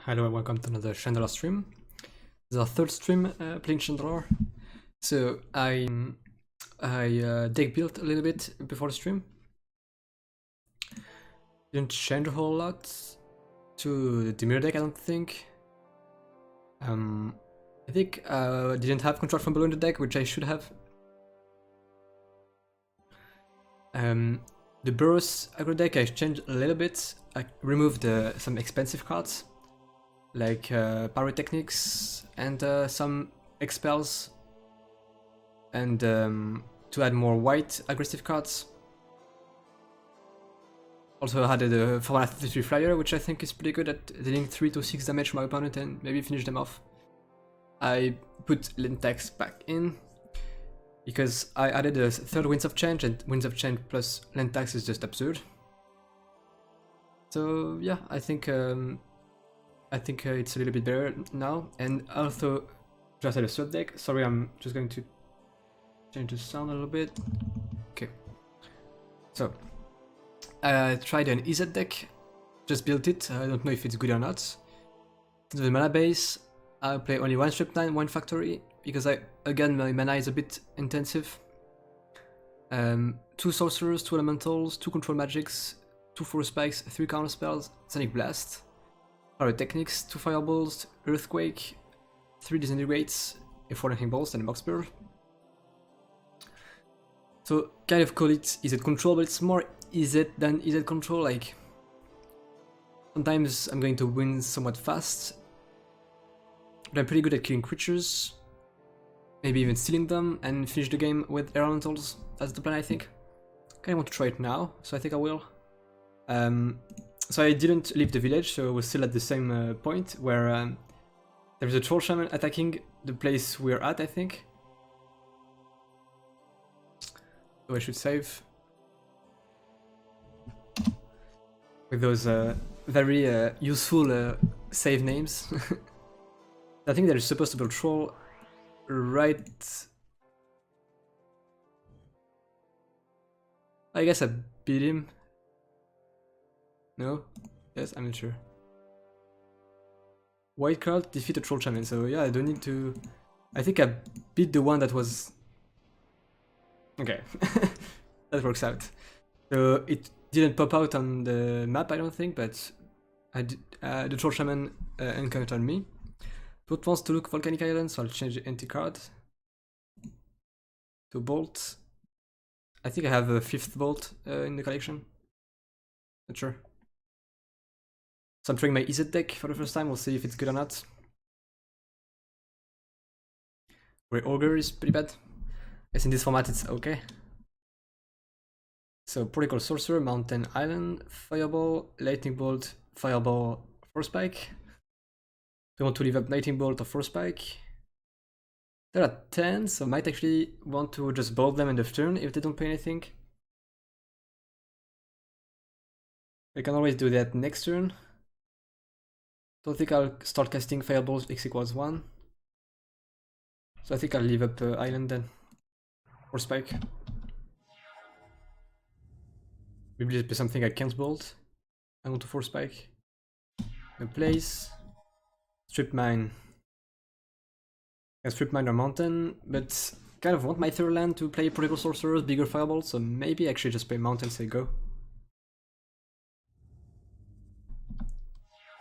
Hello and welcome to another Shandalar stream. This is our third stream playing Shandalar. So I deck built a little bit before the stream. Didn't change a whole lot to the mirror deck, I don't think. I think didn't have control from below in the deck, which I should have. The Burrows aggro deck I changed a little bit. I removed some expensive cards, like Pyrotechnics and some Expels, and to add more white aggressive cards. Also added a Formula 33 Flyer, which I think is pretty good at dealing 3 to 6 damage to my opponent and maybe finish them off. I put Lintax back in, because I added a third Winds of Change, and Winds of Change plus Lintax is just absurd. So yeah, I think it's a little bit better now. And also just had a third deck. Sorry, I'm just going to change the sound a little bit. Okay. So I tried an EZ deck, just built it. I don't know if it's good or not. The mana base, I play only one Strip 9, one Factory, because again my mana is a bit intensive. 2 Sorcerers, 2 Elementals, 2 Control Magics, 2 Force Spikes, 3 Counter Spells, Sonic Blast, Pyrotechnics, 2 Fireballs, Earthquake, 3 Disintegrates, a 4 Lightning Bolts, and a Moxburr. So kind of call it EZ Control, but it's more EZ than EZ Control. Like, sometimes I'm going to win somewhat fast, but I'm pretty good at killing creatures, maybe even stealing them, and finish the game with Elementals. That's the plan, I think. I want to try it now, so I think I will. So I didn't leave the village, so we're still at the same point where there's a Troll Shaman attacking the place we're at, I think. So I should save with those very useful save names. I think there's supposed to be a troll right. I guess I beat him. No? Yes, I'm not sure. White card, defeat a Troll Shaman, so yeah, I don't need to. I think I beat the one that was. Okay, that works out. So it didn't pop out on the map, I don't think, but the Troll Shaman encountered me. It wants to look Volcanic Island, so I'll change the anti card to Bolt. I think I have a 5th Bolt in the collection. Not sure. So I'm trying my EZ deck for the first time, we'll see if it's good or not. Grey Ogre is pretty bad. Yes, in this format it's okay. So Protocol Sorcerer, Mountain Island, Fireball, Lightning Bolt, Fireball, Force Spike. I want to leave up Lightning Bolt or Force Spike. They're at 10, so I might actually want to just bolt them in the turn if they don't pay anything. I can always do that next turn. Don't think I'll start casting Fireballs x equals 1. So I think I'll leave up Island then. Or Spike. Maybe just be something I can't bolt. I want to Force Spike. A place. Strip Mine. I can Strip Mine or Mountain, but kind of want my third land to play Protocol Sorcerers, bigger Fireballs, so maybe actually just play Mountain, say go.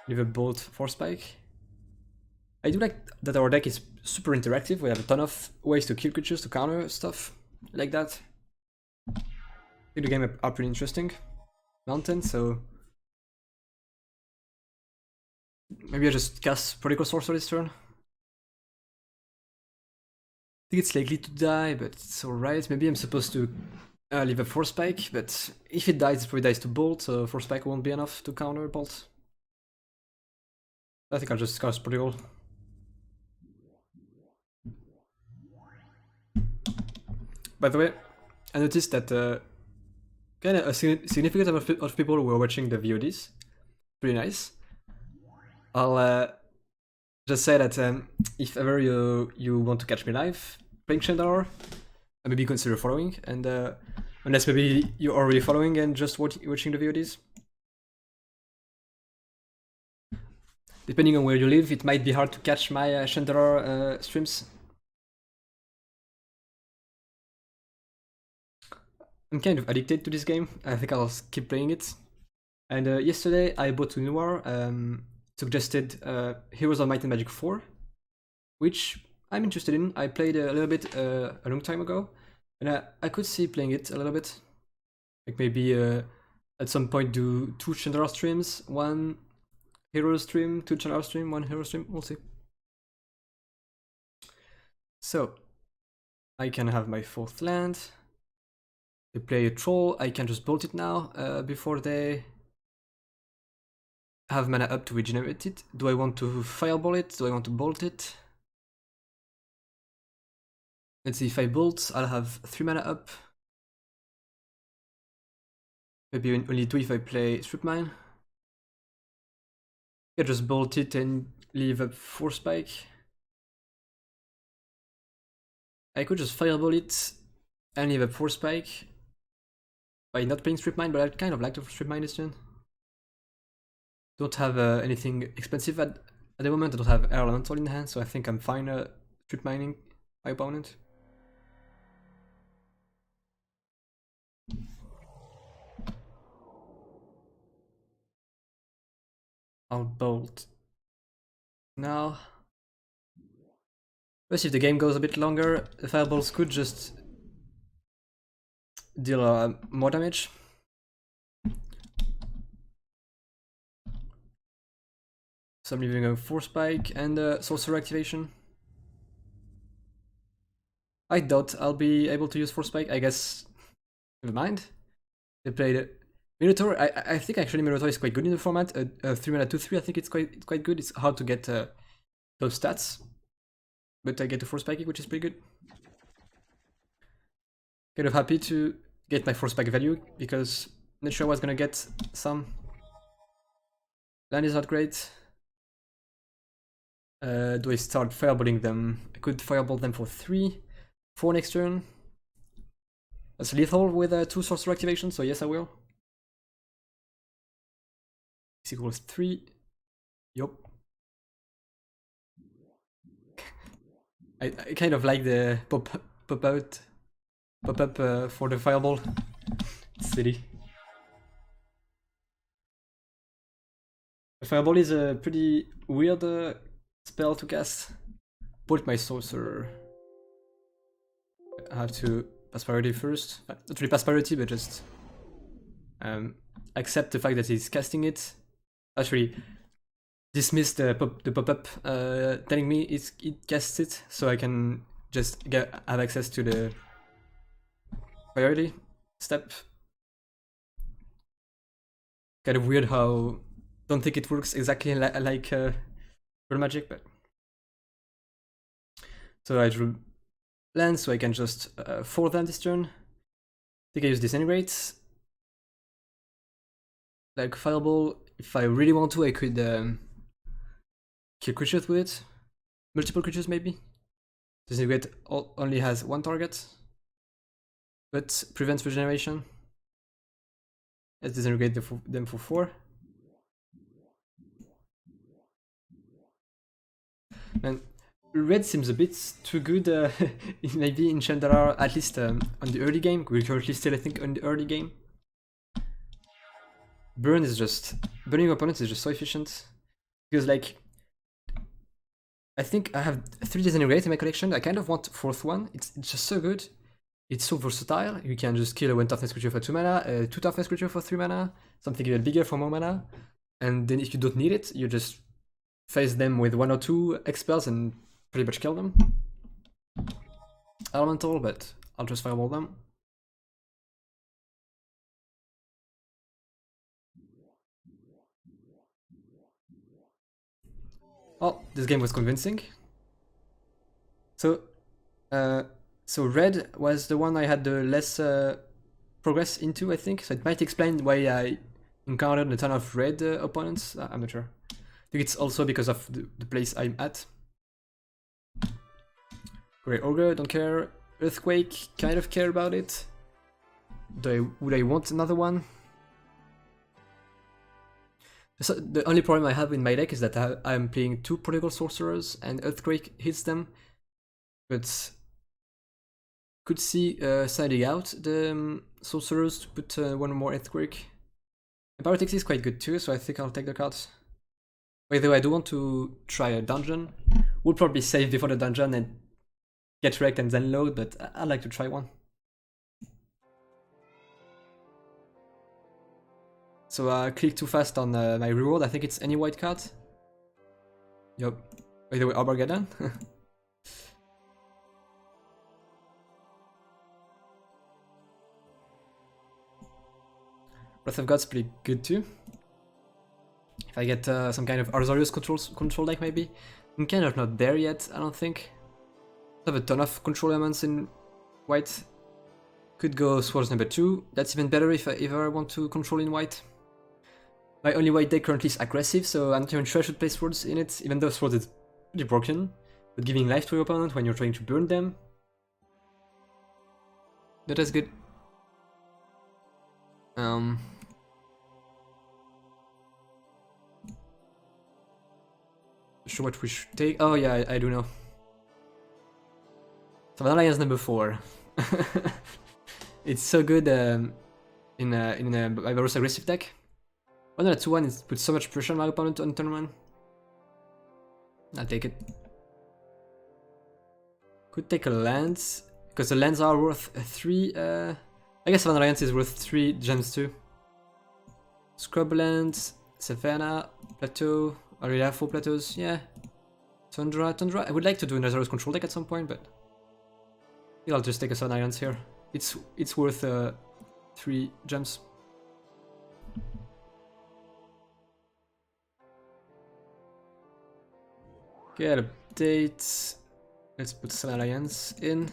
Leave a Bolt, Force Spike. I do like that our deck is super interactive. We have a ton of ways to kill creatures, to counter stuff like that. I think the game are pretty interesting. Mountain, so maybe I just cast Protocol Sorcerer this turn. I think it's likely to die, but it's alright. Maybe I'm supposed to leave a Force Spike, but if it dies, it probably dies to Bolt, so Force Spike won't be enough to counter Bolt. I think I'll just cast Protocol. By the way, I noticed that kind of a significant amount of people who are watching the VODs. Pretty nice. I'll just say that if ever you want to catch me live playing Shandalar, maybe consider following, and unless maybe you're already following and just watching the VODs. depending on where you live, it might be hard to catch my Shandalar streams. I'm kind of addicted to this game. I think I'll keep playing it. And yesterday I bought a Noir, suggested Heroes of Might and Magic 4, which I'm interested in. I played a little bit a long time ago, and I could see playing it a little bit. Like maybe at some point do 2 Shandalar streams, 1 Hero stream, 2 Shandalar stream, 1 Hero stream, we'll see. So, I can have my 4th land. They play a troll, I can just bolt it now, before they have mana up to regenerate it. Do I want to fireball it? Do I want to bolt it? Let's see, if I bolt, I'll have 3 mana up. Maybe only 2 if I play Strip Mine. I just bolt it and leave up 4 spike. I could just fireball it and leave up 4 spike by not playing Strip Mine, but I'd kind of like to Strip Mine this turn. Don't have anything expensive at the moment. I don't have Air Elemental in hand, so I think I'm fine Strip Mining my opponent. I'll bolt now. Plus, if the game goes a bit longer, the fireballs could just deal more damage. So I'm leaving a 4 spike and sorcerer activation. I doubt I'll be able to use 4 spike, I guess. Never mind. They played Minotaur. I think actually Minotaur is quite good in the format. 3 mana 2/3, I think it's quite good. It's hard to get those stats, but I get a 4 spiking, which is pretty good. Kind of happy to get my 4 spike value because not sure I was gonna get some. Land is not great. Do I start fireballing them? I could fireball them for 3, 4 next turn. That's lethal with 2 sorcerer activations, so yes I will. X equals 3. Yup. I kind of like the pop up for the fireball. It's silly. The fireball is a pretty weird spell to cast. Bolt my sorcerer. I have to pass priority first. Not really pass priority, but just accept the fact that he's casting it. Actually, dismiss the pop-up telling me it casts it, so I can just have access to the priority step. Kind of weird how... Don't think it works exactly like real magic, but... So I drew land, so I can just 4 them this turn. I think I use Disintegrate. Like Fireball, if I really want to, I could kill creatures with it. Multiple creatures maybe. Disintegrate only has 1 target, but prevents regeneration. Let's disintegrate them for 4. Man, red seems a bit too good, maybe in Shandalar, at least on the early game. We're currently still, I think, on the early game. Burning your opponents is just so efficient. Because, like, I think I have 3 Disintegrate in my collection. I kind of want 4th one. It's just so good. It's so versatile. You can just kill a 1 toughness creature for 2 mana, a 2 toughness creature for 3 mana, something even bigger for more mana. And then if you don't need it, you just face them with 1 or 2 X spells and pretty much kill them. Elemental, but I'll just fireball them. Oh, this game was convincing. So red was the one I had the less progress into, I think. So it might explain why I encountered a ton of red opponents. I'm not sure. I think it's also because of the place I'm at. Great Ogre, don't care. Earthquake, kind of care about it. Would I want another one? So the only problem I have in my deck is that I'm playing 2 Prodigal Sorcerers and Earthquake hits them. But could see siding out the Sorcerers to put 1 more Earthquake. And Pyrotechnics is quite good too, so I think I'll take the cards. By the way, I do want to try a dungeon. We'll probably save before the dungeon and get wrecked and then load, but I'd like to try one. So I clicked too fast on my reward. I think it's any white card. Yup. By the way, Armageddon. Breath of God's pretty good too. If I get some kind of Arzorius control deck maybe. I'm kind of not there yet, I don't think. I have a ton of control elements in white. Could go Swords number 2. That's even better if I ever want to control in white. My only white deck currently is aggressive, so I'm not even sure I should play Swords in it, even though Swords is pretty broken. But giving life to your opponent when you're trying to burn them, not as good. Not sure what we should take. Oh yeah, I do know. Shandalar Alliance number 4. It's so good in a Barbaros aggressive deck. 1-2-1 is puts so much pressure on my opponent on turn 1. I'll take it. Could take a land, because the lands are worth 3. I guess Shandalar Alliance is worth 3 gems too. Scrublands, Savannah, Plateau. I already have 4 plateaus, yeah. Tundra. I would like to do an Azaros control deck at some point, but I think I'll just take a Shandalar Alliance here. It's worth 3 gems. Okay, update. Let's put Shandalar Alliance in.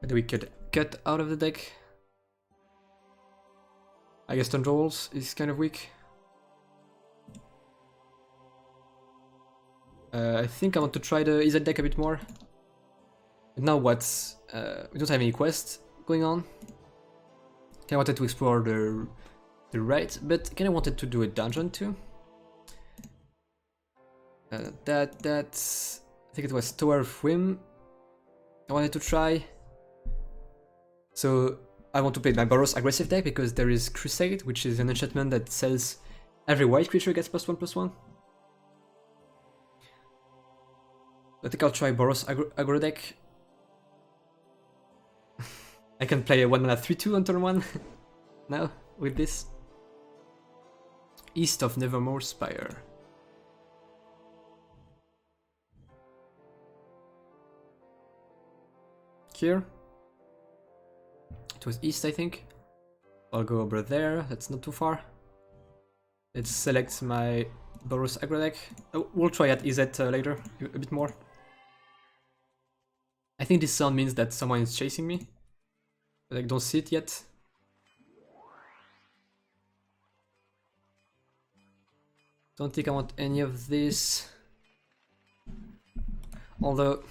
And we could cut out of the deck. I guess Tundra Walls is kind of weak. I think I want to try the EZ deck a bit more. But now what? We don't have any quests going on. I wanted to explore the right, but I wanted to do a dungeon too. I think it was Tower of Whim I wanted to try. So I want to play my Boros aggressive deck because there is Crusade, which is an enchantment that says every white creature gets +1/+1. I think I'll try Boros aggro deck. I can play a 1-mana 3/2 on turn 1 now with this. East of Nevermore Spire. Here. It was east, I think. I'll go over there, that's not too far. Let's select my Boros aggro deck. Oh, we'll try at EZ later, a bit more. I think this sound means that someone is chasing me, but I don't see it yet. Don't think I want any of this. Although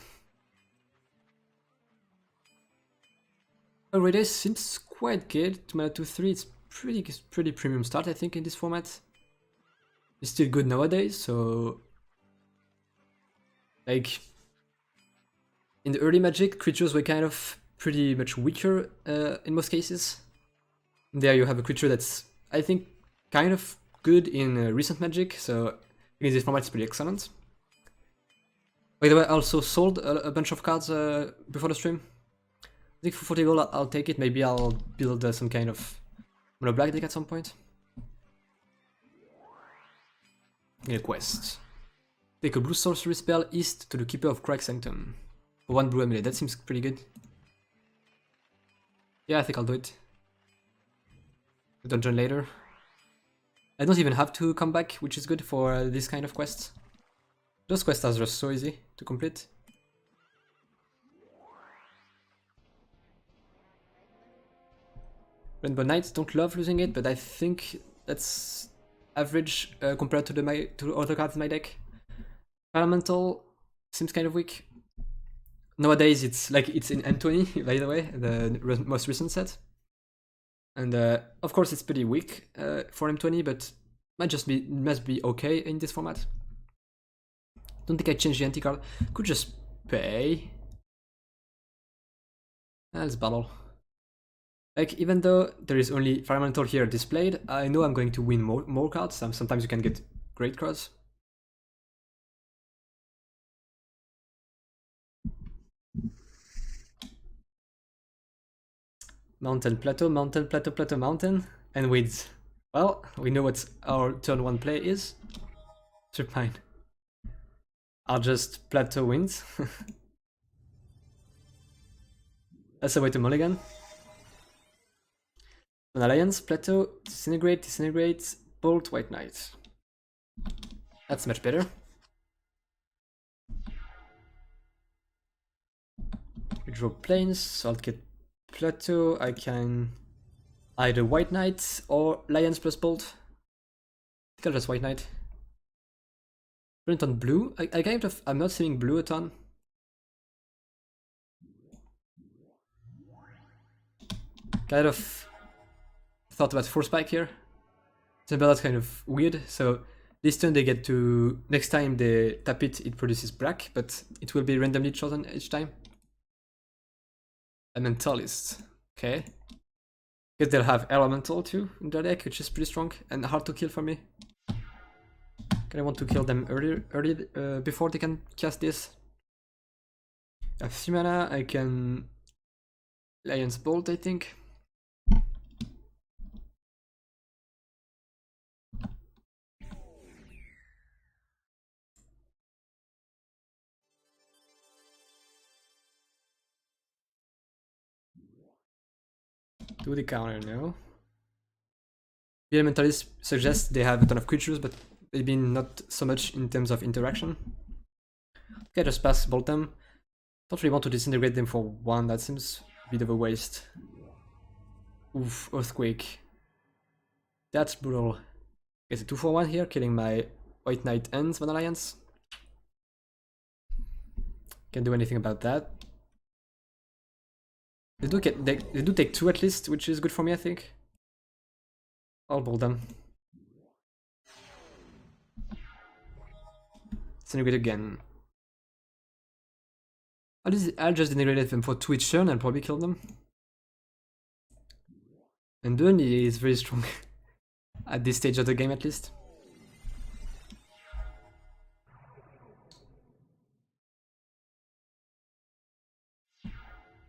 already seems quite good. 2-mana 2/3, it's pretty premium start, I think, in this format. It's still good nowadays, so like in the early Magic, creatures were kind of pretty much weaker in most cases. There you have a creature that's, I think, kind of good in recent Magic, so I think this format is pretty excellent. By the way, I also sold a bunch of cards before the stream. I think for 40 gold I'll take it, maybe I'll build some kind of mono black deck at some point. Get a quest. Take a blue sorcery spell east to the Keeper of Crag Sanctum. For 1 blue amulet, that seems pretty good. Yeah, I think I'll do it. The dungeon later. I don't even have to come back, which is good for this kind of quests. Those quests are just so easy to complete. Rainbow Knights don't love losing it, but I think that's average compared to other cards in my deck. Elemental seems kind of weak. Nowadays it's in M20, by the way, the most recent set. And of course it's pretty weak for M20, but must be okay in this format. Don't think I changed the anti-card. Could just pay. Let's battle. Like, even though there is only Environmental here displayed, I know I'm going to win more cards. Sometimes you can get great cards. Mountain, plateau, mountain, plateau, plateau, mountain, and weeds. Well, we know what our turn 1 play is. Tripmine. I'll just plateau wins. That's a way to mulligan. An alliance, plateau, disintegrate, disintegrate, bolt, white knight. That's much better. We draw planes, so I'll get plateau. I can either white knight or lions plus bolt. I think I'll just white knight. Print on blue. I'm not seeing blue a ton. Kind of thought about force spike here. That's kind of weird. So this turn they get to, next time they tap it, it produces black, but it will be randomly chosen each time. A mentalist. Okay. Because they'll have elemental too in their deck, which is pretty strong and hard to kill for me. I want to kill them early before they can cast this. I have 3 mana, I can Lion's Bolt, I think. Do the counter, no. The Elementalist suggests they have a ton of creatures, but maybe not so much in terms of interaction. Okay, just pass bolt them. Don't really want to disintegrate them for 1, that seems a bit of a waste. Oof, Earthquake. That's brutal. It's a 2-for-1 here, killing my White Knight and Van Alliance. Can't do anything about that. They do take 2 at least, which is good for me, I think. I'll bolt them. Disintegrate again. I'll just disintegrate them for 2 each turn and probably kill them. And then he is very strong. At this stage of the game at least.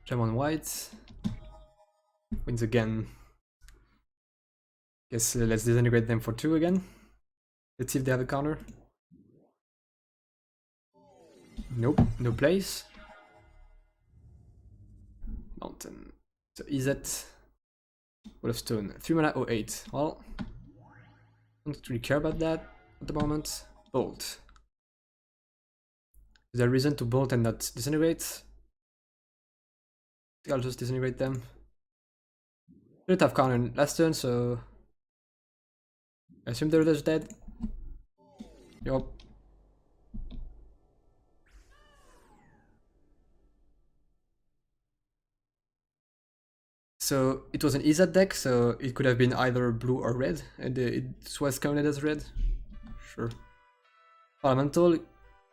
Jam on white. Wins again. Guess let's disintegrate them for 2 again. Let's see if they have a counter. Nope, no place. Mountain. So is that Wall of Stone? 3 mana 08. Well, don't really care about that at the moment. Bolt. Is there a reason to bolt and not disintegrate? I think I'll just disintegrate them. Didn't have counter last turn, so I assume they're just dead. Yup. So it was an Izat deck, so it could have been either blue or red, and it was counted as red. Sure. Elemental,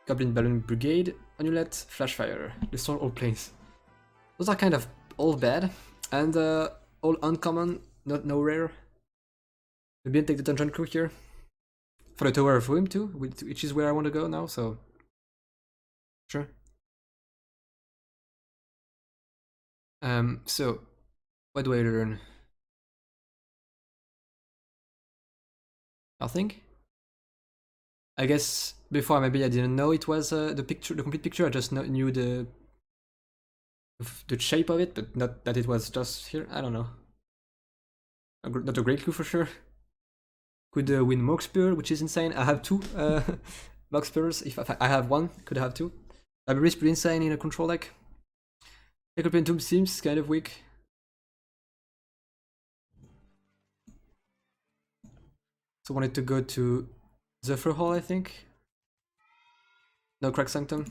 Goblin Balloon Brigade, Amulet, Flashfire. Destroy all planes. Those are kind of all bad, and all uncommon, no rare. Maybe I'll take the Dungeon Crew here. For the Tower of Ruin too, which is where I want to go now, so... Sure. So... What do I learn? Nothing? I guess before maybe I didn't know it was the complete picture, I just knew the shape of it, but not that it was just here, I don't know. Not a great clue for sure. Could win Morkspear, which is insane. I have 2 Morkspears, if I have 1, could have 2. Library is pretty insane in a control deck. Equipment Tomb seems kind of weak. So wanted to go to Zephyr Hall, I think. No Crack Sanctum.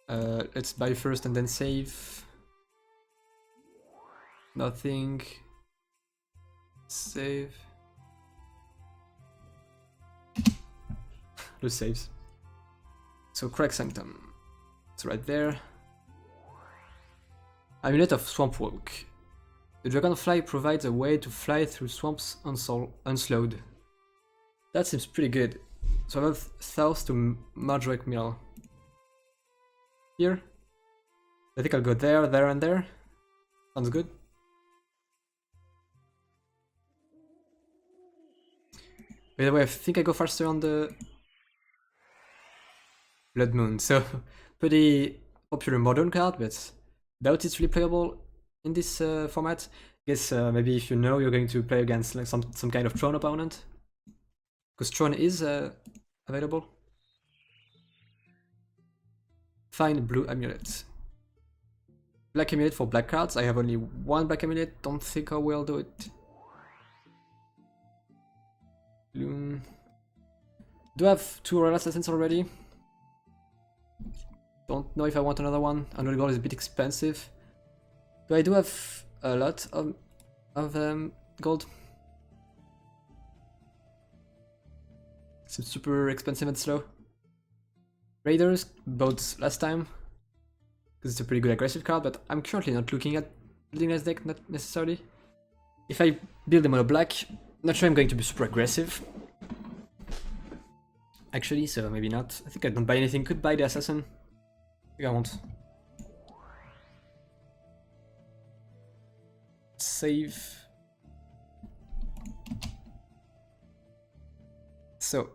Let's buy first and then save. Nothing. Save. Lose saves. So Crack Sanctum. It's right there. Amulet of Swamp Walk. The Dragonfly provides a way to fly through swamps unslowed. That seems pretty good. So I have south to Mardrake Mill. Here. I think I'll go there, there, and there. Sounds good. By the way, I think I go faster on the Blood Moon. So pretty popular modern card, but doubt it's really playable in this format. I guess maybe if you know you're going to play against like some kind of Throne opponent, because Throne is available. Find blue amulet. Black amulet for black cards. I have only one black amulet. Don't think I will do it. Bloom. Do I have 2 Royal Assassins already? Don't know if I want another one. 100 gold is a bit expensive. But I do have a lot of gold. Seems super expensive and slow. Raiders, bought last time. Because it's a pretty good aggressive card, but I'm currently not looking at building this deck, not necessarily. If I build them on a black, not sure I'm going to be super aggressive. Actually, so maybe not. I think I don't buy anything. Could buy the assassin. I think I won't. Save. So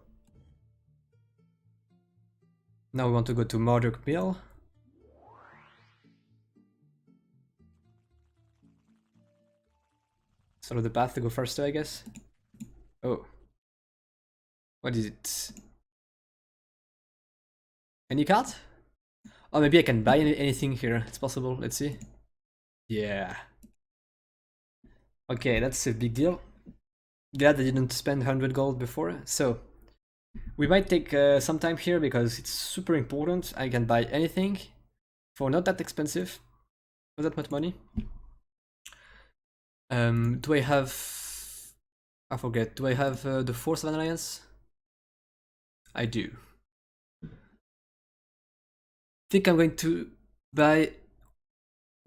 now we want to go to Mardrake Mill. Sort of the path to go faster, I guess. Oh. What is it? Any card? Oh, maybe I can buy anything here. It's possible. Let's see. Yeah. Okay, that's a big deal. Glad I didn't spend 100 gold before. So, we might take some time here because it's super important. I can buy anything for not that expensive. Not that much money. Do I have... I forget. Do I have the Force of an Alliance? I do. I think I'm going to buy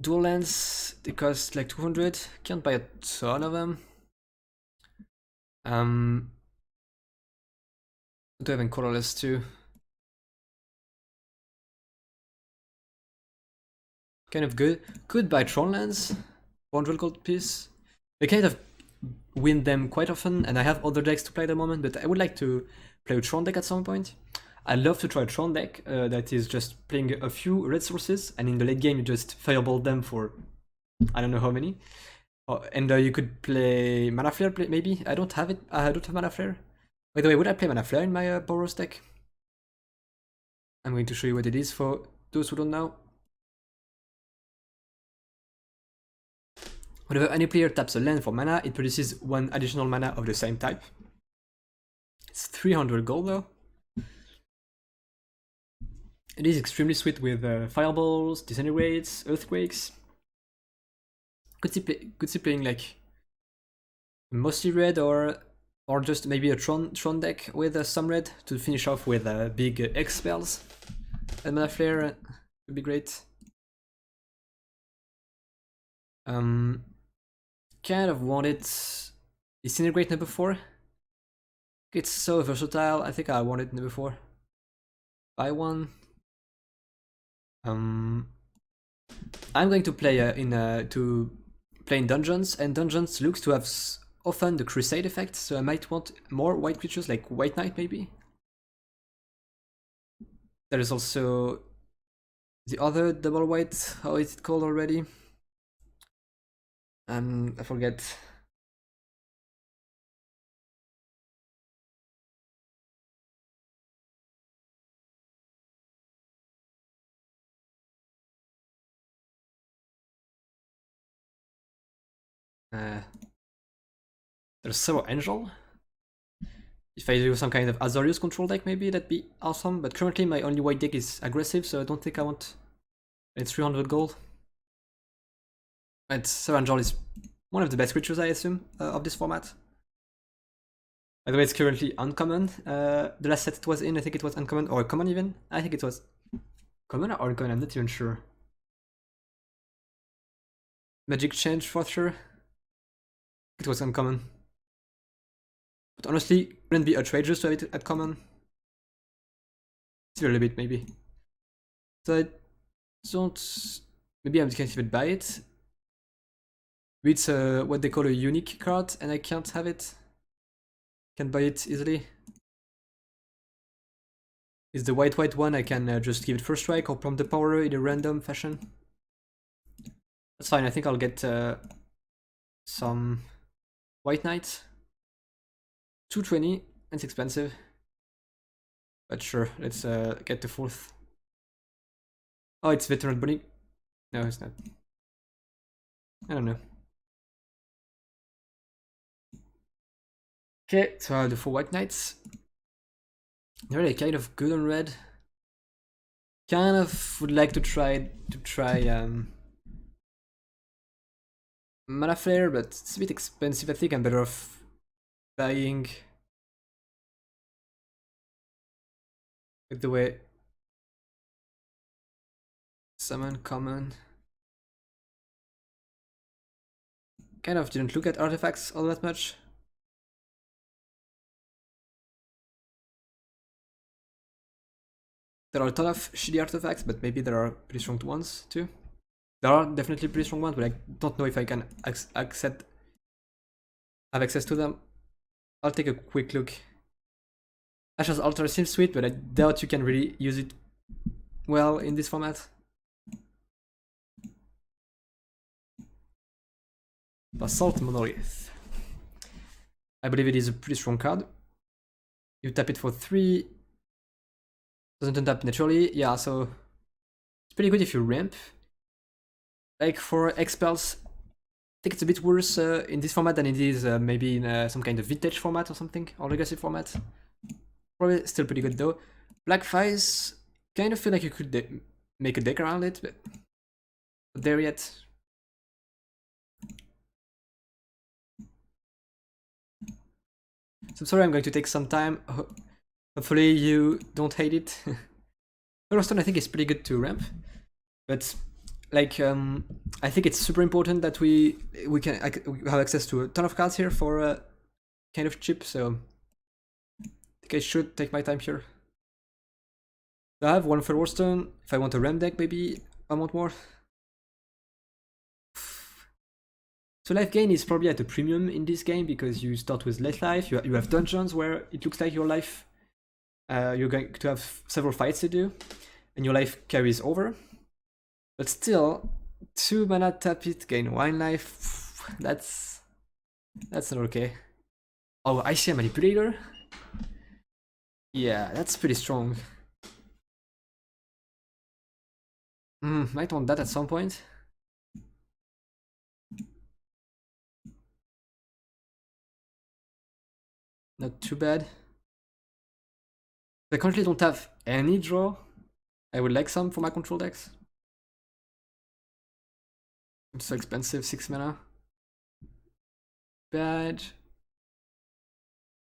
dual lands. They cost like 200. Can't buy a ton of them. Do I have colorless too? Kind of good. Could buy Tron lands. 400 gold piece. I kind of win them quite often, and I have other decks to play at the moment, but I would like to play a Tron deck at some point. I'd love to try a Tron deck that is just playing a few red sources, and in the late game you just fireball them for I don't know how many. And you could play Mana Flare, maybe? I don't have it. I don't have Mana Flare. By the way, would I play Mana Flare in my Boros deck? I'm going to show you what it is for those who don't know. Whenever any player taps a land for mana, it produces 1 additional mana of the same type. It's 300 gold though. It is extremely sweet with fireballs, disintegrates, earthquakes. Could see playing like mostly red or just maybe a Tron deck with some red to finish off with big X spells. And Mana Flare would be great. Kind of wanted Disintegrate number 4. It's so versatile. I think I wanted number 4. Buy one. I'm going to play in dungeons, and dungeons looks to have often the crusade effect, so I might want more white creatures like White Knight maybe. There is also the other double white, how is it called already? I forget. There's Sorrow Angel. If I do some kind of Azorius control deck, maybe that'd be awesome. But currently my only white deck is aggressive, so I don't think I want. It's 300 gold. And Sorrow Angel is one of the best creatures, I assume, of this format. By the way, it's currently uncommon. The last set it was in, I think it was uncommon, or common even. I think it was common or uncommon, I'm not even sure. Magic change for sure. It was uncommon. But honestly, wouldn't be outrageous to have it at common. Still a little bit, maybe. So I don't... Maybe I'm can't even buy it. It's what they call a unique card, and I can't have it. Can't buy it easily. Is the white one, I can just give it first strike or prompt the power in a random fashion. That's fine, I think I'll get some white knights. 220, it's expensive. But sure, let's get the fourth. Oh, it's veteran bunny. No, it's not. I don't know. Okay, so I have the 4 white knights. They're really kind of good on red. Kind of would like to try Mana Flare, but it's a bit expensive. I think I'm better off buying with the way summon common. Kind of didn't look at artifacts all that much. There are a ton of shitty artifacts, but maybe there are pretty strong ones too. There are definitely pretty strong ones, but I don't know if I can have access to them. I'll take a quick look. Asha's Altar seems sweet, but I doubt you can really use it well in this format. Basalt Monolith. I believe it is a pretty strong card. You tap it for 3. Doesn't untap naturally. Yeah, so it's pretty good if you ramp. Like for expels, I think it's a bit worse in this format than it is maybe in some kind of vintage format or something, or legacy format. Probably still pretty good though. Black Fies, kind of feel like you could make a deck around it, but not there yet. So I'm sorry, I'm going to take some time. Hopefully you don't hate it. Firestone I think is pretty good to ramp, but like I think it's super important that we have access to a ton of cards here for kind of cheap, so I think I should take my time here. I have 1 Firestone. If I want a ramp deck, maybe I want more. So life gain is probably at a premium in this game because you start with less life. You have dungeons where it looks like your life, you're going to have several fights to do, and your life carries over. But still, 2 mana tap it, gain 1 life. That's not okay. Oh, I see a manipulator. Yeah, that's pretty strong. Might want that at some point. Not too bad. I currently don't have any draw. I would like some for my control decks. It's so expensive, 6 mana. Bad.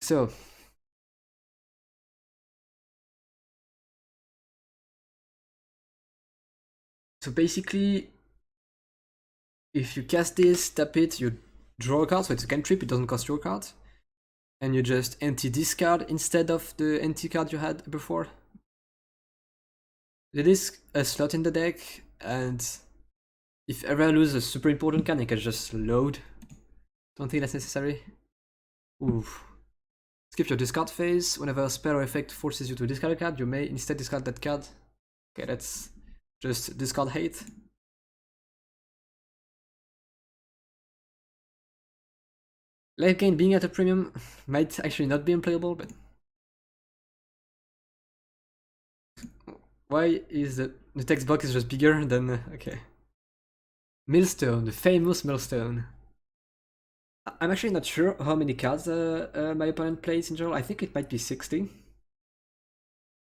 So basically, if you cast this, tap it, you draw a card, so it's a cantrip, it doesn't cost your card. And you just empty this card instead of the empty card you had before. It is a slot in the deck, and if ever I lose a super important card, I can just load. Don't think that's necessary. Oof. Skip your discard phase. Whenever a spell or effect forces you to discard a card, you may instead discard that card. Okay, that's just discard hate. Life gain being at a premium might actually not be unplayable, but why is the text box is just bigger than okay. Millstone, the famous Millstone. I'm actually not sure how many cards my opponent plays in general. I think it might be 60. So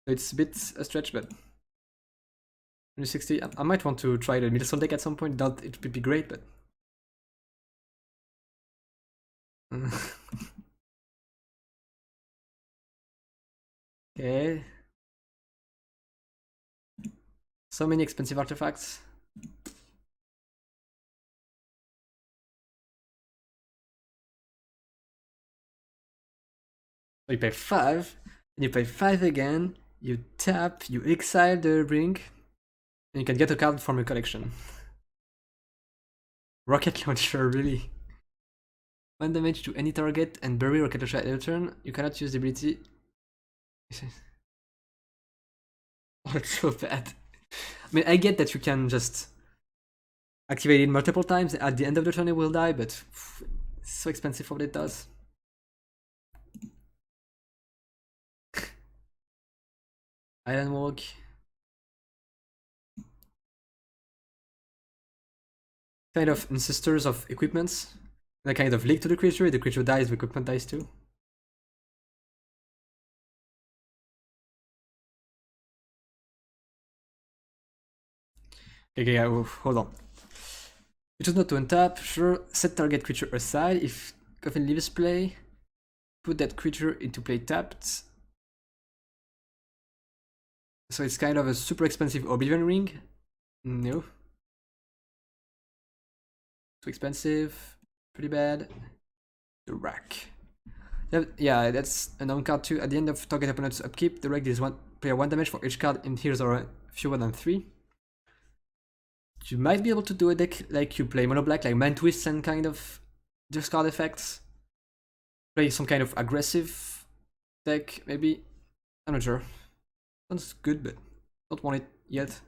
it's a bit a stretch, but 60. I might want to try the Millstone deck at some point. Doubt it would be great, but Okay. So many expensive artifacts. You pay 5, and you pay 5 again, you tap, you exile the ring, and you can get a card from your collection. Rocket launcher, really? 1 damage to any target and bury rocket launcher at your turn. You cannot use the ability. Oh, it's so bad. I mean, I get that you can just activate it multiple times. At the end of the turn, it will die, but it's so expensive for what it does. Island Walk. Kind of ancestors of equipments. They kind of link to the creature. If the creature dies, the equipment dies too. Okay, hold on. You choose not to untap. Sure, set target creature aside. If Coffin leaves play, put that creature into play tapped. So it's kind of a super expensive Oblivion Ring. No. Too expensive. Pretty bad. The rack. Yeah, that's an on card too. At the end of target opponent's upkeep, the rack deals player 1 damage for each card in heroes or fewer than 3. You might be able to do a deck like you play mono black, like Mind Twist and kind of discard effects. Play some kind of aggressive deck, maybe. I'm not sure. Sounds good, but don't want it yet.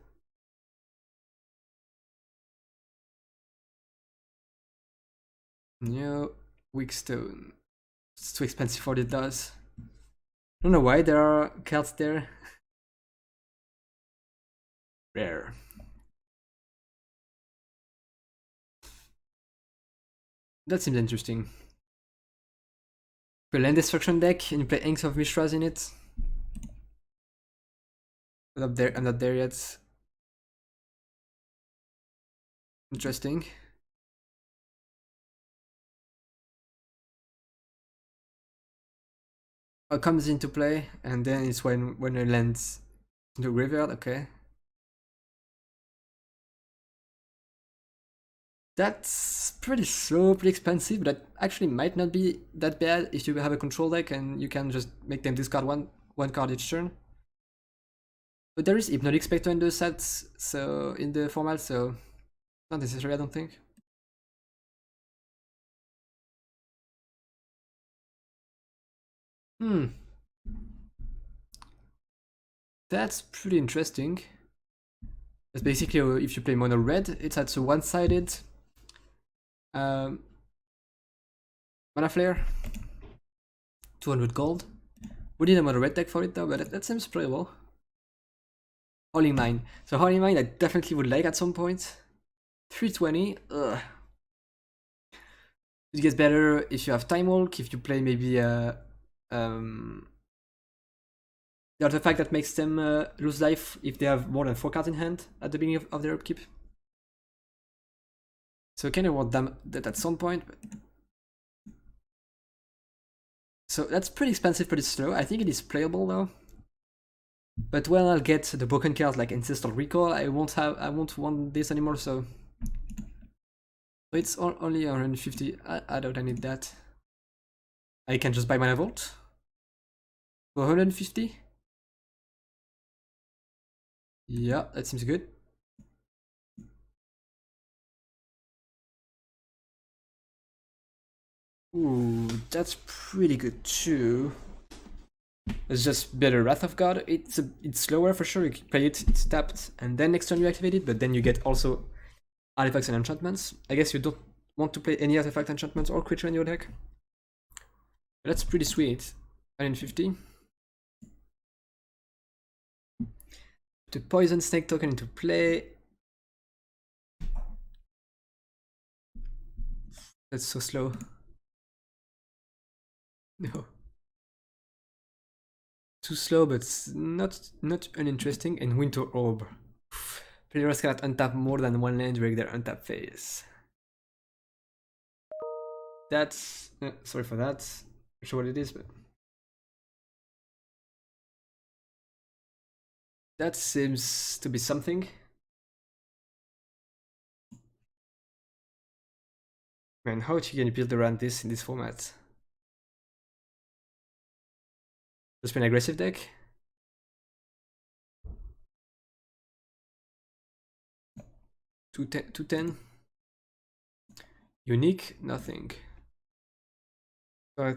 No, Weak Stone. It's too expensive for what it does. I don't know why there are cards there. Rare. That seems interesting. Play Land Destruction deck and you play Inks of Mishras in it. I'm not there yet. Interesting. Comes into play, and then it's when it lands into graveyard. Okay. That's pretty slow, pretty expensive, but that actually might not be that bad if you have a control deck and you can just make them discard one card each turn. But there is Hypnotic Spectre in the sets, so in the format, so not necessary, I don't think. That's pretty interesting. It's basically if you play mono red, it's at a one-sided mana flare. 200 gold. We need a mono red deck for it though, but that seems playable. Holy Mine. So Holy Mine I definitely would like at some point. 320. Ugh. It gets better if you have Time Walk, if you play maybe the artifact that makes them lose life if they have more than 4 cards in hand at the beginning of their upkeep. So kind of want that at some point. So that's pretty expensive, pretty slow. I think it is playable though. But when I'll get the broken cards like Ancestral Recall, I won't want this anymore, so it's only 150. I don't need that. I can just buy Mana Vault for 150. Yeah, that seems good. Ooh, that's pretty good too. It's just better Wrath of God. It's slower for sure. You can play it, it's tapped, and then next turn you activate it, but then you get also artifacts and enchantments. I guess you don't want to play any artifact, enchantments, or creature in your deck. But that's pretty sweet. 150. The Poison Snake token into play. That's so slow. No. Too slow, but not uninteresting. And Winter Orb. Players cannot untap more than one land during their untap phase. that's sorry for that. Not sure what it is, but that seems to be something. Man, how are you gonna build around this in this format? Just an aggressive deck. 210. Unique, nothing. So I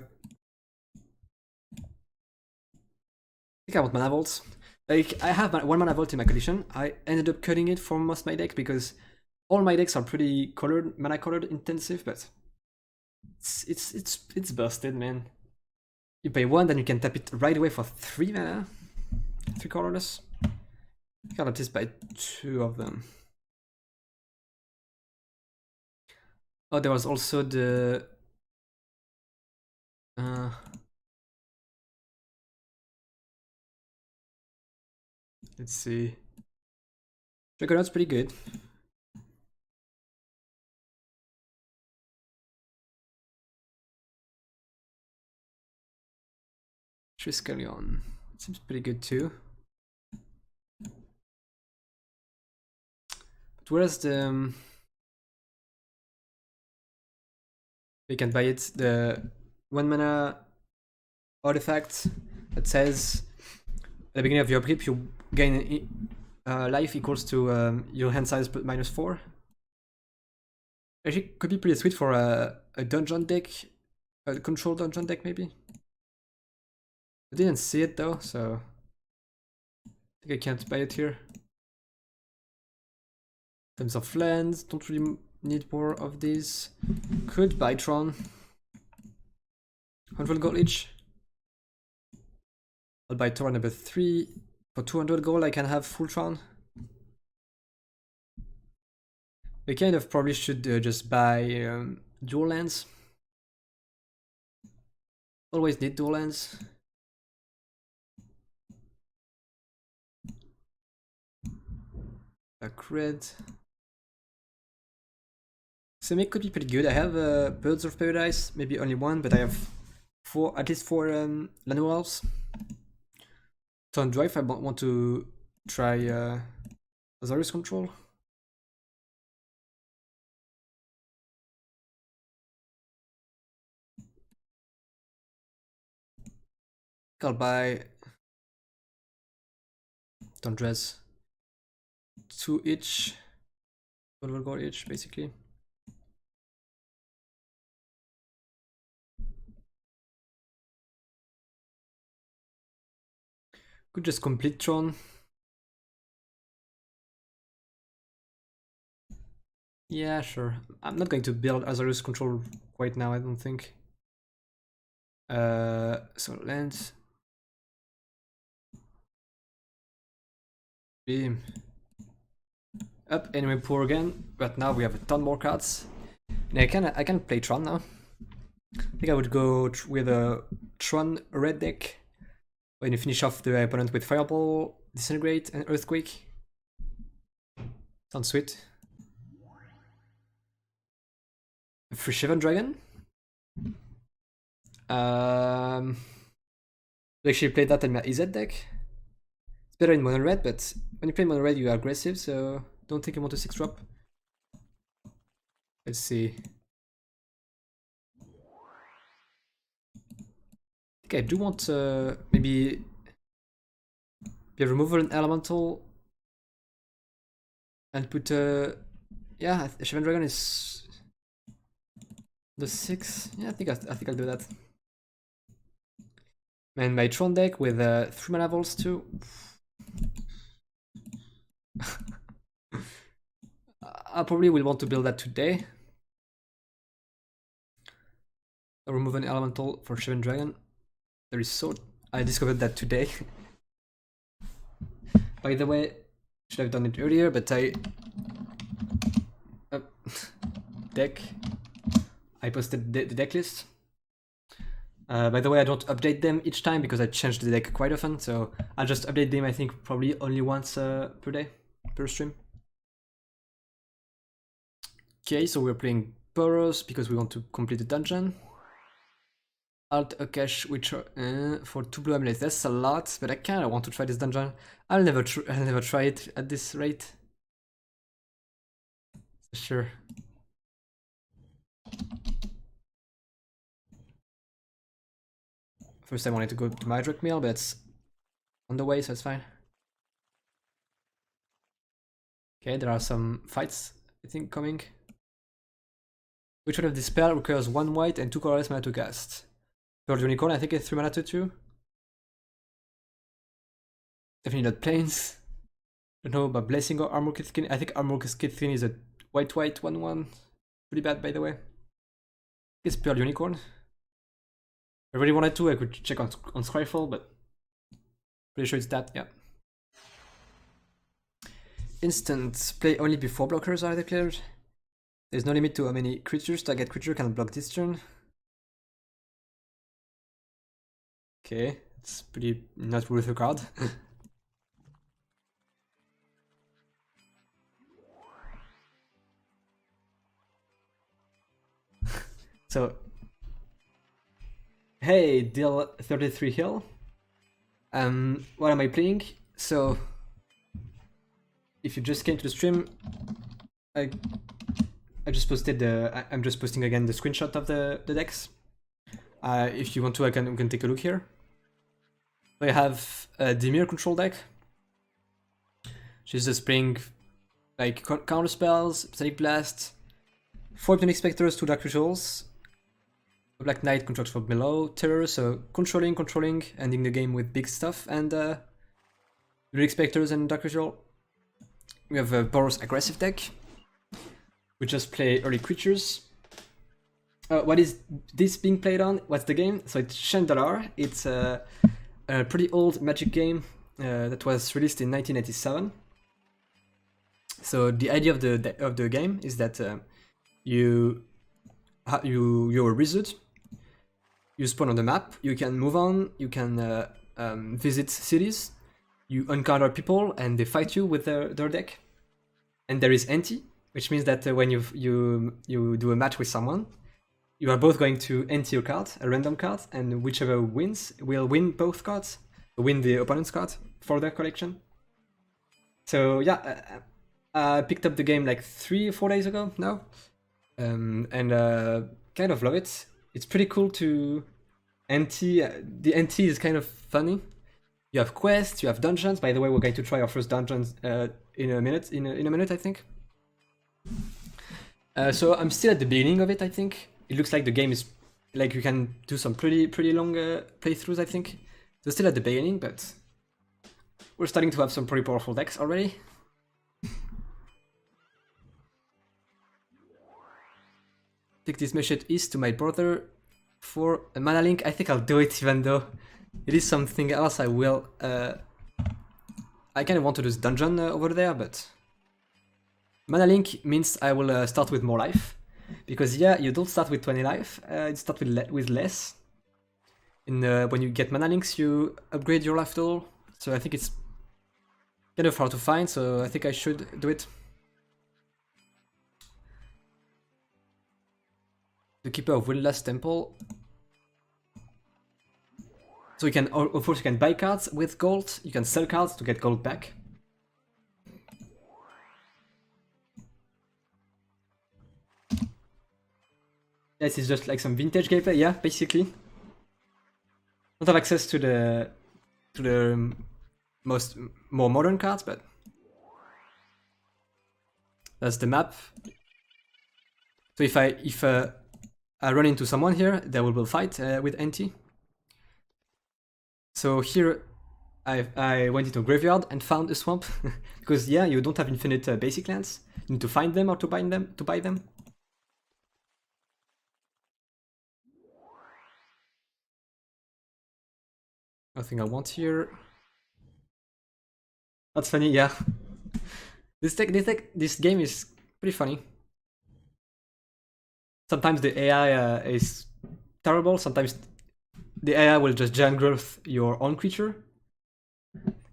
think I want mana vaults. Like, I have one mana vault in my collection. I ended up cutting it from most of my deck because all my decks are pretty mana colored intensive, but it's busted, man. You pay 1, then you can tap it right away for 3 mana. 3 colorless. I got this by 2 of them. Oh, there was also the let's see. Juggernaut's pretty good. Triskelion seems pretty good too. But where's the you can buy it, the 1 mana artifact that says at the beginning of your grip you gain life equals to your hand size -4. Actually, could be pretty sweet for a dungeon deck, a control dungeon deck maybe. I didn't see it though, so I think I can't buy it here. In terms of lands, don't really need more of these. Could buy Tron. 100 gold each. I'll buy Tron number 3. For 200 gold I can have full Tron. I kind of probably should just buy dual lands. Always need dual lands. A cred. Semic could be pretty good. I have Birds of Paradise, maybe only 1, but I have at least 4 Lanu Elves. So on Drive I want to try Azorius Control. I'll buy Tundras 2 each. 1 gold each basically. Could just complete Tron. Yeah, sure. I'm not going to build Azorius Control quite now, I don't think. So land. Beam. Up, anyway, poor again, but now we have a ton more cards. And I can play Tron now. I think I would go with a Tron red deck. When you finish off the opponent with Fireball, Disintegrate, and Earthquake. Sounds sweet. A free Shivan Dragon. I actually played that in my EZ deck. It's better in mono red, but when you play mono red you are aggressive, so don't think you want to 6-drop. Let's see. I think I do want maybe be a removal and elemental and put yeah, Shivan Dragon is the 6. Yeah, I think I'll do that. And my Tron deck with 3 mana vaults too. I probably will want to build that today. I'll remove an elemental for Shivan Dragon. There is so I discovered that today. By the way, should have done it earlier, but I deck. I posted the deck list. By the way, I don't update them each time because I change the deck quite often, so I'll just update them I think probably only once per day, per stream. Okay, so we're playing burrows because we want to complete the dungeon. Alt a cache which for 2 blue amulets. That's a lot, but I kind of want to try this dungeon. I'll never try it at this rate. Sure. First I wanted to go to my drug mill, but it's on the way, so it's fine. Okay, there are some fights, I think, coming. Which one of this spell requires 1 white and 2 colorless mana to cast? Pearl Unicorn, I think it's 3 mana to 2. Definitely not planes. Don't know about Blessing or Armor Kithkin. I think Armor Kithkin is a white 1/1. Pretty bad, by the way. It's Pearl Unicorn. I really wanted to, I could check on Scryfall, but pretty sure it's that, yeah. Instant. Play only before blockers are declared. There's no limit to how many creatures target creature can block this turn. Okay, it's pretty not worth a card. So, hey, deal 33 heal. What am I playing? So, if you just came to the stream, I just posted I'm just posting again the screenshot of the decks. If you want to, we can take a look here. So I have a Dimir control deck. She's just playing like counter spells, Pathetic Blast, 4 Tonic Specters, 2 Dark Rituals, Black Knight constructs from below, Terror, so controlling, ending the game with big stuff, and Tonic Specters and Dark Ritual. We have a Boros aggressive deck. We just play early creatures. What is this being played on? What's the game? So it's Shandalar. It's a pretty old Magic game that was released in 1997. So the idea of the game is that you're a wizard. You spawn on the map. You can move on. You can visit cities. You encounter people, and they fight you with their deck. And there is anti, which means that when you do a match with someone, you are both going to anti a card, a random card, and whichever wins will win both cards, win the opponent's card for their collection. So yeah, I picked up the game like 3 or 4 days ago now, and kind of love it. It's pretty cool to anti. The anti is kind of funny. You have quests, you have dungeons. By the way, we're going to try our first dungeons in a minute. In a minute, I think. So I'm still at the beginning of it. I think it looks like the game is like you can do some pretty long playthroughs. I think so. Still at the beginning, but we're starting to have some pretty powerful decks already. Take this message east to my brother for a mana link. I think I'll do it, even though it is something else. I will. I kind of want to do this dungeon over there, but mana link means I will start with more life, because yeah, you don't start with 20 life. You start with less. When you get mana links, you upgrade your life total. So I think it's kind of hard to find. So I think I should do it. The Keeper of Windless Temple. So you can, of course, you can buy cards with gold. You can sell cards to get gold back. This is just like some vintage gameplay, yeah, basically. Don't have access to the more modern cards, but that's the map. So if I run into someone here, they will fight with NT. So here I went into a graveyard and found a swamp because yeah, you don't have infinite basic lands. You need to find them or to buy them. Nothing I want here. That's funny, yeah. This game is pretty funny. Sometimes the AI is terrible. Sometimes the AI will just giant growth your own creature.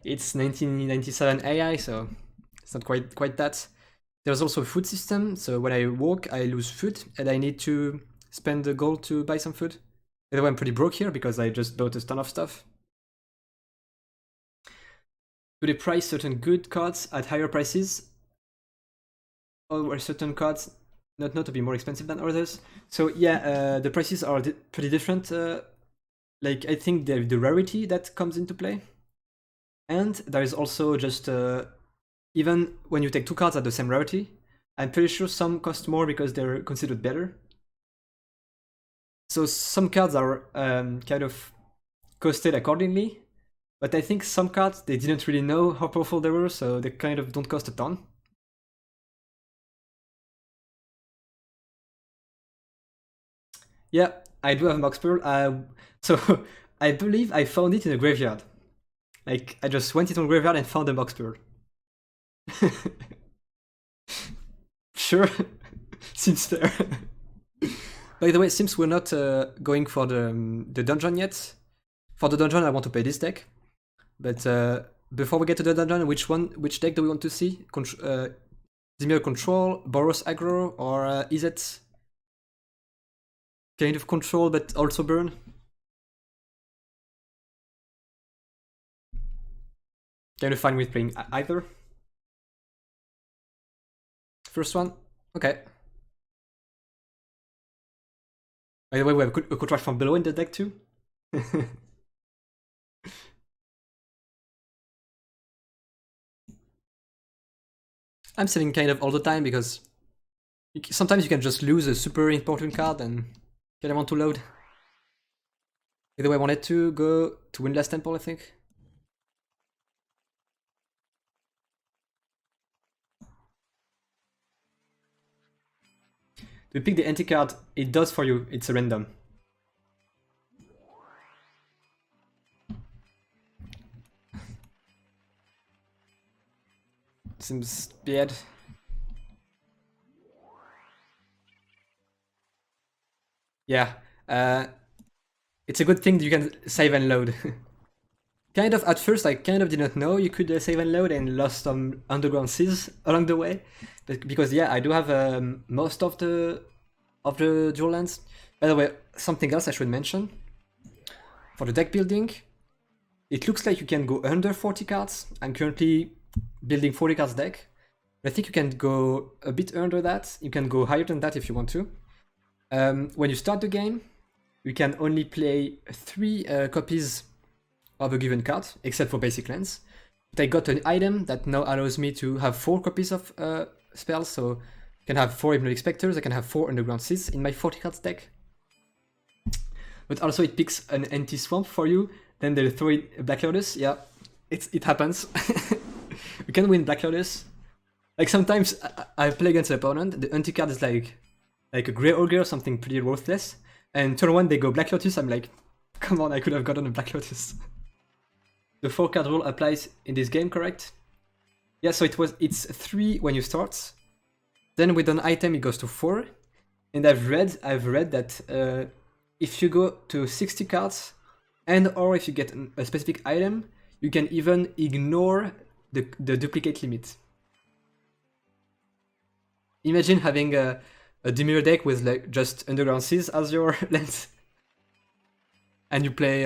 It's 1997 AI, so it's not quite that. there's also a food system, so when I walk, I lose food, and I need to spend the gold to buy some food. By the way, I'm pretty broke here because I just bought a ton of stuff. Do they price certain good cards at higher prices? Or were certain cards not to be more expensive than others? So yeah, the prices are pretty different. Like I think the rarity that comes into play. And there is also just, even when you take two cards at the same rarity, I'm pretty sure some cost more because they're considered better. So some cards are kind of costed accordingly, but I think some cards, they didn't really know how powerful they were, so they kind of don't cost a ton. Yeah, I do have Mox Pearl. So I believe I found it in a graveyard. Like, I just went into a graveyard and found a Mox Pearl. Sure, since there. By the way, since we're not going for the dungeon yet, for the dungeon I want to play this deck. But before we get to the dungeon, which deck do we want to see? Dimir Control, Boros Aggro, or is it kind of control but also burn? Kind of fine with playing either. First one, okay. By the way, we have a contract from below in the deck too. I'm saving kind of all the time because sometimes you can just lose a super important card and kind of want to load. By the way, I wanted to go to Windless Temple, I think. To pick the anti card, it does for you, it's a random. Seems bad. Yeah, it's a good thing that you can save and load. Kind of, at first I kind of didn't know you could save and load and lost some underground seas along the way. But because yeah, I do have most of the dual lands. By the way, something else I should mention. For the deck building, it looks like you can go under 40 cards. I'm currently building 40 cards deck. I think you can go a bit under that. You can go higher than that if you want to. When you start the game, you can only play 3 copies of a given card, except for basic lands. But I got an item that now allows me to have 4 copies of spells, so I can have 4 Hypnotic Spectres, I can have 4 Underground Seas in my 40 cards deck. But also it picks an anti-swamp for you, then they'll throw in a Black Lotus. Yeah, it happens. You can win Black Lotus. Like sometimes I play against an opponent, the anti-card is like a Grey Ogre or something pretty worthless, and turn 1 they go Black Lotus, I'm like, come on, I could have gotten a Black Lotus. The 4 card rule applies in this game, correct? Yeah, so it's 3 when you start. Then with an item it goes to 4. And I've read that if you go to 60 cards, and or if you get a specific item, you can even ignore the duplicate limit. Imagine having a Dimir deck with like just Underground Seas as your lens. And you play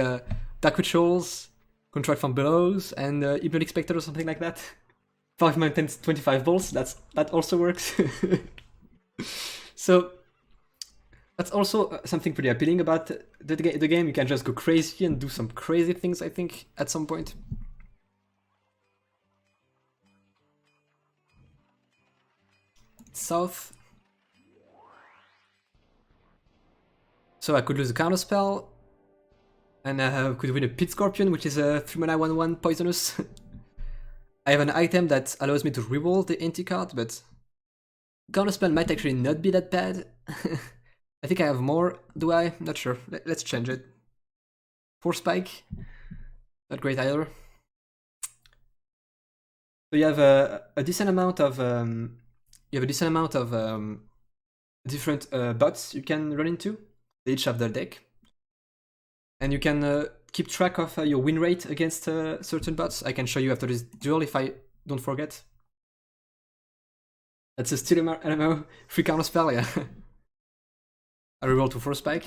Dark Rituals, Contract from Belows, and Hypnotic Spectre or something like that. 5 mana 25 balls, that also works. So that's also something pretty appealing about the game. You can just go crazy and do some crazy things, I think, at some point. South. So I could lose a counter spell, and I could win a Pit Scorpion, which is a 3 mana 1/1 poisonous. I have an item that allows me to reroll the anti-card, but counterspell might actually not be that bad. I think I have more, do I? Not sure. Let's change it. Force Spike, not great either. So you have a decent amount of different bots you can run into. They each have their deck, and you can keep track of your win rate against certain bots. I can show you after this duel if I don't forget. That's a steel MMO, free counter spell, yeah. I reroll to 4 spike.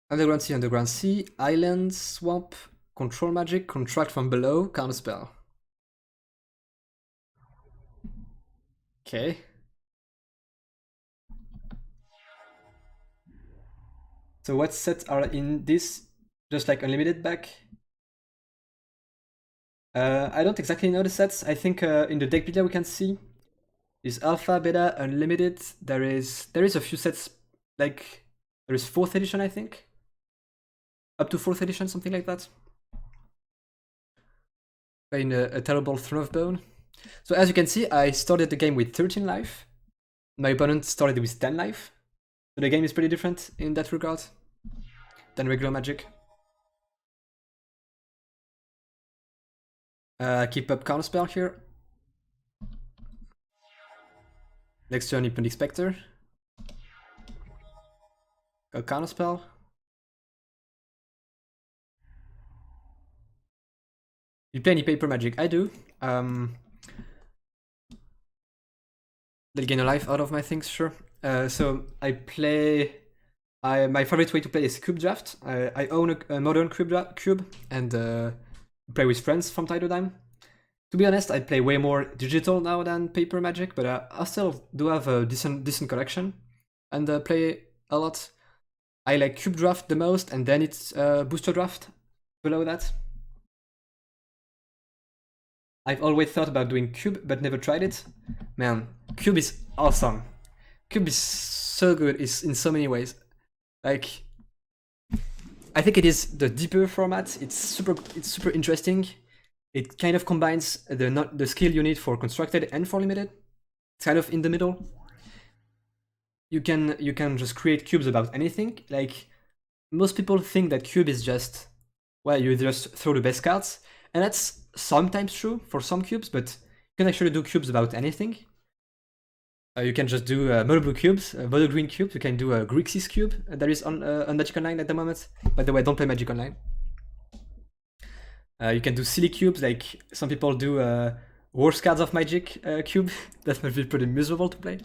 Underground Sea, Island, Swamp, Control Magic, Contract from below, counter spell. Okay. So what sets are in this? Just like unlimited back? I don't exactly know the sets. I think in the deck builder we can see is alpha, beta, unlimited. There is a few sets, like there is 4th edition, I think. Up to 4th edition, something like that. Playing a terrible Throne of Bone. So as you can see, I started the game with 13 life. My opponent started with 10 life. So the game is pretty different in that regard than regular Magic. Keep up Counterspell here. Next turn, Hypnotic Spectre. A Counterspell. You play any paper Magic? I do. They'll gain a life out of my things, sure. So I play. My favorite way to play is Cube Draft. I own a modern cube and play with friends from time to time. To be honest, I play way more digital now than paper Magic, but I still do have a decent collection and play a lot. I like Cube Draft the most, and then it's Booster Draft below that. I've always thought about doing Cube, but never tried it. Man, Cube is awesome. Cube is so good in so many ways. Like, I think it is the deeper format. It's super interesting. It kind of combines the skill you need for constructed and for limited. It's kind of in the middle. You can just create cubes about anything. Like, most people think that cube is just, well, you just throw the best cards, and that's sometimes true for some cubes, but you can actually do cubes about anything. You can just do mono blue cubes, mono green cubes. You can do a Grixis cube that is on Magic Online at the moment. By the way, don't play Magic Online. You can do silly cubes, like some people do worst cards of Magic cube. That might be pretty miserable to play.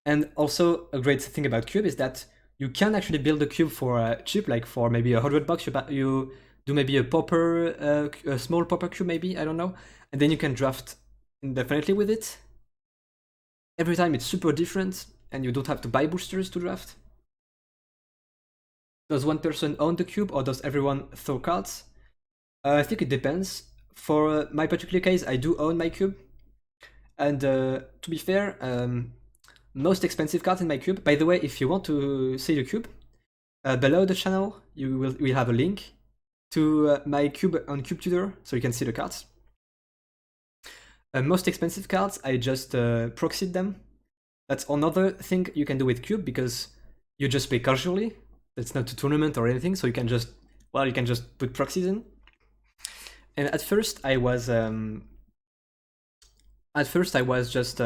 And also, a great thing about cube is that you can actually build a cube for cheap, like for maybe $100. You do maybe a popper, a small popper cube, maybe, I don't know, and then you can draft indefinitely with it. Every time it's super different, and you don't have to buy boosters to draft. Does one person own the cube, or does everyone throw cards? I think it depends. For my particular case, I do own my cube, and to be fair, most expensive cards in my cube. By the way, if you want to see the cube, below the channel we'll have a link to my cube on Cube Tutor, so you can see the cards. Most expensive cards, I just proxied them. That's another thing you can do with cube, because you just play casually. It's not a tournament or anything, so you can just, well, you can just put proxies in. And at first I was just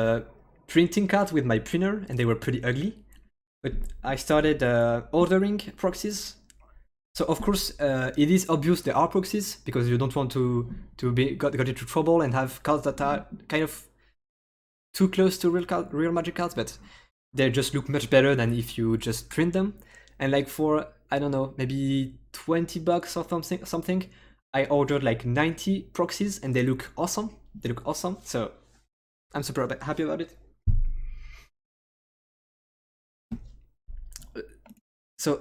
printing cards with my printer, and they were pretty ugly. But I started ordering proxies. So of course, it is obvious there are proxies, because you don't want to get into trouble and have cards that are kind of too close to real Magic cards, but they just look much better than if you just print them. And like for, I don't know, maybe $20 or something, I ordered like 90 proxies, and they look awesome. So I'm super happy about it. So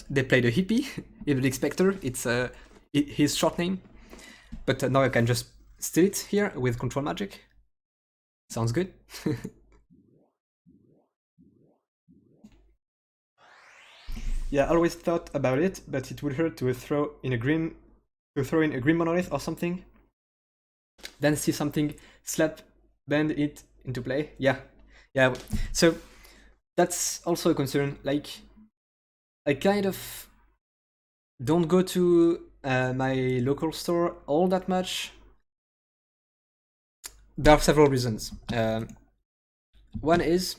they played a hippie, Hypnotic Spectre, it's his short name. But now I can just steal it here with Control Magic. Sounds good. Yeah, I always thought about it, but it would hurt to throw in a green monolith or something. Then see something slap bend it into play. Yeah. So that's also a concern. Like, I kind of don't go to my local store all that much. There are several reasons. One is,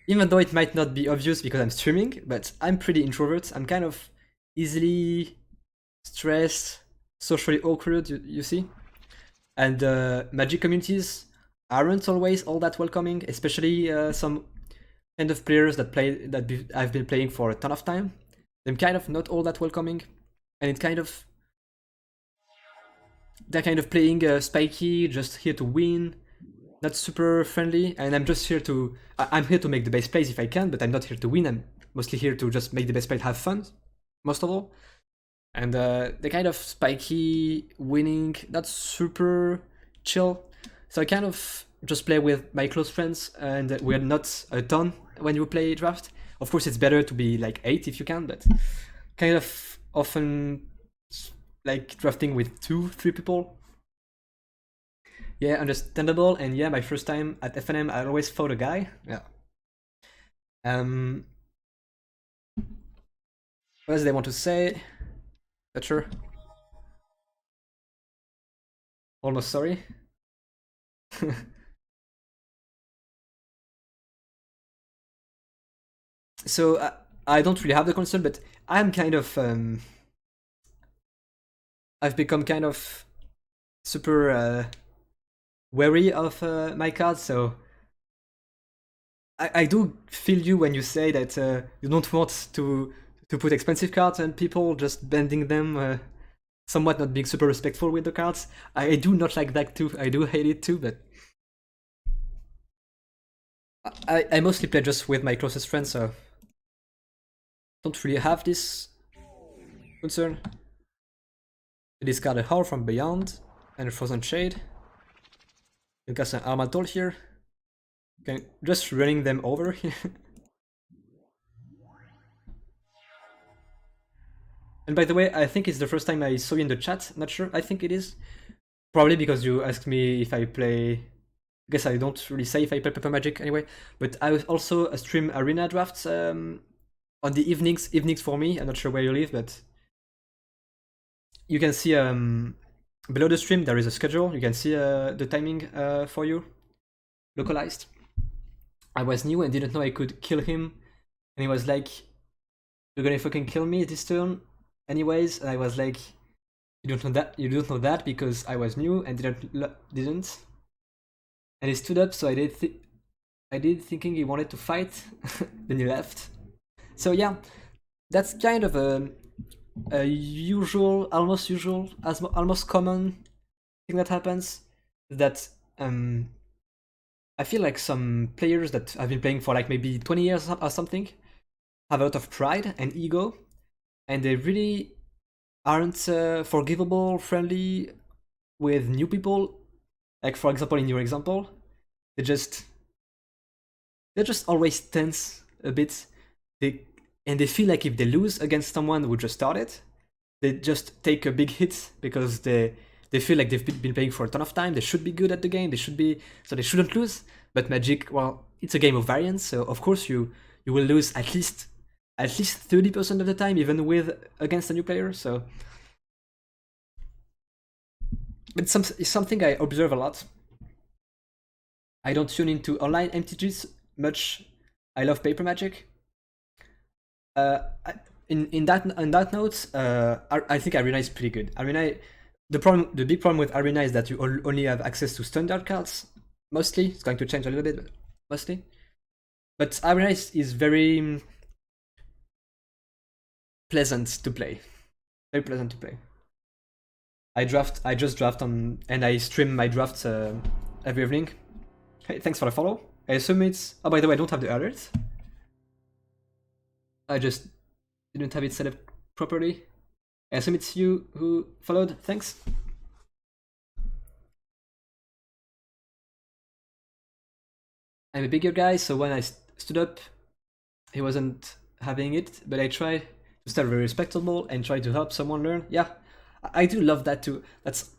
even though it might not be obvious because I'm streaming, but I'm pretty introvert. I'm kind of easily stressed, socially awkward, you see. And Magic communities aren't always all that welcoming, especially some kind of players I've been playing for a ton of time. They're kind of not all that welcoming, and they're kind of playing spiky, just here to win, not super friendly. And I'm just here to I'm here to make the best plays if I can, but I'm not here to win. I'm mostly here to just make the best play, have fun, most of all. And the kind of spiky winning, not super chill. So I kind of just play with my close friends, and we're not a ton when you play draft. Of course, it's better to be like 8 if you can, but kind of often like drafting with 2, 3 people. Yeah, understandable. And yeah, my first time at FNM, I always fought a guy. Yeah. What else do they want to say? Not sure. Almost sorry. So I don't really have the console, but I'm kind of I've become kind of super wary of my cards. So I do feel you when you say that you don't want to put expensive cards and people just bending them, somewhat not being super respectful with the cards. I do not like that too. I do hate it too, but I mostly play just with my closest friends, so don't really have this concern. I discard a Howl from Beyond and a Frozen Shade. You got an Armator here. Okay, just running them over here. And by the way, I think it's the first time I saw you in the chat. Not sure. I think it is. Probably because you asked me if I play. I guess I don't really say if I play Paper Magic anyway. But I also stream arena drafts on the evenings. Evenings for me. I'm not sure where you live, but you can see below the stream there is a schedule. You can see the timing for you localized. I was new and didn't know I could kill him, and he was like, "You're gonna fucking kill me this turn." Anyways, and I was like, "You don't know that. You don't know that because I was new and didn't." And he stood up, so I did thinking he wanted to fight. Then he left. So yeah, that's kind of a usual, almost common thing that happens. That I feel like some players that have been playing for like maybe 20 years or something have a lot of pride and ego, and they really aren't forgivable, friendly with new people. Like for example, in your example, they're just always tense a bit. They feel like if they lose against someone who just started, they just take a big hit because they feel like they've been playing for a ton of time. They should be good at the game. They shouldn't lose. But Magic, well, it's a game of variance, so of course you will lose at least 30% of the time, even against a new player. So it's something I observe a lot. I don't tune into online MTGs much. I love Paper Magic. In that note, I think Arena is pretty good. Arena, the big problem with Arena is that you only have access to standard cards. Mostly, it's going to change a little bit, but mostly. But Arena is very pleasant to play. Very pleasant to play. I just draft on, and I stream my drafts every evening. Hey, thanks for the follow. I assume it's. Oh, by the way, I don't have the alert. I just didn't have it set up properly. I assume it's you who followed. Thanks. I'm a bigger guy, so when I stood up, he wasn't having it, but I tried to stay very respectable and try to help someone learn. Yeah, I do love that too. That's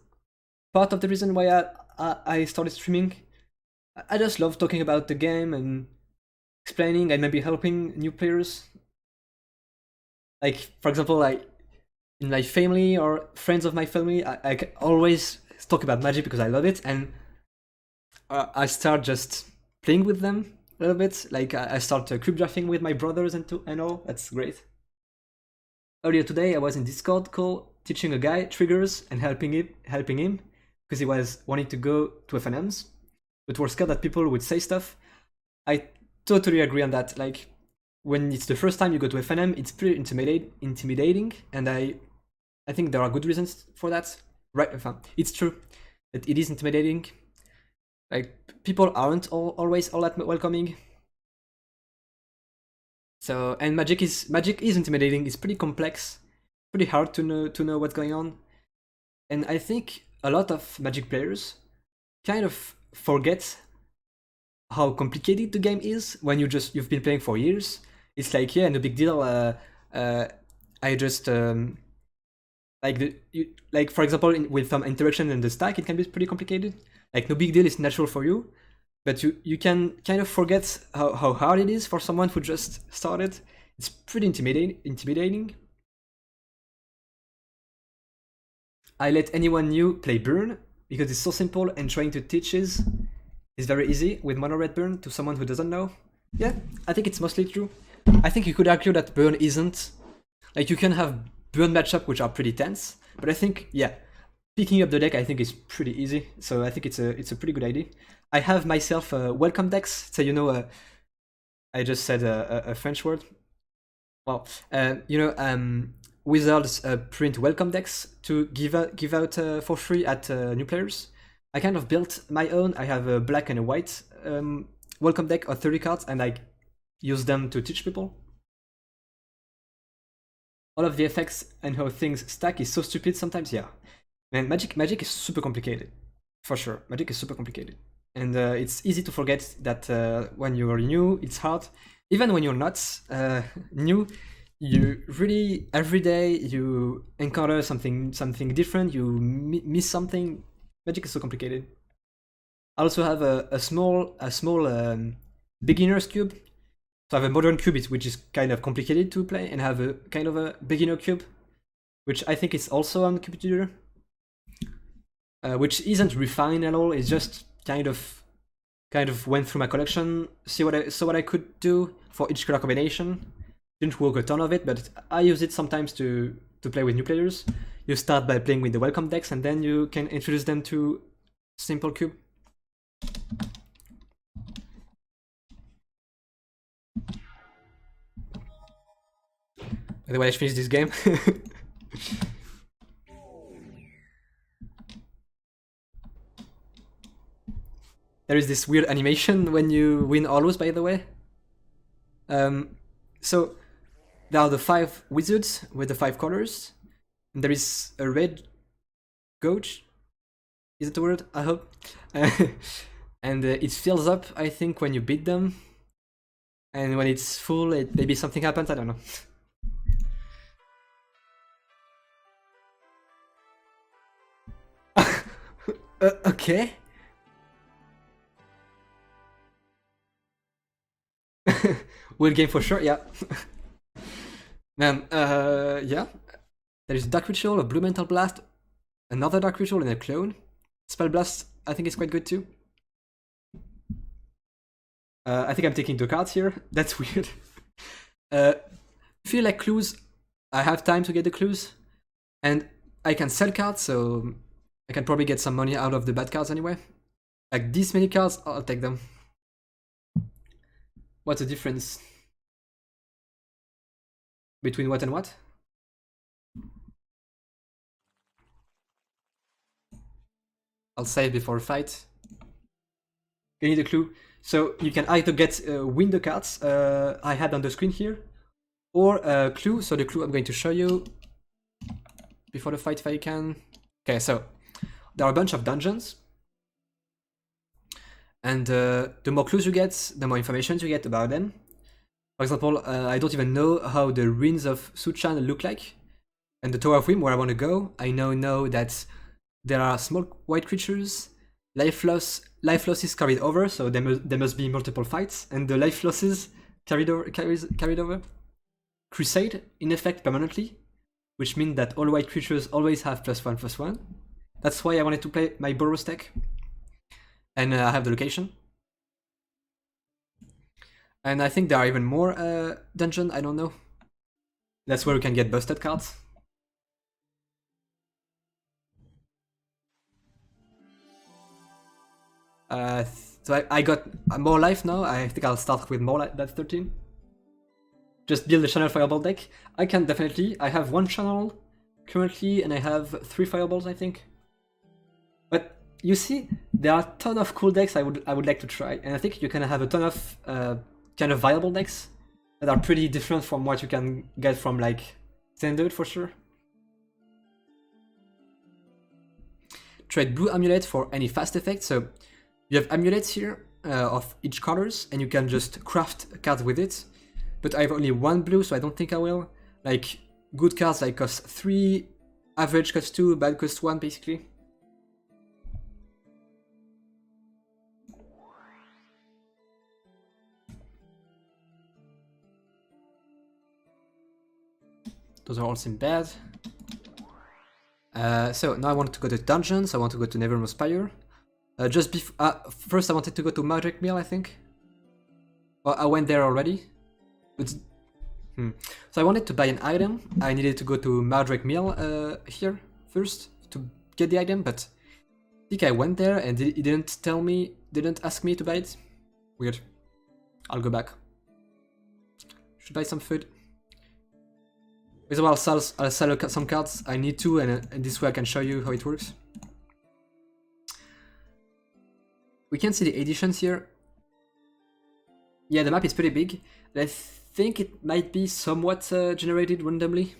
part of the reason why I started streaming. I just love talking about the game and explaining and maybe helping new players. Like, for example, in my family or friends of my family, I always talk about Magic because I love it, and I start just playing with them a little bit. Like, I start cube drafting with my brothers and all. That's great. Earlier today, I was in Discord call teaching a guy triggers and helping him. because he was wanting to go to FNMs, but was scared that people would say stuff. I totally agree on that. Like, when it's the first time you go to FNM, it's pretty intimidating, and I think there are good reasons for that. Right, it's true that it is intimidating. Like, people aren't always all that welcoming. So, and magic is intimidating. It's pretty complex, pretty hard to know what's going on. And I think a lot of Magic players kind of forget how complicated the game is when you've been playing for years. It's like, yeah, no big deal. I just like for example, with some interaction in the stack, it can be pretty complicated. Like, no big deal is natural for you, but you can kind of forget how hard it is for someone who just started. It's pretty intimidating. I let anyone new play Burn because it's so simple, and trying to teach is very easy with mono red Burn to someone who doesn't know. Yeah, I think it's mostly true. I think you could argue that Burn isn't, like, you can have Burn matchup which are pretty tense, but I think, yeah, picking up the deck I think is pretty easy. So I think it's a pretty good idea. I have myself welcome decks. So, you know, I just said a French word. Well, you know, Wizards print welcome decks to give out for free at new players. I kind of built my own. I have a black and a white welcome deck of 30 cards, and I use them to teach people. All of the effects and how things stack is so stupid sometimes. Yeah, man, Magic is super complicated, for sure. Magic is super complicated, and it's easy to forget that when you're new, it's hard. Even when you're not new, you really every day you encounter something different. You miss something. Magic is so complicated. I also have a small beginner's cube. So I have a modern cube, which is kind of complicated to play, and have a kind of a beginner cube, which I think is also on the computer, which isn't refined at all. It's just kind of went through my collection, saw what I could do for each color combination. Didn't work a ton of it, but I use it sometimes to play with new players. You start by playing with the welcome decks, and then you can introduce them to simple cube. By the way, I finished this game. There is this weird animation when you win or lose, by the way. So there are the 5 wizards with the 5 colors. And there is a red goat. Is it the word? I hope. And it fills up, I think, when you beat them. And when it's full, maybe something happens. I don't know. Okay. Weird game for sure, yeah. Man, yeah. There is a Dark Ritual, a Blue Mental Blast, another Dark Ritual, and a Clone. Spell Blast, I think, is quite good too. I think I'm taking 2 cards here. That's weird. Feel like clues. I have time to get the clues. And I can sell cards, so I can probably get some money out of the bad cards anyway. Like, this many cards, I'll take them. What's the difference between what and what? I'll save before a fight. You need a clue. So you can either get win the cards I had on the screen here, or a clue. So the clue I'm going to show you before the fight if I can. Okay, so there are a bunch of dungeons. And the more clues you get, the more information you get about them. For example, I don't even know how the ruins of Suchan look like. And the Tower of Whim, where I want to go, I now know that there are small white creatures, life losses carried over, so there must be multiple fights, and the life losses carried over. Crusade, in effect permanently, which means that all white creatures always have +1/+1. That's why I wanted to play my Boros deck. And I have the location. And I think there are even more dungeons, I don't know. That's where you can get busted cards. So I got more life now. I think I'll start with more life. That's 13. Just build a channel fireball deck. I can definitely. I have one channel currently, and I have 3 fireballs, I think. But you see, there are a ton of cool decks I would like to try, and I think you can have a ton of kind of viable decks that are pretty different from what you can get from like standard for sure. Trade blue amulet for any fast effect. So you have amulets here of each colors, and you can just craft cards with it. But I have only 1 blue, so I don't think I will. Like good cards like cost 3, average cost 2, bad cost 1 basically. Those are all seem bad. So now I want to go to dungeons. I want to go to Nevermost Spire. Just before, first I wanted to go to Magic Mill, I think. Well, I went there already. But, So I wanted to buy an item. I needed to go to Magic Mill here first to get the item, but I think I went there and he didn't ask me to buy it. Weird. I'll go back. Should buy some food. As well, I'll sell some cards I need to, and this way I can show you how it works. We can see the editions here. Yeah, the map is pretty big. I think it might be somewhat generated randomly.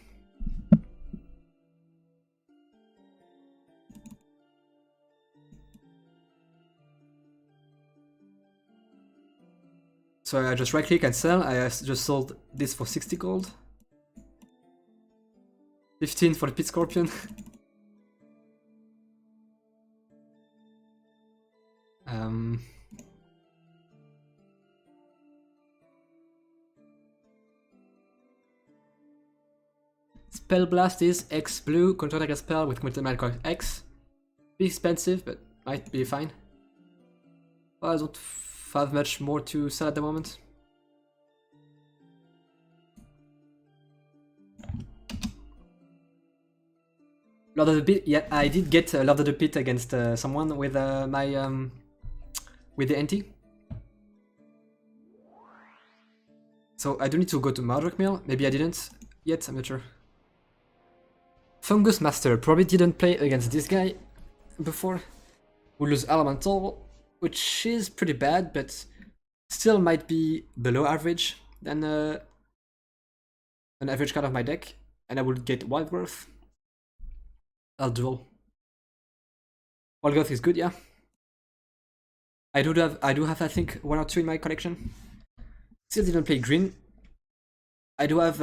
So I just right click and sell. I just sold this for 60 gold. 15 for the Pit Scorpion. Spell Blast is X blue, counter-attack a spell with multiple cost X. Be expensive, but might be fine. Well, I don't have much more to sell at the moment. Lord of the Pit, yeah, I did get Lord of the Pit against someone with my with the NT. So I do need to go to Mardruk Mill. Maybe I didn't yet, I'm not sure. Fungus Master probably didn't play against this guy before. We lose Elemental, which is pretty bad, but still might be below average than an average card of my deck. And I will get Wild Growth. I'll duel. Wild Growth is good, yeah. I do have I think 1 or 2 in my collection. Still didn't play green. I do have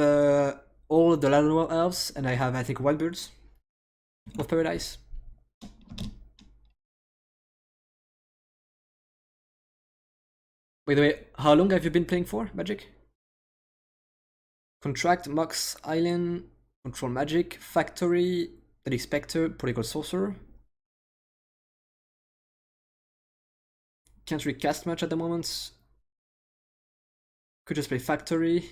all the Lateral Elves, and I have I think Wild Birds of Paradise. By the way, how long have you been playing for, Magic? Contract, Mox Island, Control Magic, Factory, the Spectre, Prodigal Sorcerer. Can't really cast much at the moment. Could just play Factory.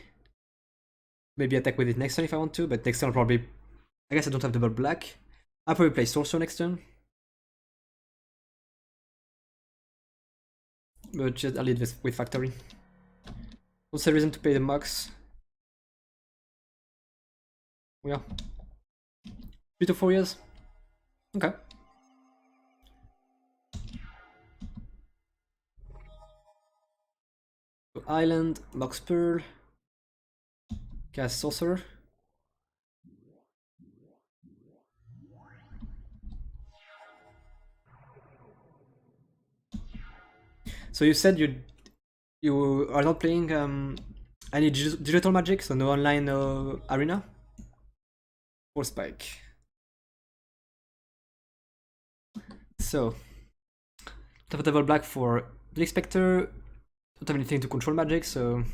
Maybe attack with it next turn if I want to, but next turn I'll probably... I guess I don't have double black. I'll probably play Sorcerer next turn. But just I'll lead with Factory. What's the reason to pay the Mox? Yeah. 3 to 4 years? Okay. So Island, Mox Pearl. Cast Sorcerer. So you said you are not playing any digital Magic, so no online, no arena? Or Spike. So, top of double black for the Spectre. Don't have anything to control Magic, so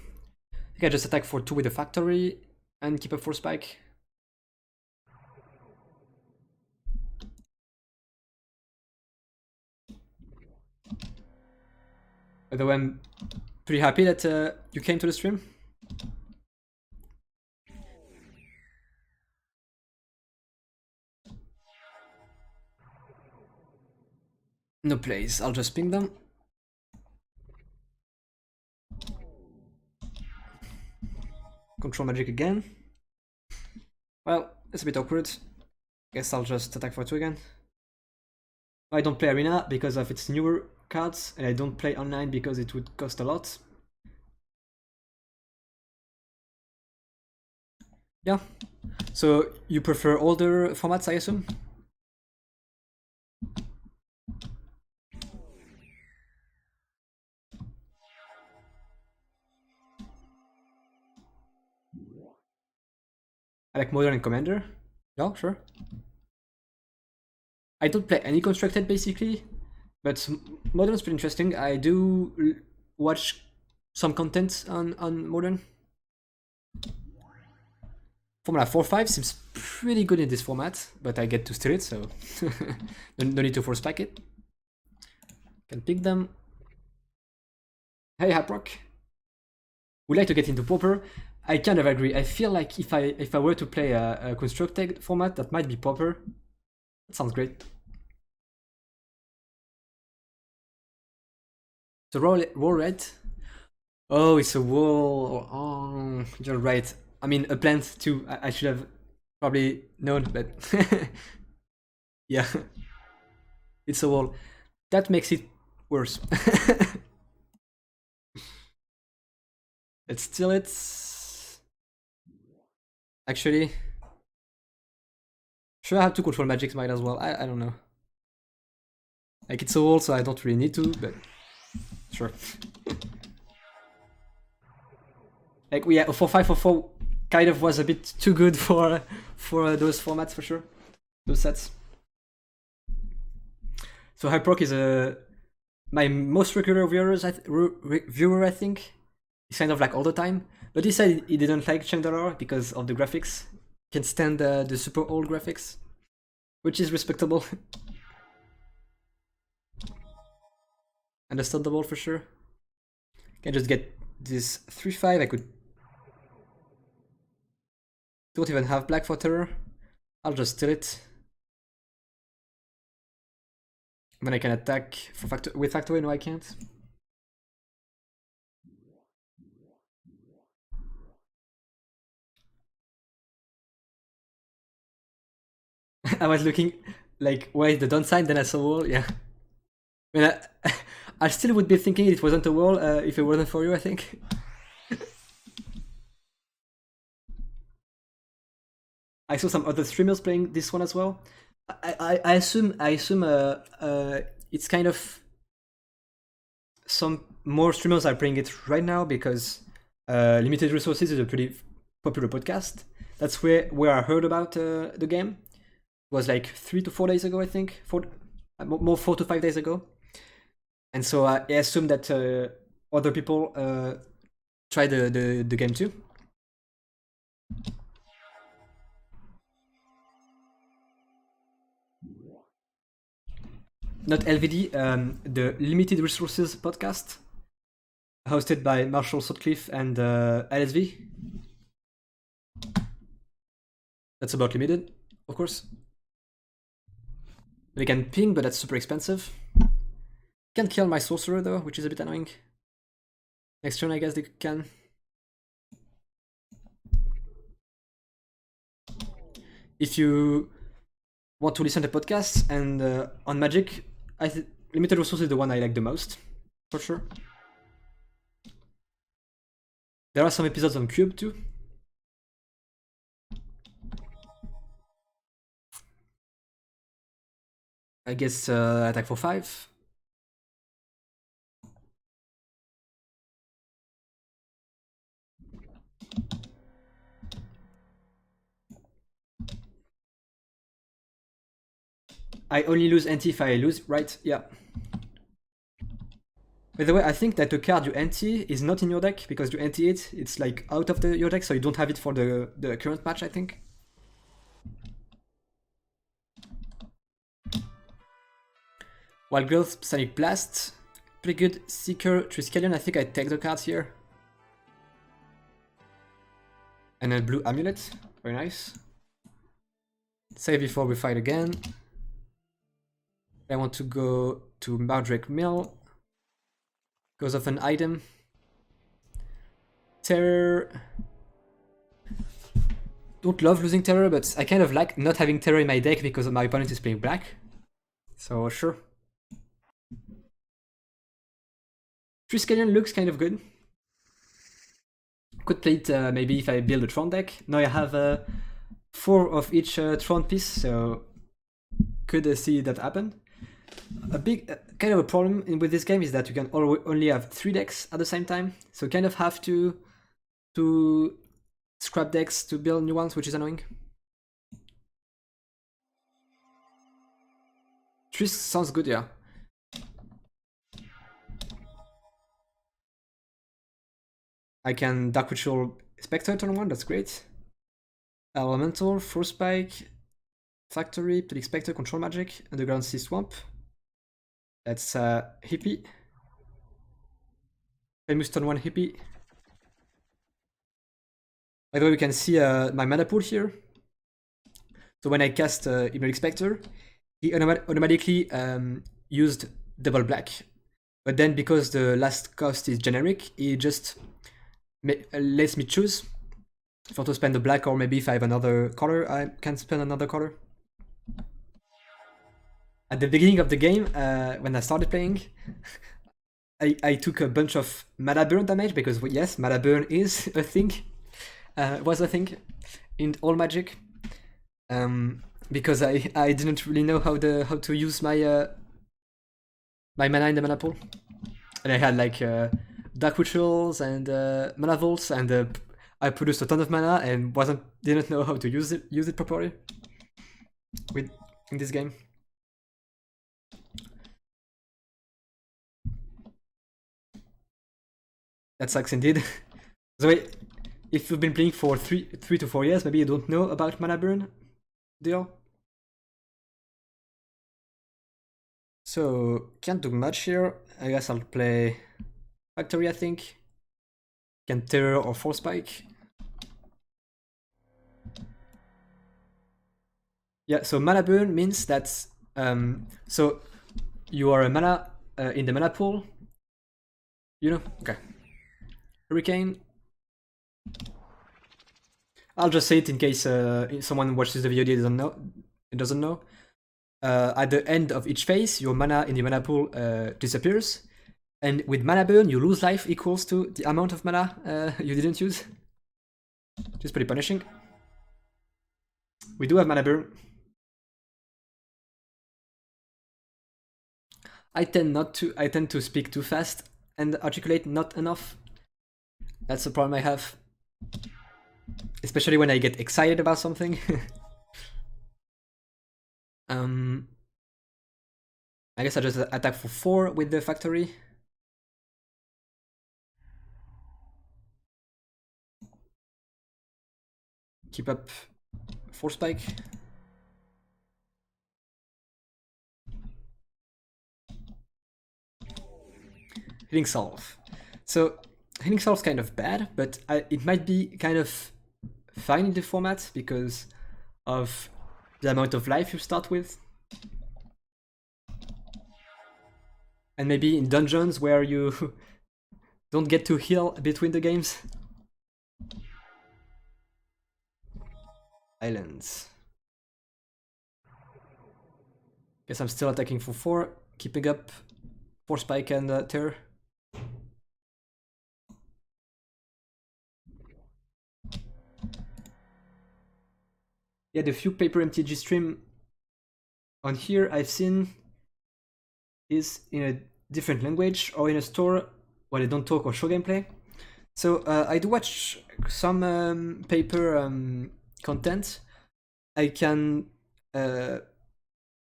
I think I just attack for 2 with the Factory and keep up for Spike. By the way, I'm pretty happy that you came to the stream. No plays, I'll just ping them. control magic again. Well, it's a bit awkward. Guess I'll just attack for 2 again. I don't play Arena because of its newer cards, and I don't play online because it would cost a lot. Yeah. So you prefer older formats, I assume? I like Modern and Commander. Yeah, sure. I don't play any constructed basically, but Modern is pretty interesting. I do watch some content on Modern. Formula 4-5 seems pretty good in this format, but I get to steal it, so no need to force pack it. Can pick them. Hey, Haprock. Would like to get into Pauper. I kind of agree. I feel like if I were to play a constructed format, that might be Pauper. That sounds great. So roll red. Oh, it's a wall. Oh, you're right. I mean, a plant too. I should have probably known, but yeah, it's a wall. That makes it worse. Let's steal it. Actually, sure, I have to control magic might as well. I don't know. Like it's a wall, so I don't really need to, but sure. Like yeah, a 4-5-4-4 kind of was a bit too good for those formats for sure, those sets. So Hyproc is my most regular viewer, I think. He's kind of like all the time, but he said he didn't like Shandalar because of the graphics. Can't stand the super old graphics, which is respectable. Understandable for sure. Can just get this 3-5. I could. Don't even have black for terror. I'll just steal it. Then I can attack for with Factory. No, I can't. I was looking like, where is the downside? Then I saw a wall. Yeah. I mean, I still would be thinking it wasn't a wall if it wasn't for you, I think. I saw some other streamers playing this one as well. I assume it's kind of some more streamers are playing it right now because Limited Resources is a pretty popular podcast. That's where I heard about the game. It was like 3 to 4 days ago, I think. 4 to 5 days ago. And so I assume that other people try the game too. Not LVD, the Limited Resources podcast, hosted by Marshall Sutcliffe and LSV. That's about limited, of course. They can ping, but that's super expensive. Can't kill my sorcerer though, which is a bit annoying. Next turn, I guess they can. If you want to listen to podcasts and on Magic, Limited Resources is the one I like the most, for sure. There are some episodes on Cube too. I guess attack for 5. I only lose anti if I lose, right? Yeah. By the way, I think that the card you anti is not in your deck because you anti it. It's like out of your deck, so you don't have it for the current match, I think. Wild Growth, Sonic Blast. Pretty good. Seeker, Triskelion. I think I take the cards here. And then Blue Amulet. Very nice. Save before we fight again. I want to go to Mardrake Mill. Because of an item. Terror. don't love losing terror, but I kind of like not having terror in my deck because my opponent is playing black. So sure. Triskelion looks kind of good. Could play it maybe if I build a Tron deck. Now I have 4 of each Tron piece, so could see that happen. A big kind of a problem with this game is that you can only have 3 decks at the same time, so you kind of have to scrap decks to build new ones, which is annoying. Trisk sounds good, yeah. I can Dark Ritual Spectre turn 1, that's great. Elemental, Force Spike, Factory, Pelix Spectre, Control Magic, Underground Sea Swamp. That's Hippie. Famous turn 1 Hippie. By the way, we can see my mana pool here. So when I cast Hypnotic Spectre, he automatically used double black. But then because the last cost is generic, he just lets me choose if I want to spend the black, or maybe if I have another color, I can spend another color. At the beginning of the game, when I started playing, I took a bunch of mana burn damage because yes, mana burn is a thing. Was a thing in all Magic. Because I didn't really know how to use my my mana in the mana pool, and I had like Dark Rituals and Mana Vaults, and I produced a ton of mana and didn't know how to use it properly in this game. That sucks indeed. So if you've been playing for 3 to 4 years, maybe you don't know about mana burn deal. So can't do much here. I guess I'll play Factory, I think. Can Terror or Force Spike. Yeah, so mana burn means that so you are a mana in the mana pool. You know? Okay. Hurricane. I'll just say it in case someone watches the video doesn't know. At the end of each phase, your mana in the mana pool disappears, and with mana burn, you lose life equals to the amount of mana you didn't use. Which is pretty punishing. We do have mana burn. I tend to speak too fast and articulate not enough. That's the problem I have. Especially when I get excited about something. I guess I just attack for 4 with the Factory. Keep up Force Spike. Healing Salve. So Healing Salve is kind of bad, but it might be kind of fine in the format because of the amount of life you start with. And maybe in dungeons where you don't get to heal between the games. Islands. Guess I'm still attacking for 4, keeping up Force Spike and Terror. Yeah, the few paper MTG stream on here I've seen is in a different language or in a store where they don't talk or show gameplay. So I do watch some paper content. I can tell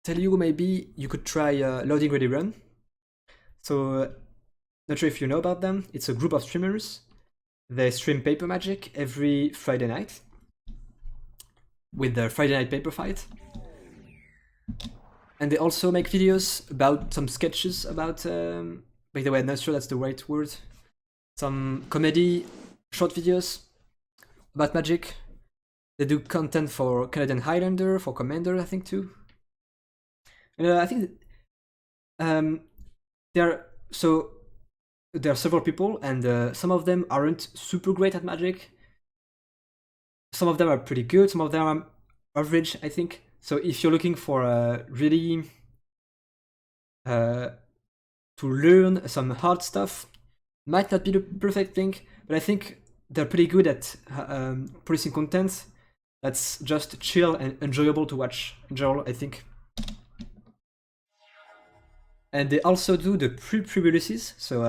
you maybe you could try Loading Ready Run. So not sure if you know about them. It's a group of streamers. They stream paper Magic every Friday night with their Friday night paper fight. And they also make videos about some sketches about, by the way, I'm not sure that's the right word, some comedy short videos about Magic. They do content for Canadian Highlander, for Commander, I think too. And I think there are several people, and some of them aren't super great at Magic. some of them are pretty good, some of them are average, I think. So if you're looking for a really to learn some hard stuff, might not be the perfect thing, but I think they're pretty good at producing content that's just chill and enjoyable to watch in general, I think. And they also do the pre-releases, so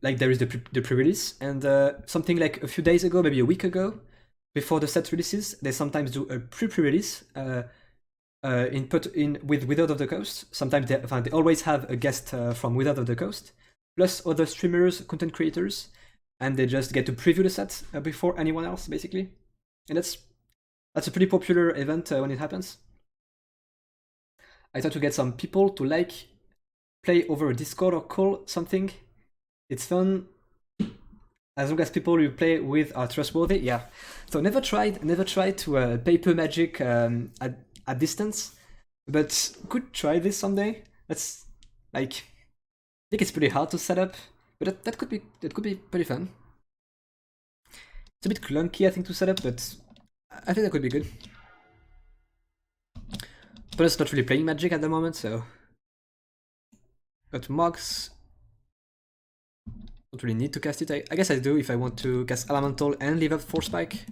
like there is the pre-release, and something like a few days ago, maybe a week ago, before the set releases, they sometimes do a pre-release in with Wizard of the Coast. Sometimes they always have a guest from Wizard of the Coast, plus other streamers, content creators, and they just get to preview the set before anyone else, basically. And that's a pretty popular event when it happens. I try to get some people to play over a Discord or call something. It's fun as long as people you play with are trustworthy. Yeah. So never tried to paper magic at distance, but could try this someday. That's like, I think it's pretty hard to set up, but that could be pretty fun. It's a bit clunky, I think, to set up, but I think that could be good. But it's not really playing magic at the moment, so got Mox. Don't really need to cast it. I guess I do if I want to cast Elemental and leave up Force Spike.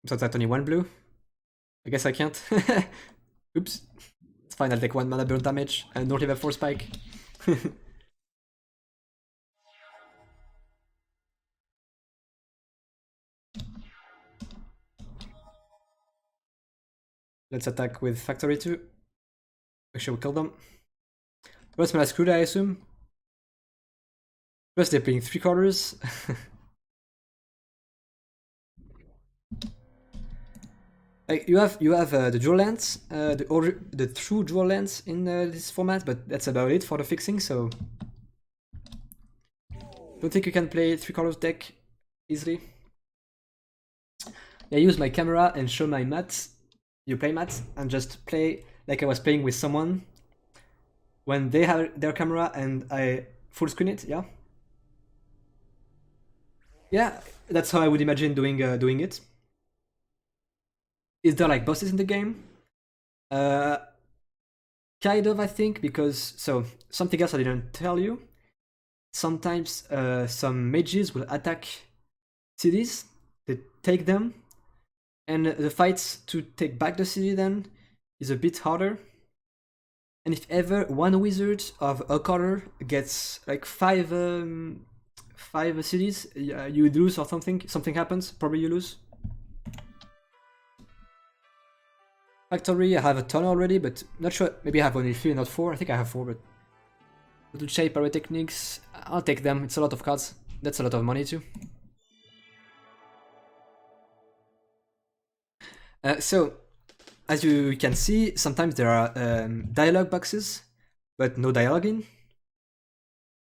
So that's only one blue. I guess I can't. Oops. It's fine, I'll take 1 mana burn damage and don't leave up Force Spike. Let's attack with Factory 2. Make sure we kill them. First mana screwed, I assume. Plus they're playing 3 colors. Like you have the dual lands, the true dual lands in this format, but that's about it for the fixing. So don't think you can play 3 colors deck easily. I use my camera and show my mats. You play mats and just play like I was playing with someone when they have their camera and I full screen it. Yeah. Yeah, that's how I would imagine doing it. Is there like bosses in the game? Kind of, I think, because so something else I didn't tell you. Sometimes some mages will attack cities, they take them, and the fights to take back the city then is a bit harder. And if ever one wizard of a color gets like five cities, you lose or something happens, probably you lose. Factory, I have a ton already, but not sure, maybe I have only 3, not 4, I think I have 4, but... Little shape, pyrotechnics, I'll take them, it's a lot of cards, that's a lot of money too. So, as you can see, sometimes there are dialogue boxes, but no dialogue in.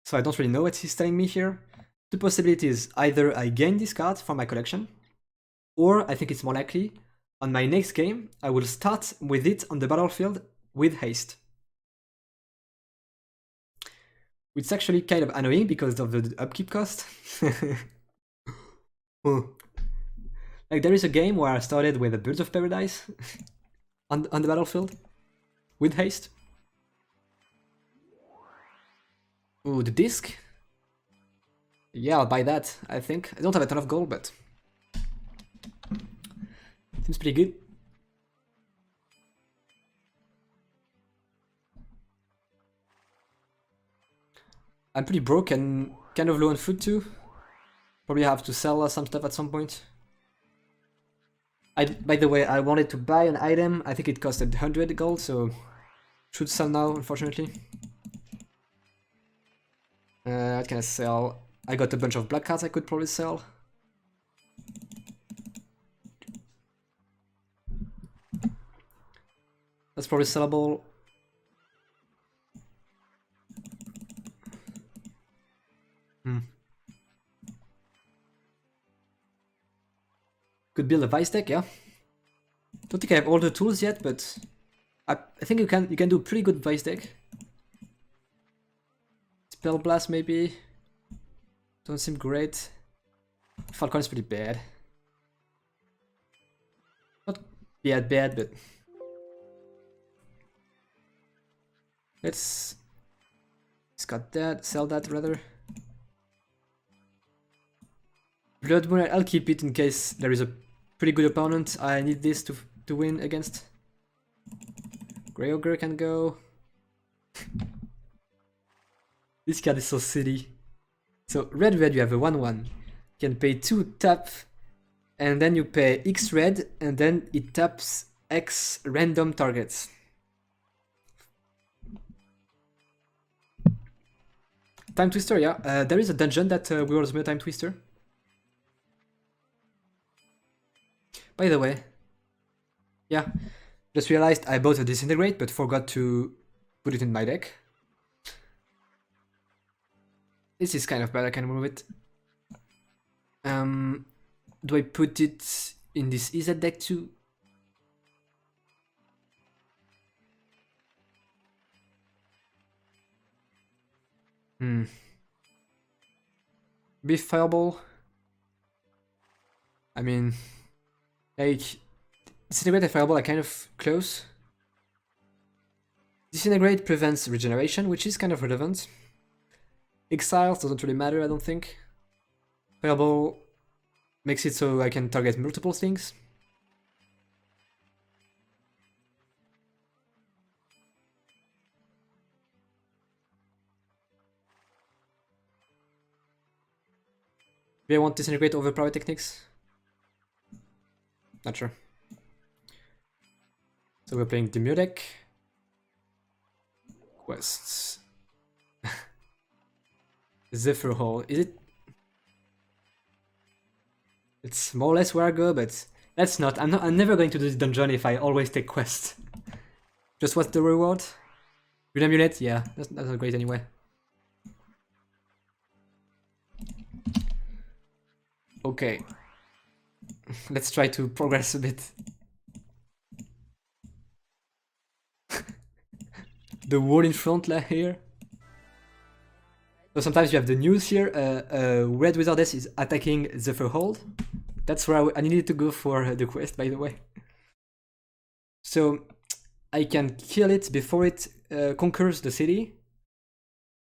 So I don't really know what he's telling me here. Two possibilities, either I gain this card from my collection, or I think it's more likely, on my next game, I will start with it on the battlefield with haste. Which is actually kind of annoying because of the upkeep cost. Oh. Like there is a game where I started with a Birds of Paradise on the battlefield with haste. Ooh, the disc? Yeah, I'll buy that, I think. I don't have a ton of gold, but seems pretty good. I'm pretty broke and kind of low on food too. Probably have to sell some stuff at some point. By the way, I wanted to buy an item. I think it costed 100 gold, so should sell now, unfortunately. What can I sell? I got a bunch of black cards I could probably sell. That's probably sellable. could build a Vice deck, yeah. Don't think I have all the tools yet, but I think you can do a pretty good Vice deck. Spell Blast maybe. Don't seem great. Falcon is pretty bad. Not bad, but let's cut that, sell that rather. Blood Moon, I'll keep it in case there is a pretty good opponent I need this to win against. Grey Ogre can go. This card is so silly. So red you have a 1/1. You can pay 2 tap, and then you pay X red, and then it taps X random targets. Time Twister, yeah. There is a dungeon that rewards me a Time Twister. By the way, yeah, just realized I bought a Disintegrate but forgot to put it in my deck. This is kind of bad, I can remove it. Do I put it in this EZ deck too? Beef Fireball. I mean, like, Disintegrate and Fireball are kind of close. Disintegrate prevents regeneration, which is kind of relevant. Exiles doesn't really matter, I don't think. Fireball makes it so I can target multiple things. Do I want Disintegrate over Power Techniques? Not sure. So we're playing Demure deck. Quests. Zephyr Hall. Is it? It's more or less where I go, but that's not. I'm never going to do this dungeon if I always take quest. Just what's the reward? Green Amulet? Yeah, that's not great anyway. Okay. Let's try to progress a bit. The wall in front here. So sometimes you have the news here. Red Wizardess is attacking Zephyr Hold. That's where I needed to go for the quest, by the way. So I can kill it before it conquers the city.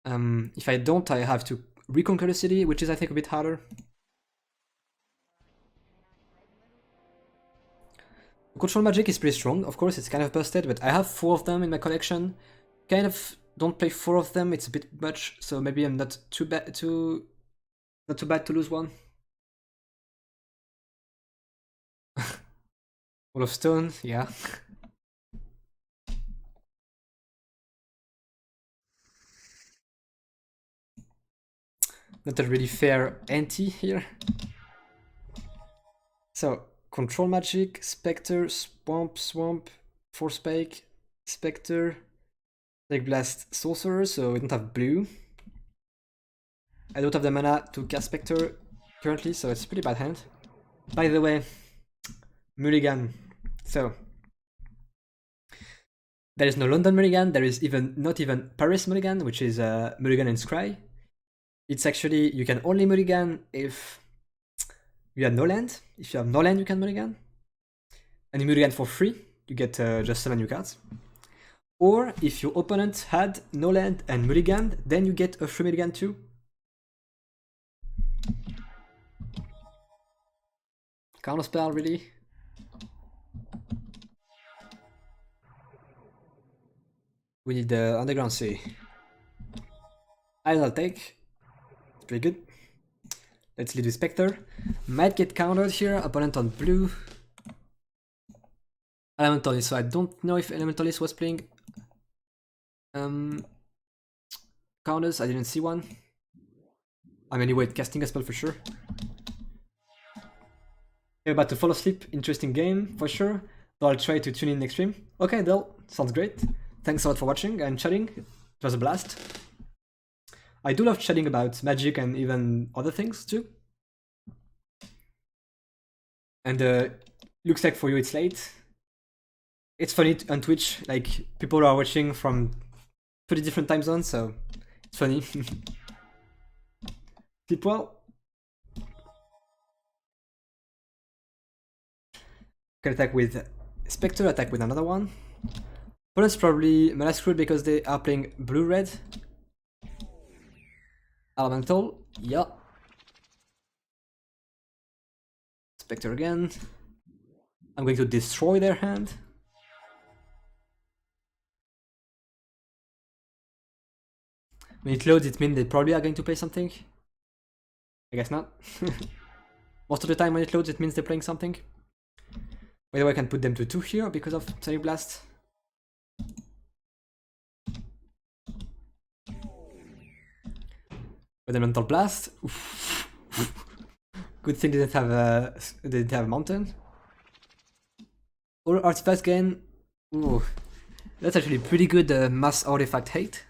If I don't, I have to reconquer the city, which is I think a bit harder. Control Magic is pretty strong. Of course, it's kind of busted, but I have 4 of them in my collection. Kind of don't play 4 of them, it's a bit much, so maybe I'm not too bad to lose one. Wall of Stone, yeah. Not a really fair ante here. So, Control Magic, Spectre, Swamp, Force Spike, Spectre, Take Blast, Sorcerer, so we don't have blue. I don't have the mana to cast Spectre currently, so it's a pretty bad hand. By the way, Mulligan. So, there is no London Mulligan, there is not even Paris Mulligan, which is Mulligan and Scry. It's actually, you can only Mulligan if you have no land. If you have no land, you can Mulligan. And you Mulligan for free, you get just 7 new cards. Or if your opponent had no land and Mulligan, then you get a free Mulligan too. Counterspell, really? We need the Underground Sea. I'll take. It's pretty good. Let's lead with Spectre. Might get countered here. Opponent on blue. Elementalist. So I don't know if Elementalist was playing counters. I didn't see one. I'm anyway casting a spell for sure. I'm about to fall asleep. Interesting game for sure. So I'll try to tune in next stream. Okay, Del. Sounds great. Thanks a lot for watching and chatting. It was a blast. I do love chatting about Magic and even other things too. And looks like for you it's late. It's funny on Twitch, like people are watching from pretty different time zones, so it's funny. Sleep well. Can attack with Spectre, attack with another one. Opponent's probably mana screwed because they are playing blue-red. Elemental, yeah. Spectre again. I'm going to destroy their hand. When it loads, it means they probably are going to play something. I guess not. Most of the time when it loads, it means they're playing something. By the way, I can put them to 2 here because of Sonic Blast. With the Mental Blast. Oof. Good thing they didn't have a mountain. Or artifact gain. Ooh, that's actually pretty good mass artifact hate.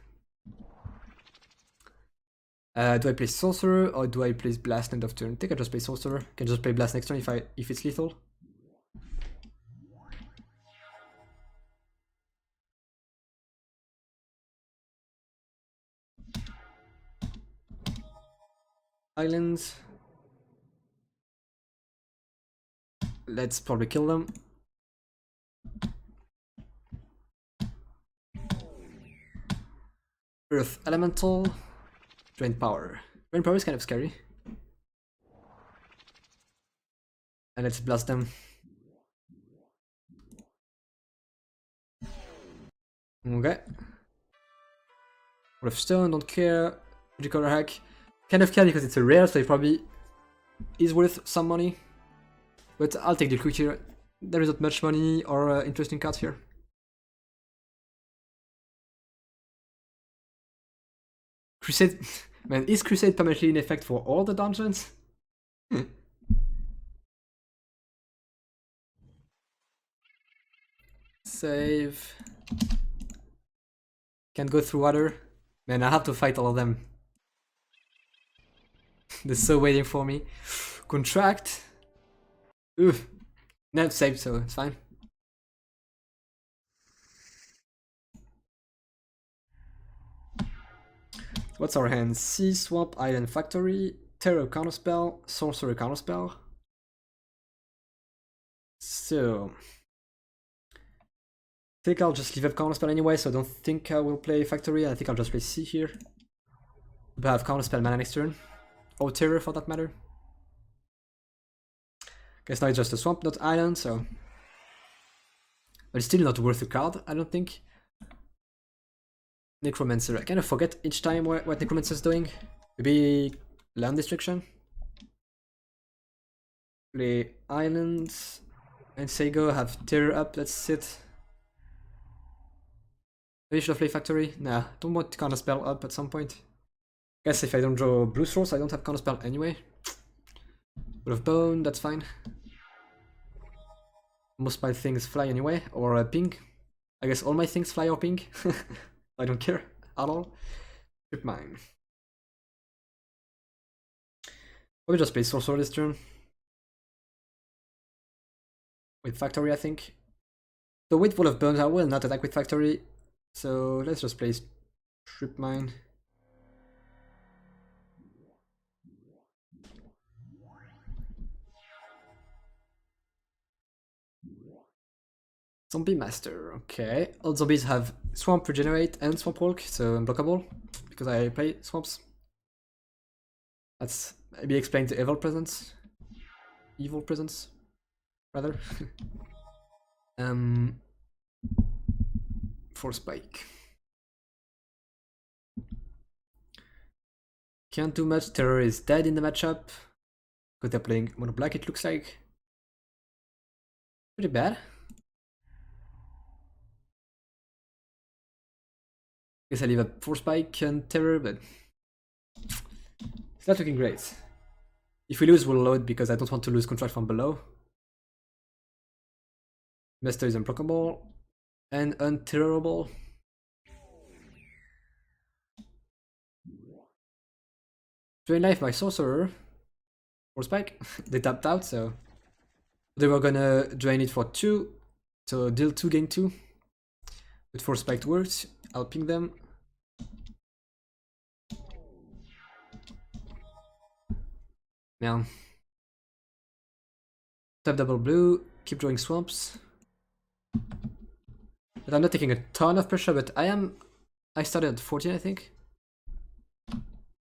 Do I play Sorcerer or do I play Blast end of turn? I think I just play Sorcerer. Can just play Blast next turn if it's lethal. Islands. Let's probably kill them. Earth Elemental. Drain Power. Drain Power is kind of scary. And let's blast them. Okay. Wolf Stone, don't care. Magical Hack. Kind of care because it's a rare, so it probably is worth some money. But I'll take the quick here. There is not much money or interesting cards here. Crusade. Man, is Crusade permanently in effect for all the dungeons? Save. Can't go through water. Man, I have to fight all of them. They're so waiting for me. Contract. Oof. No, it's saved, so it's fine. What's our hand? Sea, Swamp, Island, Factory, Terror, Counterspell, Sorcerer, Counterspell. So... I think I'll just leave up Counterspell anyway, so I don't think I will play Factory. I think I'll just play Sea here. But I have Counterspell mana next turn. Or Terror for that matter. Guess now it's just a Swamp, not Island, so... But it's still not worth a card, I don't think. Necromancer. I kind of forget each time what Necromancer is doing. Maybe Land Destruction. Play Islands. And Seigo have Terror up, let's sit. Maybe should have played Factory? Nah, don't want to Counterspell up at some point. Guess if I don't draw Blue Source, I don't have Counterspell anyway. Wood of Bone, that's fine. Most of my things fly anyway, or ping. I guess all my things fly or ping. I don't care at all. Strip Mine. Probably just play Sorcerer this turn. With Factory, I think. So with Wall of Bones, I will not attack with Factory. So let's just play Strip Mine. Zombie Master, okay. All zombies have Swamp Regenerate and Swamp Walk, so unblockable, because I play swamps. That's maybe explain the evil presence. Evil presence, rather. For Spike. Can't do much, Terror is dead in the matchup. Because they're playing Mono Black, it looks like. Pretty bad. Guess I leave a Force Spike and Terror, but it's not looking great. If we lose, we'll load because I don't want to lose contract from below. Master is unblockable and unterrorable. Drain life by Sorcerer. Force Spike. They tapped out, so They were gonna drain it for 2, so deal 2, gain 2. With 4 spiked works, I'll ping them. Yeah. Tap double blue, keep drawing swamps. But I'm not taking a ton of pressure, but I started at 14, I think.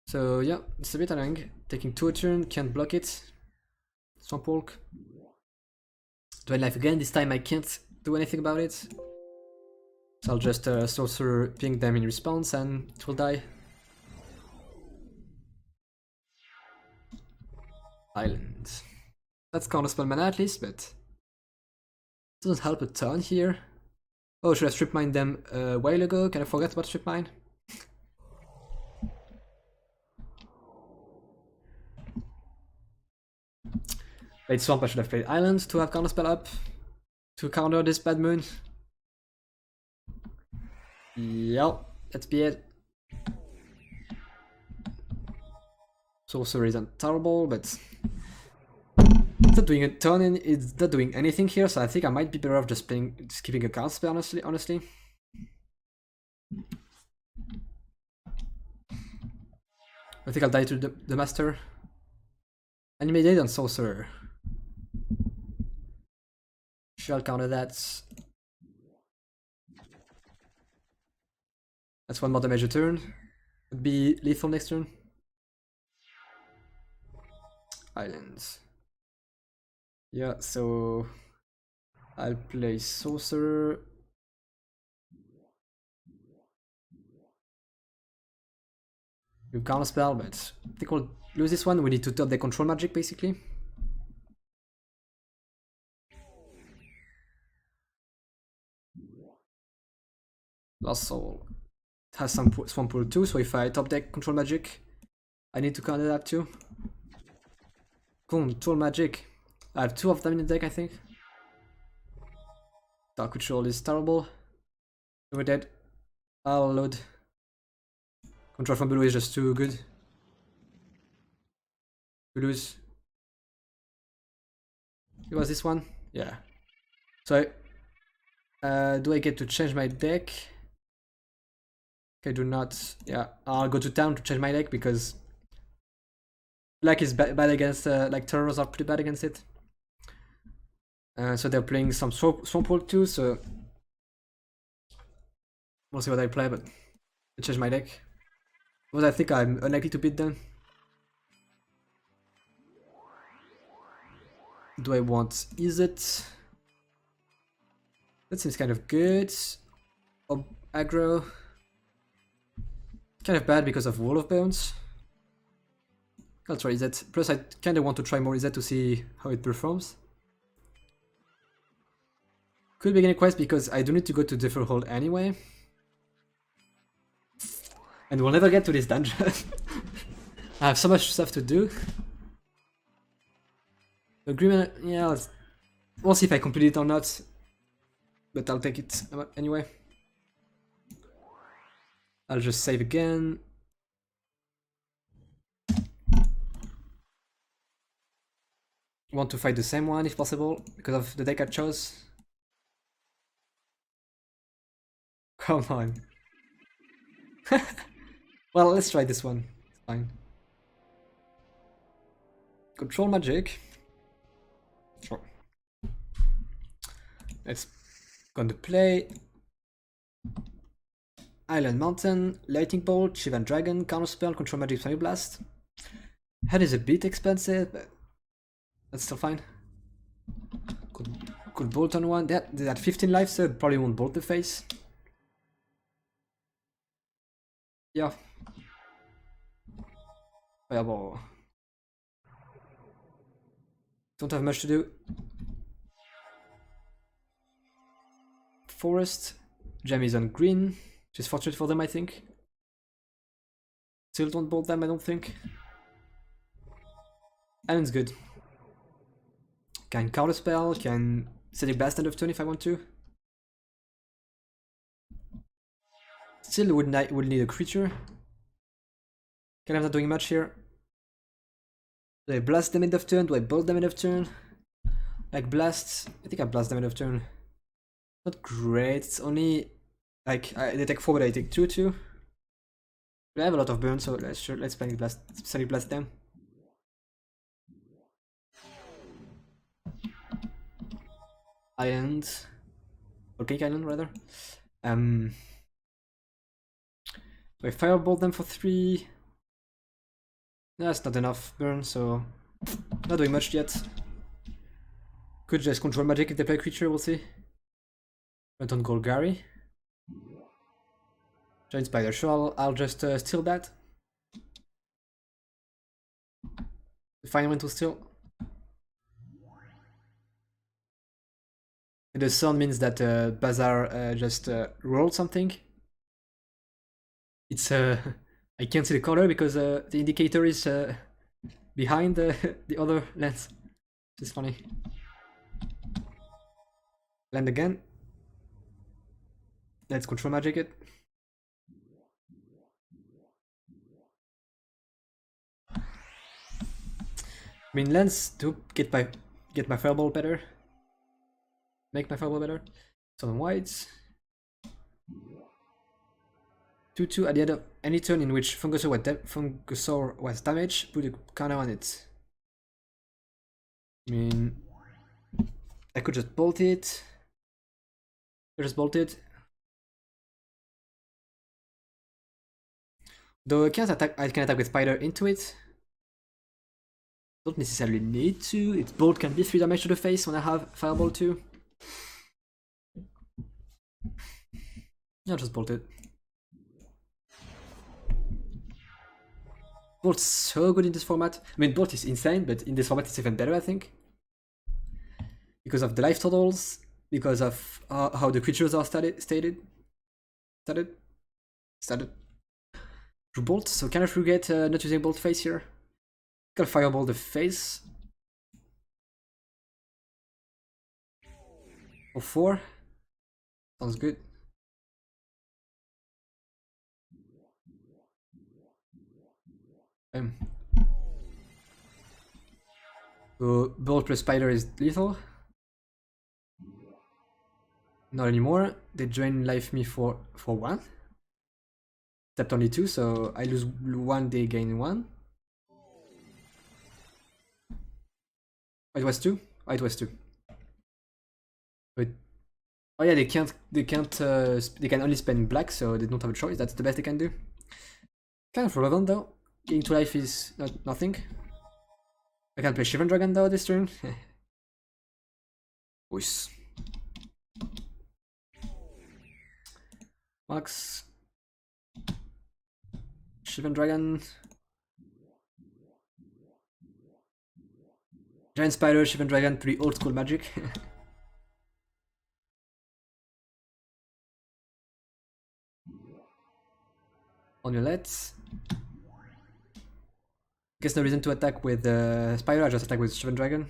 So yeah, it's a bit annoying. Taking 2 a turn, can't block it. Swamp Walk. Drain life again, this time I can't do anything about it. So I'll just sorcerer ping them in response and it will die. Island. That's counterspell mana at least, but it doesn't help a ton here. Oh, should I strip mine them a while ago? Can I forget about strip mine? Played Swamp, I should have played Island to have counterspell up. To counter this bad moon. Yep, that's be it. Sorcerer isn't terrible, but it's not doing a ton and it's not doing anything here, so I think I might be better off just keeping a counterspell, honestly. I think I'll die to the master. Animated on sorcerer. Sure, I'll counter that. That's 1 more damage a turn. Would be lethal next turn. Islands. Yeah, so I'll play sorcerer. We counterspell, but I think we'll lose this one. We need to top the control magic basically. Lost Soul. It has some Swamp Pool too, so if I top deck control magic, I need to counter that too. Control magic. I have 2 of them in the deck, I think. Dark Ritual is terrible. We're dead. I'll load. Control from below is just too good. We lose. It was this one? Yeah. So do I get to change my deck? Okay, do not. Yeah, I'll go to town to change my deck because black is bad against, like terrors are pretty bad against it. So they're playing some Swamp Walk too, so we'll see what I play, but I change my deck. Because I think I'm unlikely to beat them. Do I want Is It? That seems kind of good. Aggro. Kind of bad because of Wall of Bones. I'll try Is It. Plus I kinda want to try more Is It to see how it performs. Could begin a quest because I do need to go to Differ Hole anyway. And we'll never get to this dungeon. I have so much stuff to do. Agreement, yeah, we'll see if I complete it or not. But I'll take it anyway. I'll just save again. Want to fight the same one if possible, because of the deck I chose. Come on. Well, let's try this one. It's fine. Control magic. Sure. Let's go to play. Island Mountain, Lightning Bolt, Shivan Dragon, Counterspell, Control Magic, Sonic Blast. Head is a bit expensive, but that's still fine. Could bolt on one. They had 15 life, so probably won't bolt the face. Yeah. Fireball. Don't have much to do. Forest. Gem is on green, which is fortunate for them, I think. Still don't bolt them, I don't think. Island's good. Can counterspell, can set a blast end of turn if I want to. Still would need a creature. Kind of not doing much here. Do I blast them end of turn? Do I bolt them end of turn? Like blast, I think I blast them end of turn. Not great, it's only like they take 4 but I take 2 too. But I have a lot of burn, so let's panic blast, sonic blast them. Island, volcanic island rather. I firebolt them for 3. That's not enough burn, so not doing much yet. Could just control magic if they play creature, we'll see. But on Golgari. Giant Spider, sure, I'll just steal that. The final one to steal. And the sound means that Bazaar just rolled something. It's I can't see the color because the indicator is behind the other lens. Which is funny. Land again. Let's control magic it. I mean, lands to get my fireball better. Make my fireball better. So on whites. 2/2 at the end of any turn in which Fungusaur was damaged, put a counter on it. I mean, I could just bolt it. I just bolt it. Though I can attack with Spider into it. Don't necessarily need to. Its bolt can be 3 damage to the face when I have Fireball too. I'll just bolt it. Bolt's so good in this format. I mean, Bolt is insane, but in this format it's even better, I think. Because of the life totals, because of how the creatures are started. Through Bolt, so kind of regret not using Bolt face here. Gotta Fireball the face. For 4. Sounds good. So Bolt plus Spider is lethal. Not anymore. They drain life me for 1. Tapped only 2, so I lose 1, they gain 1. Oh, it was 2? Oh, it was 2. But oh yeah, they can only spend black, so they don't have a choice. That's the best they can do. Kind of relevant though. Getting to life is nothing. I can play Shivan Dragon though this turn. Voice. Max. Shivan Dragon. Giant Spider, Shivan Dragon, pretty old school magic. On your let's. Guess no reason to attack with Spider, I just attack with Shivan Dragon.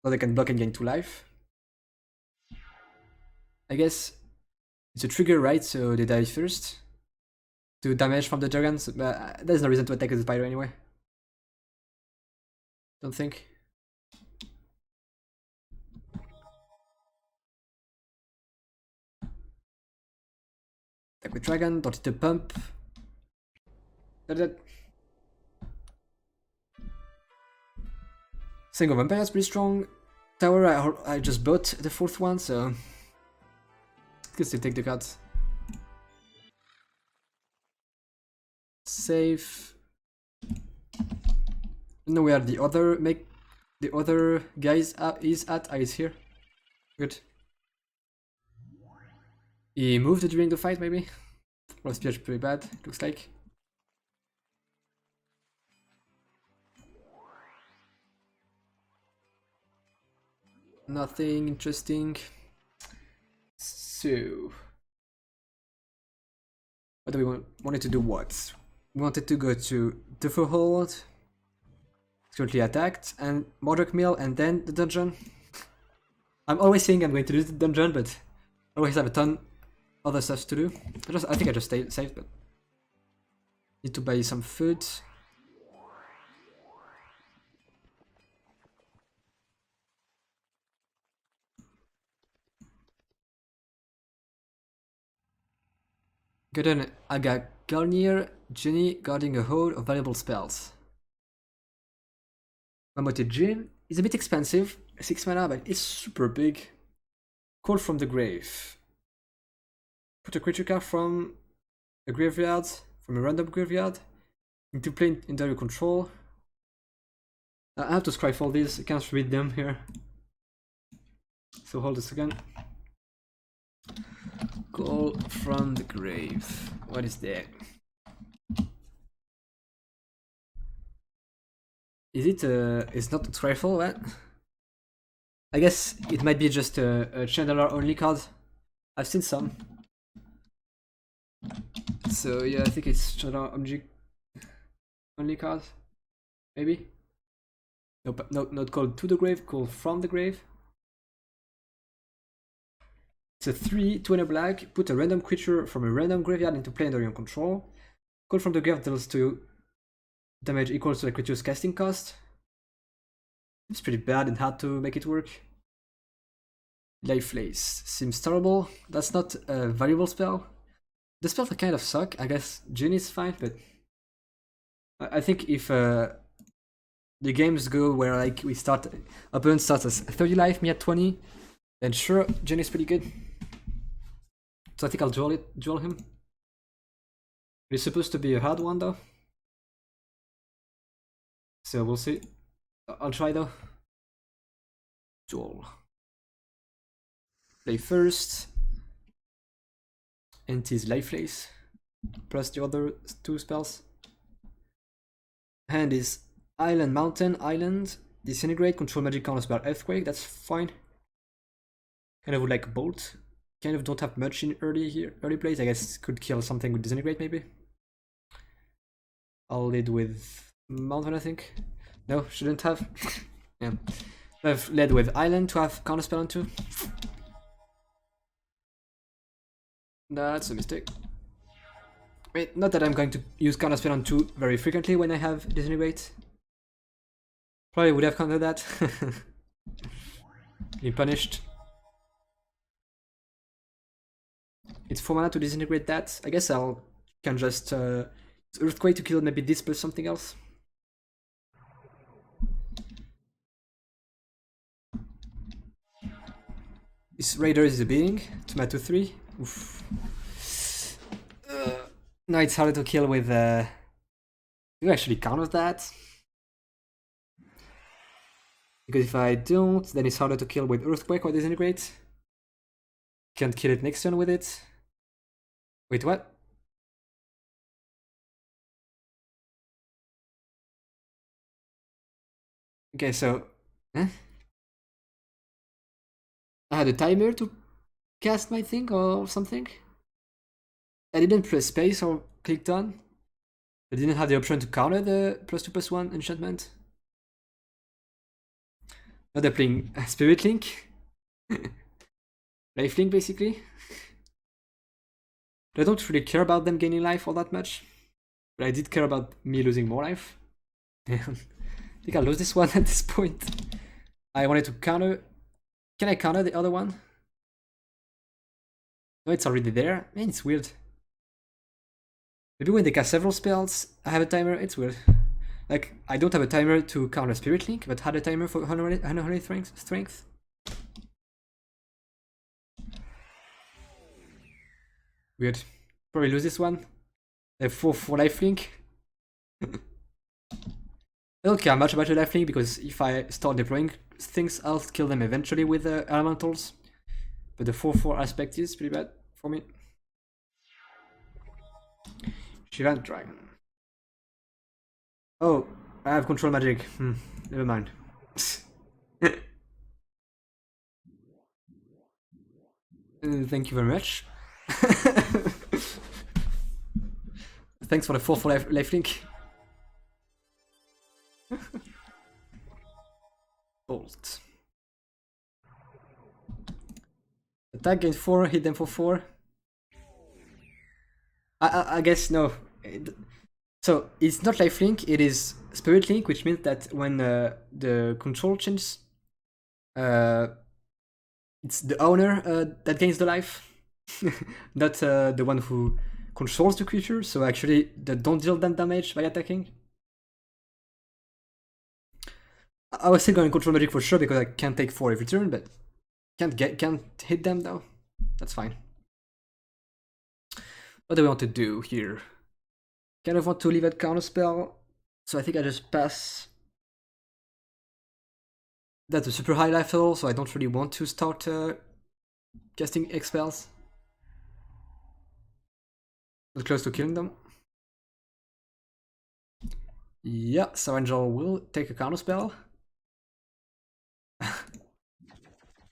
So they can block and gain 2 life. I guess it's a trigger, right? So they die first. To damage from the dragons, but there's no reason to attack with the Spider anyway. Don't think. Attack with Dragon, don't hit the pump. Single Vampire is pretty strong. Tower, I just bought the 4th one, so I can still take the cards. Save. Know where the other guys is at. He's here. Good. He moved during the fight, maybe. Or speech pretty bad. Looks like. Nothing interesting. So, what do we want? Wanted to do what? We wanted to go to Dufferhold, currently attacked, and Mordrak Mill, and then the dungeon. I'm always saying I'm going to do the dungeon, but I always have a ton other stuff to do. I think I just stayed safe, but need to buy some food. Good on. I got Garnier, Genie guarding a hoard of valuable spells. Mammoth Djinn is a bit expensive, 6 mana, but it's super big. Call from the grave. Put a creature card from a graveyard, from a random graveyard, into play under your control. I have to scribe all these, I can't read them here. So hold a second. Call from the grave. What is that? Is it it's not a trifle, what? I guess it might be just a Shandalar only card. I've seen some. So yeah, I think it's Shandalar object only card. Maybe? Nope, no, not called to the grave, called from the grave. It's a 3, 2 and a black. Put a random creature from a random graveyard into play under your control. Call from the grave deals to damage equals to the creature's casting cost. It's pretty bad and hard to make it work. Lifeless seems terrible. That's not a valuable spell. The spells kind of suck. I guess Genie is fine, but I think if the games go where like we start, opponent starts as 30 life, me at 20, then sure, Genie is pretty good. So I think I'll duel him. It's supposed to be a hard one though. So we'll see. I'll try though. Duel. Play first. And his lifeless. Plus the other 2 spells. Hand is Island, Mountain, Island. Disintegrate, control magic counter spell, Earthquake. That's fine. Kind of would like Bolt. Kind of don't have much in early plays. I guess could kill something with Disintegrate maybe. I'll lead with Mountain, I think. No, shouldn't have. Yeah. I've led with Island to have counterspell on 2. That's a mistake. Wait, not that I'm going to use counterspell on 2 very frequently when I have Disintegrate. Probably would have countered that. Been punished. It's 4 mana to disintegrate that. I guess I'll can just Earthquake to kill maybe this plus something else. This Raider is a being. 2 mana 2/3. Oof. No, it's harder to kill with. Do you actually counter that? Because if I don't, then it's harder to kill with Earthquake or Disintegrate. Can't kill it next turn with it. Wait, what? Okay, so... I had a timer to cast my thing or something? I didn't press space or clicked on. I didn't have the option to counter the +2/+1 enchantment. Now they're playing Spirit Link. Lifelink basically. I don't really care about them gaining life all that much. But I did care about me losing more life. I think I'll lose this one at this point. I wanted to counter. Can I counter the other one? No, it's already there. Man, it's weird. Maybe when they cast several spells, I have a timer. It's weird. Like, I don't have a timer to counter Spirit Link, but had a timer for 100 strength. Weird. Probably lose this one. I have 4 lifelink. I don't care much about the lifelink because if I start deploying things, I'll kill them eventually with elementals. But the 4/4 aspect is pretty bad for me. Shivant Dragon. Oh, I have control magic. Never mind. Thank you very much. Thanks for the 4/4 lifelink. Bolt. Attack, gain 4, hit them for 4. I guess no. So it's not lifelink, it is Spirit Link, which means that when the control changes, it's the owner that gains the life, not the one who controls the creature, so actually they don't deal them damage by attacking. I was still going to control magic for sure because I can't take 4 every turn, but can't hit them though. That's fine. What do we want to do here? Kind of want to leave that counter spell, so I think I just pass. That's a super high life total, so I don't really want to start casting X spells. But close to killing them. Yeah, so Angel will take a counter spell.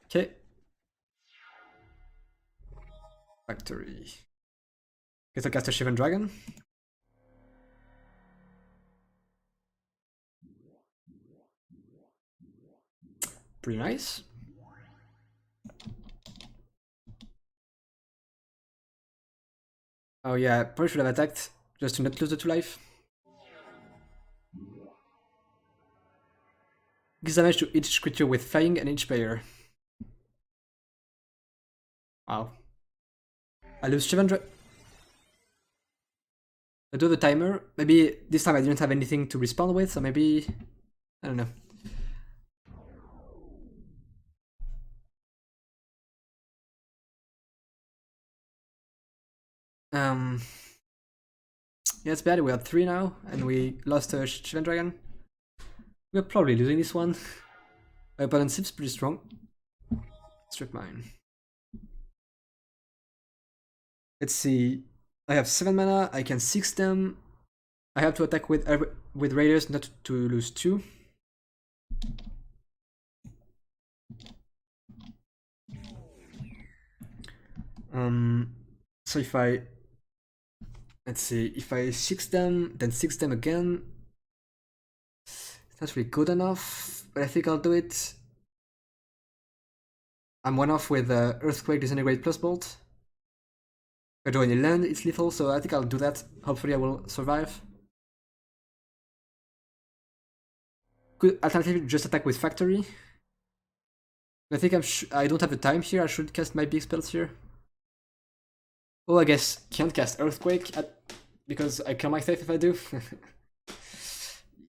Okay. Factory. Get to cast a Shivan Dragon. Pretty nice. Oh yeah, probably should have attacked just to not lose the 2 life. Gives damage to each creature with flying and each player. Wow. I lose Shivan Dragon. I do the timer. Maybe this time I didn't have anything to respond with, so maybe... I don't know. Yeah, it's bad. We have 3 now, and we lost a Shivan Dragon. We're probably losing this one. My opponent seems pretty strong. Strip mine. Let's see. I have 7 mana. I can 6 them. I have to attack with Raiders not to lose 2. So if I... Let's see. If I 6 them, then 6 them again. It's not really good enough, but I think I'll do it. I'm 1 off with Earthquake, Disintegrate plus Bolt. If I draw any land, it's lethal, so I think I'll do that. Hopefully I will survive. Could alternatively just attack with Factory. I think I don't have the time here. I should cast my big spells here. Oh, I guess can't cast Earthquake because I kill myself if I do.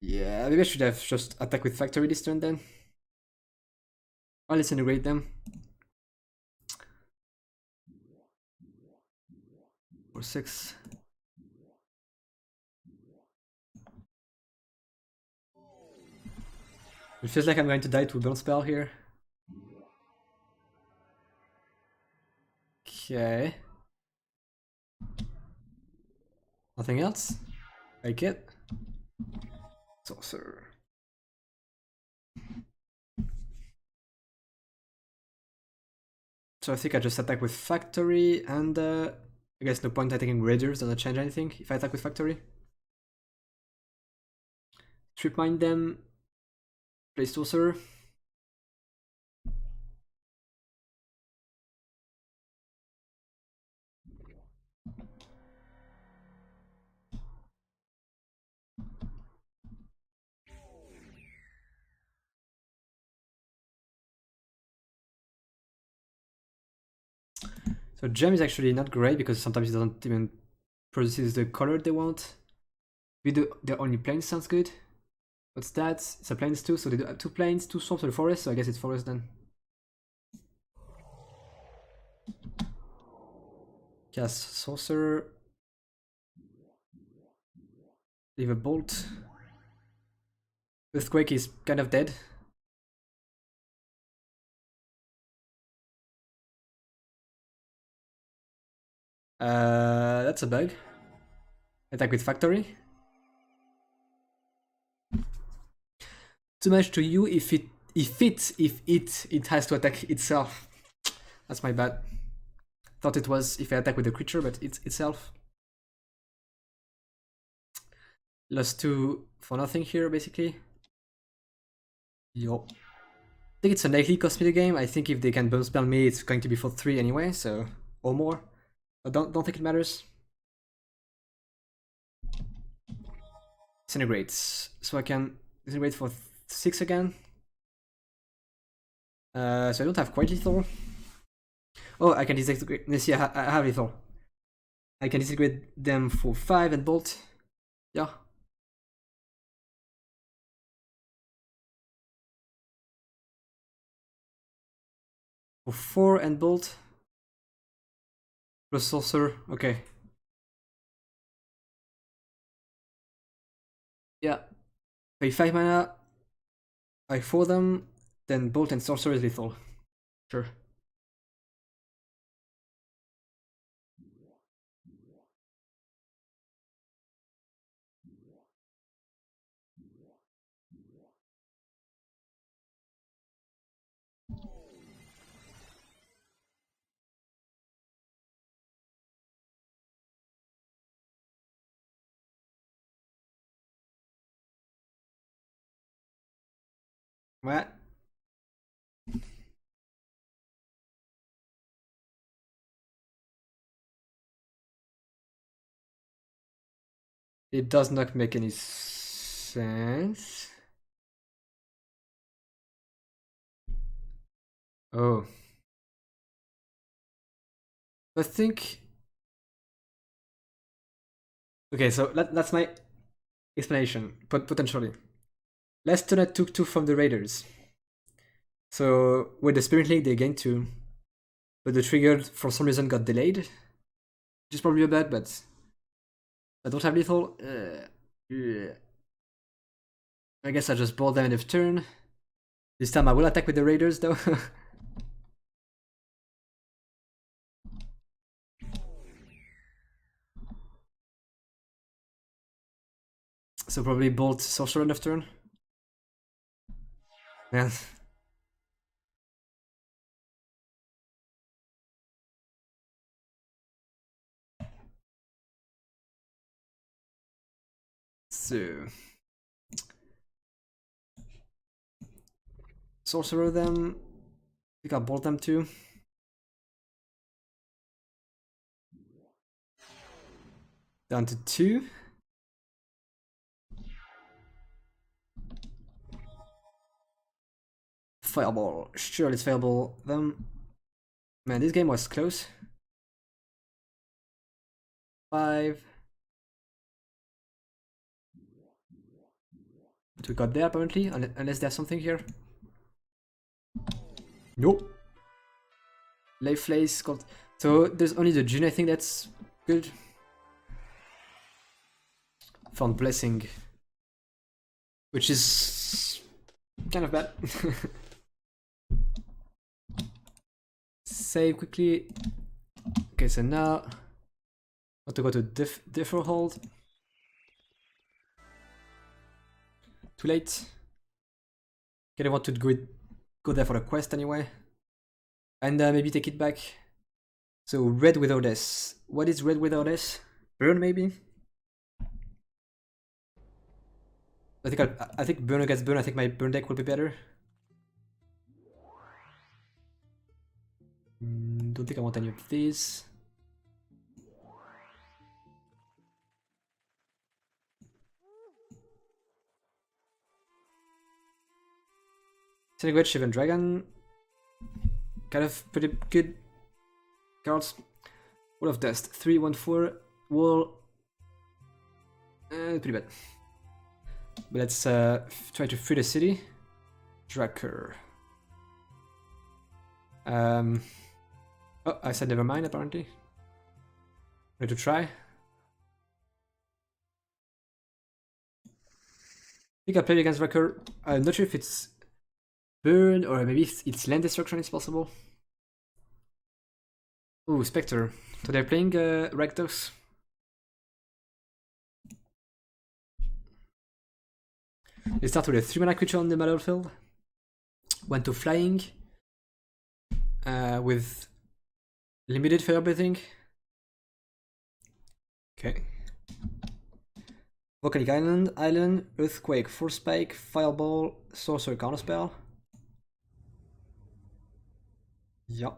Yeah, maybe I should have just attack with Factory this turn then. Or let's integrate them. Or 6. It feels like I'm going to die to a burn spell here. Okay. Nothing else? Like it? Sorcerer. So I think I just attack with Factory, and I guess no point attacking Raiders, doesn't change anything if I attack with Factory. Trip mine them, play Sorcerer. So Gem is actually not great because sometimes it doesn't even produce the color they want. We do the only planes sounds good. What's that? It's a planes too, so they do have 2 planes, 2 swamps and a forest, so I guess it's forest then. Cast Sorcerer. Leave a bolt. Earthquake is kind of dead. That's a bug. Attack with Factory. Too much to you if it has to attack itself. That's my bad. Thought it was if I attack with the creature, but it's itself. Lost 2 for nothing here, basically. Yo. I think it's unlikely cost me the game. I think if they can burn spell me, it's going to be for 3 anyway, so or more. I don't think it matters. Disintegrates. So I can disintegrate for 6 again. So I don't have quite lethal. Oh, I can disintegrate. Let's see, I have lethal. I can disintegrate them for 5 and bolt. Yeah. For 4 and bolt. Plus sorcerer. Okay. Yeah. Pay 5 mana. I 4 them. Then bolt and sorcerer is lethal. Sure. What? It does not make any sense. Oh. I think... Okay, so that's my explanation, but potentially. Last turn I took 2 from the Raiders. So with the Spirit Link they gained 2. But the trigger for some reason got delayed. Which is probably a bug, but I don't have lethal. I guess I just board them end of turn. This time I will attack with the Raiders though. So probably bolt sorcerer end of turn. Man. So sorcerer them. I think I'll bolt them too. Down to 2. Fireball. Sure, let's fireball them. Man, this game was close. 5. But we got there apparently, unless there's something here. Nope. Life Lace got... So there's only the June I think that's good. Found Blessing. Which is kind of bad. Save quickly. Okay, so now I want to go to differ hold. Too late. Okay, I want to go there for the quest anyway. And maybe take it back. So red without S. What is red without S? Burn maybe? I think burn against burn. I think my burn deck will be better. Don't think I want any of these. Disintegrate Shivan Dragon. Kind of pretty good cards. Wall of Dust. 3/1/4. Wall. Pretty bad. But let's try to free the city. Dracker. Oh, I said never mind apparently. Ready to try. I think I played against Dracker. I'm not sure if it's burn or maybe it's land destruction is possible. Ooh, Spectre. So they're playing Rakdos. They start with a 3-mana creature on the battlefield. Went to flying. With limited firebreathing. Okay. Volcanic Island, Earthquake, Force Spike, Fireball, Sorcerer Counterspell. Yeah,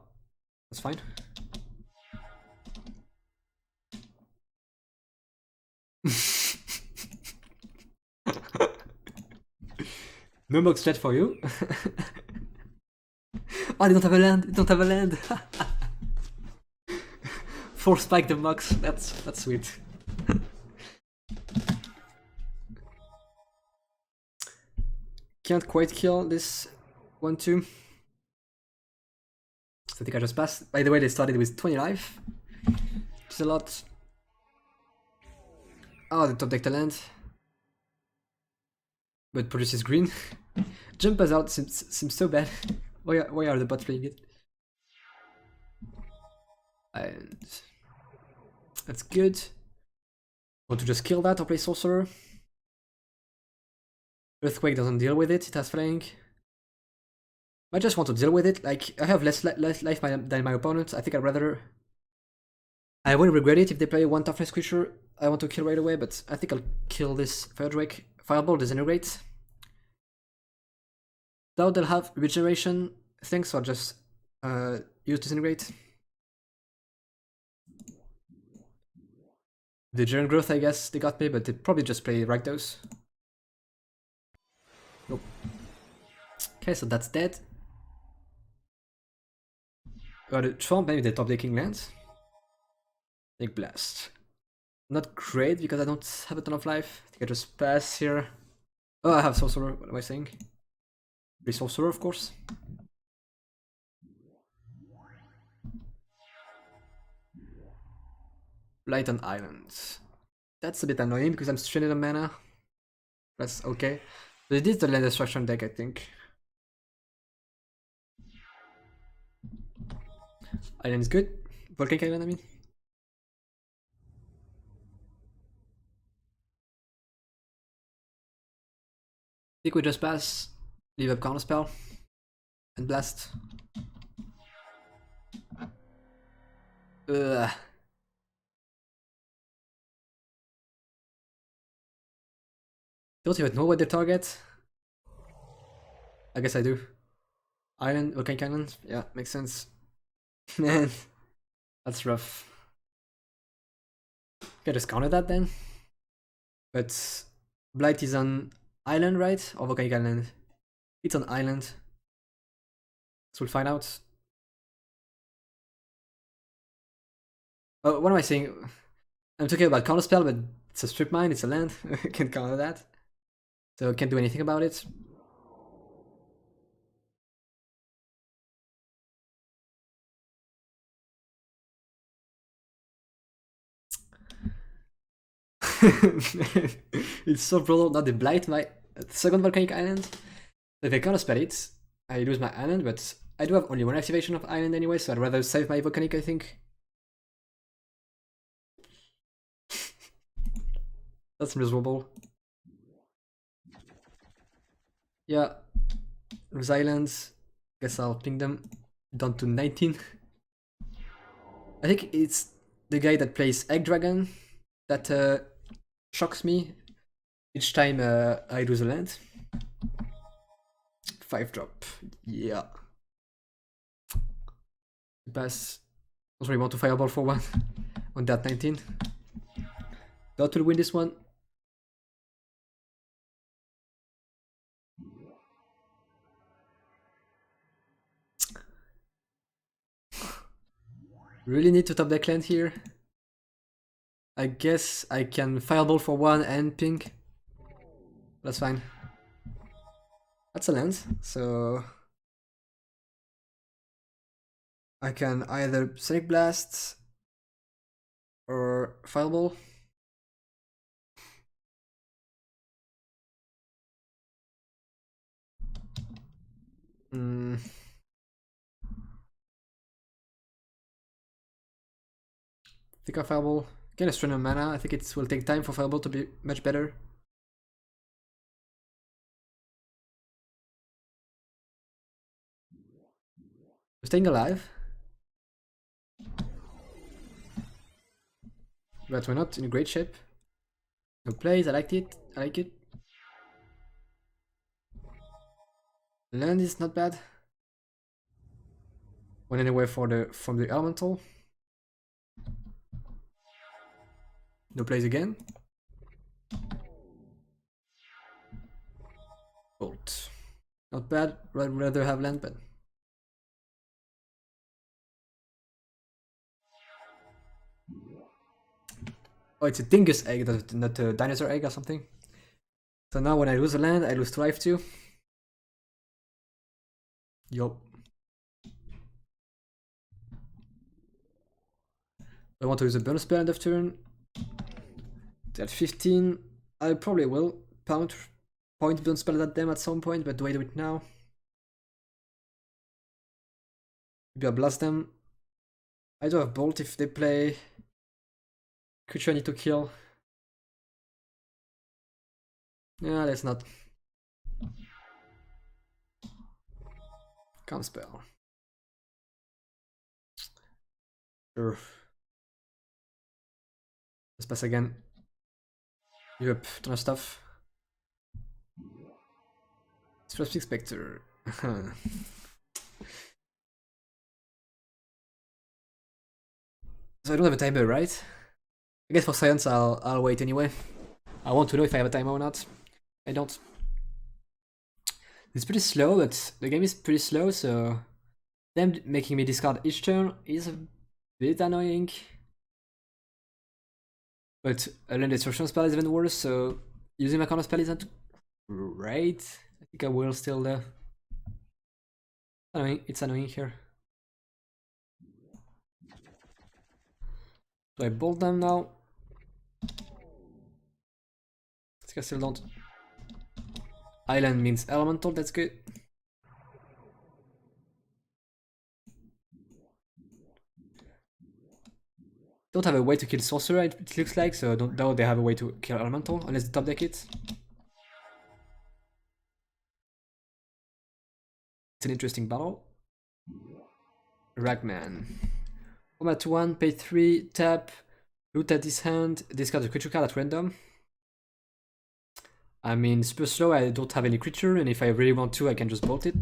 that's fine. No box chat for you. Oh, they don't have a land. They don't have a land. 4 spike the Mox. That's sweet. Can't quite kill this 1-2. So I think I just passed. By the way, they started with 20 life. Which is a lot. Oh, the top deck talent. But produces green. Jump us out seems so bad. Why are the bots playing it? And that's good. Want to just kill that or play sorcerer? Earthquake doesn't deal with it, it has flank. I just want to deal with it, like I have less life than my opponent. I think I'd rather... I wouldn't regret it if they play one toughness creature I want to kill right away, but I think I'll kill this Fire Drake. Fireball disintegrate. Doubt they'll have regeneration things, so I'll just use disintegrate. The Giant Growth, I guess they got me, but they probably just play Rakdos. Nope. Okay, so that's dead. Got a Trump, maybe the top decking lands. Big Blast. Not great because I don't have a ton of life. I think I just pass here. Oh, I have Sorcerer, what am I saying? Free Sorcerer, of course. Blight on Islands. That's a bit annoying because I'm stranded on mana. That's okay. But it is the land destruction deck, I think. Island is good. Volcanic Island, I mean. I think we just pass, leave up Counterspell, and blast. Ugh. Don't even know what they target. I guess I do. Island, Volcanic Island, yeah, makes sense. Man, that's rough. Okay, just counter that then. But Blight is on Island, right? Or Volcanic Island? It's on Island. So we'll find out. Oh, what am I saying? I'm talking about Counterspell, but it's a strip mine, it's a land. I can't counter that. So I can't do anything about it. It's so brutal. Not the Blight, my second Volcanic Island. If I counterspell it, I lose my island, but I do have only one activation of island anyway, so I'd rather save my Volcanic, I think. That's miserable. Yeah, lose islands. Guess I'll ping them down to 19. I think it's the guy that plays Egg Dragon that shocks me each time I lose a land. 5-drop, yeah. Pass. Also, we want to fireball for one on that 19. Dot will win this one. Really need to top deck land here. I guess I can fireball for one and ping. That's fine. That's a land, so I can either Sonic Blast or fireball. Think of fireball. Get a strain of mana. I think it will take time for fireball to be much better. Staying alive. But we're not in great shape. No plays, I liked it. I like it. Land is not bad. Went anywhere from the elemental. No plays again. Bolt. Not bad. Rather have land, but Oh, it's a dingus egg, not a dinosaur egg or something. So now when I lose a land, I lose 2 life too. Yup. I want to use a bonus spell end of turn. At 15, I probably will point bonus spell at them at some point, but do I do it now? Maybe I blast them. I do have bolt if they play creature I need to kill. Yeah, let's not. Can't spell. Sure. Let's pass again. Yep, ton of stuff. Specific Spectre. So I don't have a timer, right? I guess for science I'll wait anyway. I want to know if I have a timer or not. I don't. It's pretty slow, but the game is pretty slow, so them making me discard each turn is a bit annoying. But a land destruction spell is even worse, so using my counter spell isn't great. I think I will still annoying. It's annoying here. Do I bolt them now? I think I still don't. Island means elemental, that's good. Don't have a way to kill sorcerer, it looks like, so I don't know they have a way to kill elemental, unless they top deck it. It's an interesting battle. Ragman. 1/1, pay 3, tap, loot at this hand, discard a creature card at random. I mean, super slow, I don't have any creature, and if I really want to, I can just bolt it.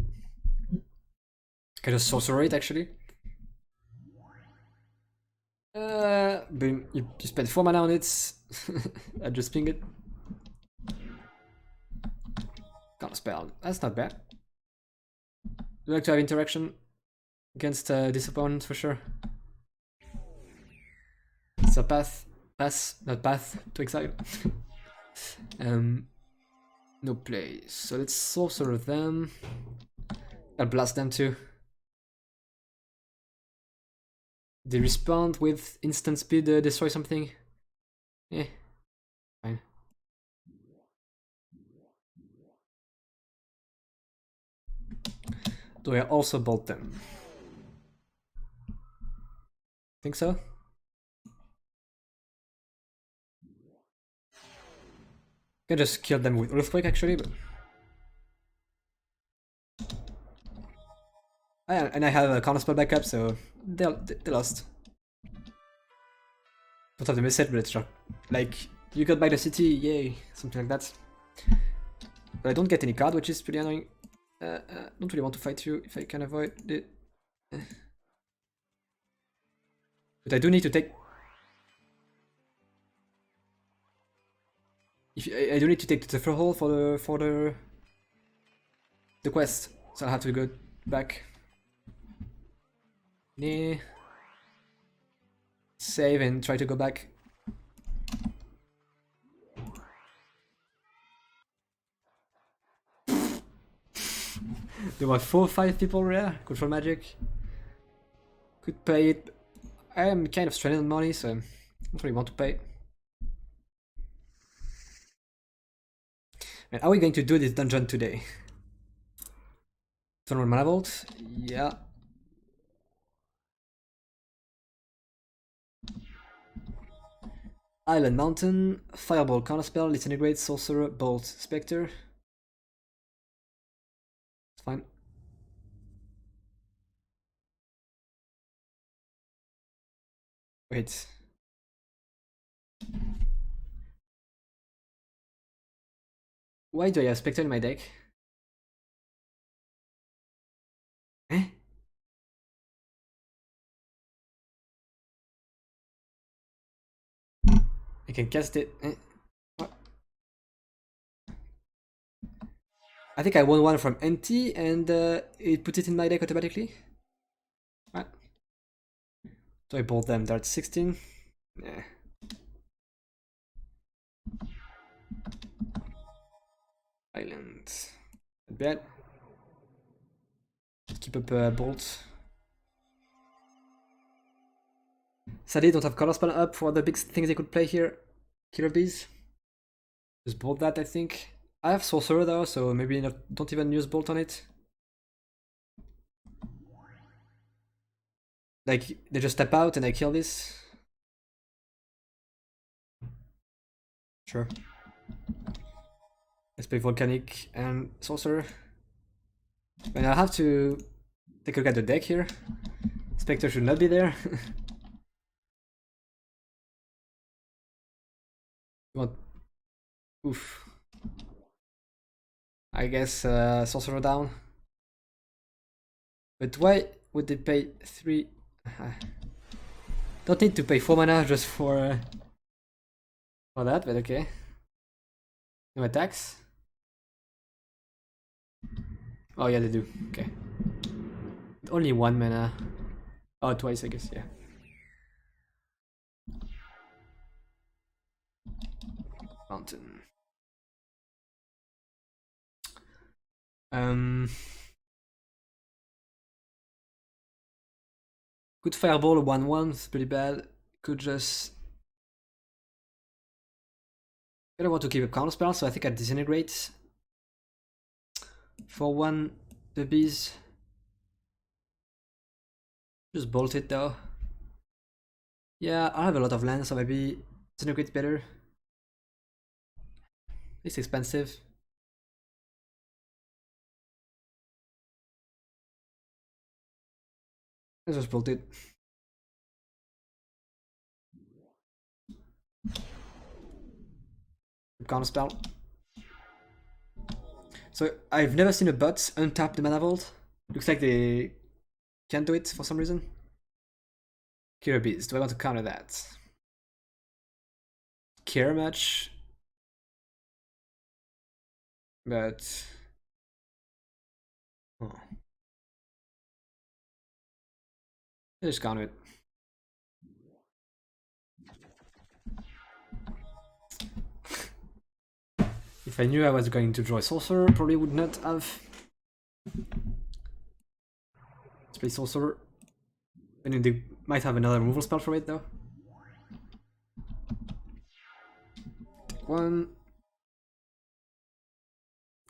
I can just sorcerer it, actually. Boom, you spend 4 mana on it. I just ping it. Counter spell, that's not bad. Do you like to have interaction against this opponent for sure? It's a path, not path to exile. No play, so let's sorcerer them. I'll blast them too. They respond with instant speed, destroy something. Eh, fine. Do I also bolt them? Think so? I can just kill them with Earthquake actually, but... and I have a counter spell backup, so they lost. Don't have the message, but it's like, you got back the city, yay, something like that. But I don't get any card, which is pretty annoying. Don't really want to fight you if I can avoid it. But I do need to take... I do need to take the Zephyr Hole for the quest, so I'll have to go back. Nah. Save and try to go back. There were 4 or 5 people rare. Control magic. Could pay it. I am kind of stranded on money, so I don't really want to pay. And are we going to do this dungeon today? Turn on mana vault? Yeah. Island Mountain, Fireball Counterspell, Disintegrate, Sorcerer, Bolt, Spectre. It's fine. Wait. Why do I have Spectre in my deck? Eh? I can cast it. Eh? What? I think I won one from NT and it put it in my deck automatically. What? So I bolt them, they're at 16. Nah. Island. Not bad. Keep up Bolt. Sadly, don't have color spell up for the big things they could play here. Killer Bees. Just Bolt that, I think. I have Sorcerer though, so maybe don't even use Bolt on it. Like, they just tap out and I kill this. Sure. Let's play Volcanic and Sorcerer. And I'll have to take a look at the deck here. Spectre should not be there. What? Oof. I guess Sorcerer down. But why would they pay 3? Don't need to pay 4 mana just for that, but okay. No attacks? Oh yeah, they do. Okay. Only 1 mana. Oh, twice, I guess, yeah. Mountain. Could Fireball a 1/1, it's pretty bad. Could just... I don't want to keep a counter spell, so I think I disintegrate. For 1, the bees. Just bolt it though. Yeah, I have a lot of land, so maybe disintegrate better. It's expensive. Let's just bolt it. Counter spell. So I've never seen a bot untap the mana vault. Looks like they can't do it for some reason. Killer Bees, do I want to counter that? Care much? But... oh. Let's just counter it. If I knew I was going to draw a Sorcerer, probably would not have. Let's play Sorcerer. And they might have another removal spell for it though. Take 1.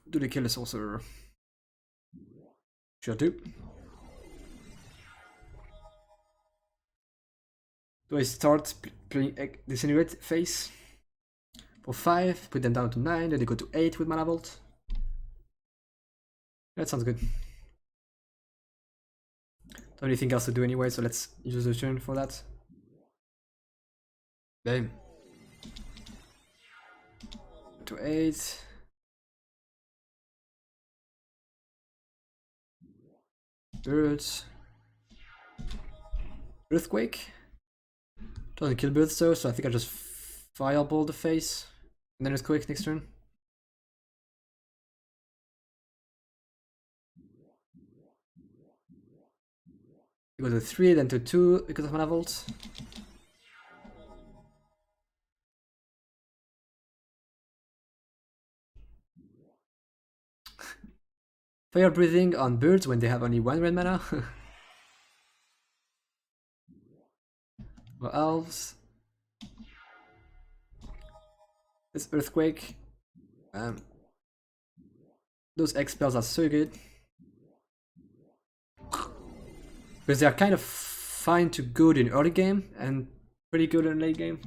Do they kill the Sorcerer? Sure do. Do I start playing Disintegrate face? For 5, put them down to 9, then they go to 8 with Mana Vault. That sounds good. Don't have anything else to do anyway, so let's use the turn for that. Bam. To 8. Birds. Earthquake. Doesn't kill birds though, so I think I just Fireball the face. And then Earthquake next turn. You go to 3, then to 2 because of Mana Vault. Fire breathing on birds when they have only 1 red mana. Or elves. This Earthquake. Those X spells are so good. Because they are kind of fine to good in early game and pretty good in late game.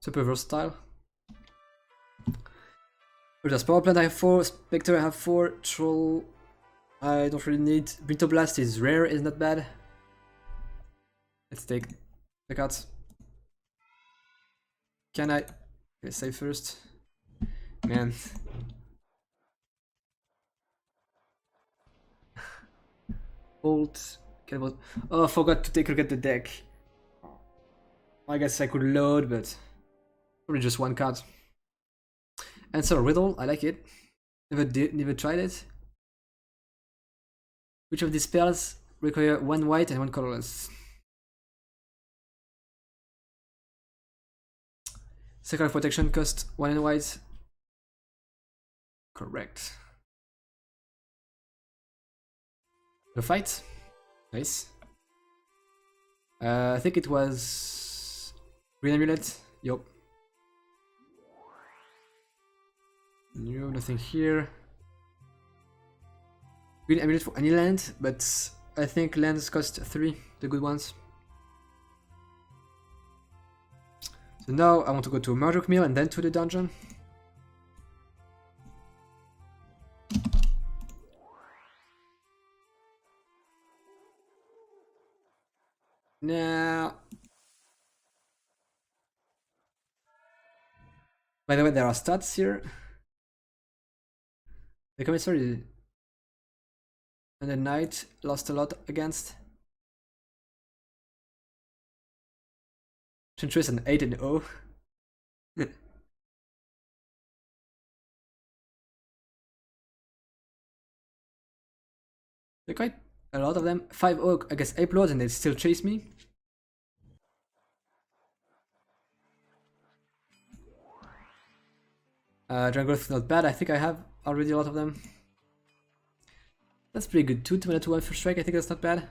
Super versatile. There's Power Plant I have 4, Spectre I have 4, Troll I don't really need. Brittle Blast is rare, is not bad. Let's take the cards. Can I? Okay, save first. Man. Bolt. Oh, I forgot to take a look at the deck. I guess I could load, but probably just 1 card. Answer a riddle, I like it. Never tried it. Which of these spells require 1 white and 1 colorless? Circle of Protection cost 1 and white. correct. The fight? Nice. I think it was Green Amulet. Yup. No, nothing here. Green Amulet for any land, but I think lands cost 3, the good ones. So now I want to go to Marduk Mill and then to the dungeon. Now, by the way, there are stats here. The commissary and the knight lost a lot against. Chinchu an 8 and 0. They're quite a lot of them. 5-0 against Ape Lords and they still chase me. Dragon Growth is not bad. I think I have already a lot of them. That's pretty good too. 2 mana 2-1 for strike. I think that's not bad.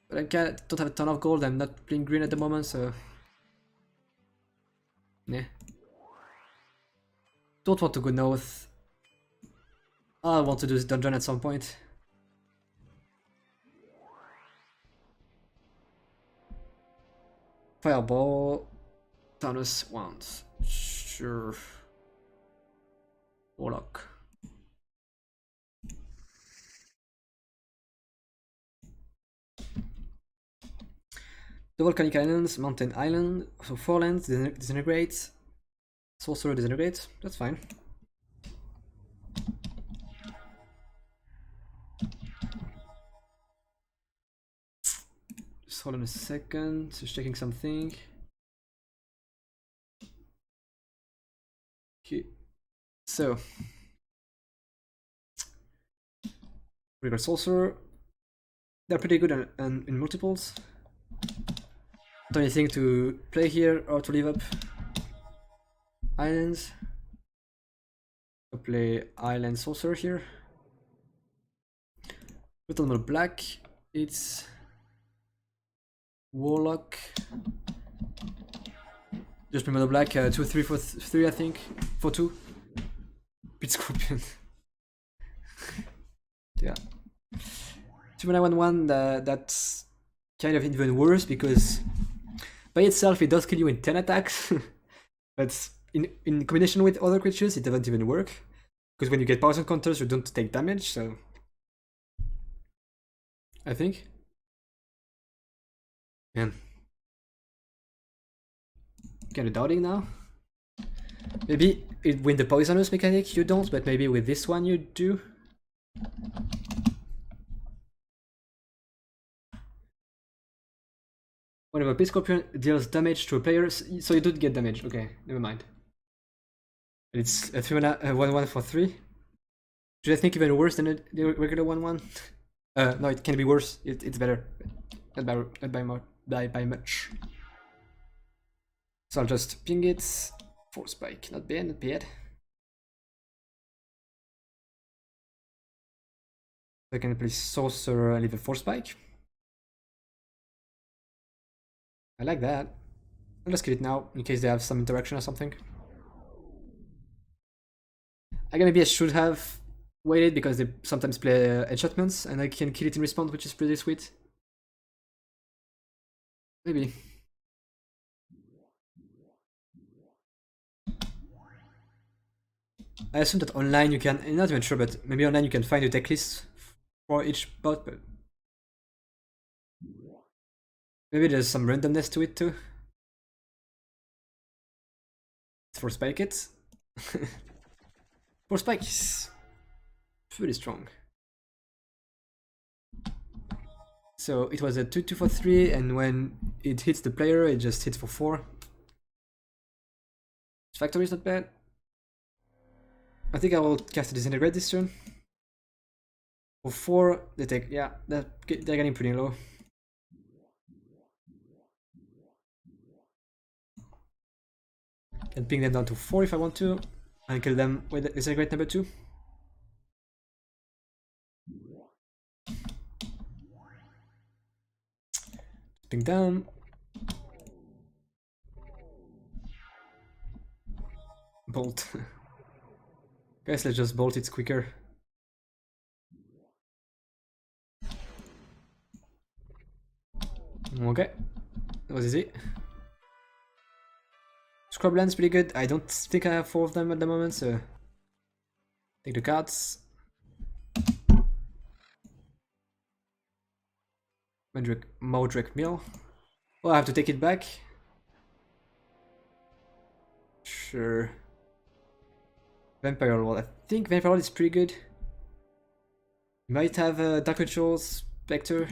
But I don't have a ton of gold. I'm not playing green at the moment, so yeah. Don't want to go north. I want to do this dungeon at some point. Fireball. Thanos once. Sure. Warlock. The Volcanic Islands, Mountain Island, so 4 lands, disintegrate. Sorcerer disintegrate, that's fine. Just hold on a second, just checking something. Okay, so we got Sorcerer. They're pretty good in multiples. Not anything to play here or to leave up. Islands. I'll play Island Sorcerer here. Little more black. It's Warlock. Just remember the black. 2, 3, 4, 3, I think. 4, 2. Pit Scorpion. Yeah. 2 mana 1/1. That's kind of even worse because by itself it does kill you in 10 attacks. But in combination with other creatures it doesn't even work. Because when you get poison counters you don't take damage, so I think. Man. Kinda doubting now. Maybe with the poisonous mechanic you don't, but maybe with this one you do. Whenever Pit Scorpion deals damage to a player, so you do get damage. Okay, never mind. It's a 3 mana 1/1 for 3. Should I think even worse than the regular 1/1? No, it can be worse. It's better. Not by much. So I'll just ping it. Force Spike. Not bad, not bad. I can play Sorcerer and leave a Force Spike. I like that. I'll just kill it now in case they have some interaction or something. I guess maybe I should have waited because they sometimes play enchantments and I can kill it in response, which is pretty sweet. Maybe. I assume that online you can, I'm not even sure, but maybe online you can find a deck list for each bot, but maybe there's some randomness to it too. For Spike it. For Spike is pretty strong. So it was a 2/2 for 3, and when it hits the player, it just hits for 4. Factory is not bad. I think I will cast a Disintegrate this turn. For 4, they take, yeah, they're getting pretty low. Can ping them down to 4 if I want to. and kill them with Disintegrate number 2. Ping down. Bolt. Guys, let's just bolt, it's quicker. Okay, that was easy. Scrubland's pretty good. I don't think I have 4 of them at the moment, so take the cards. Modric Mill. Oh, I have to take it back. Sure. Vampire World. I think Vampire World is pretty good. You might have Dark Rituals, Spectre.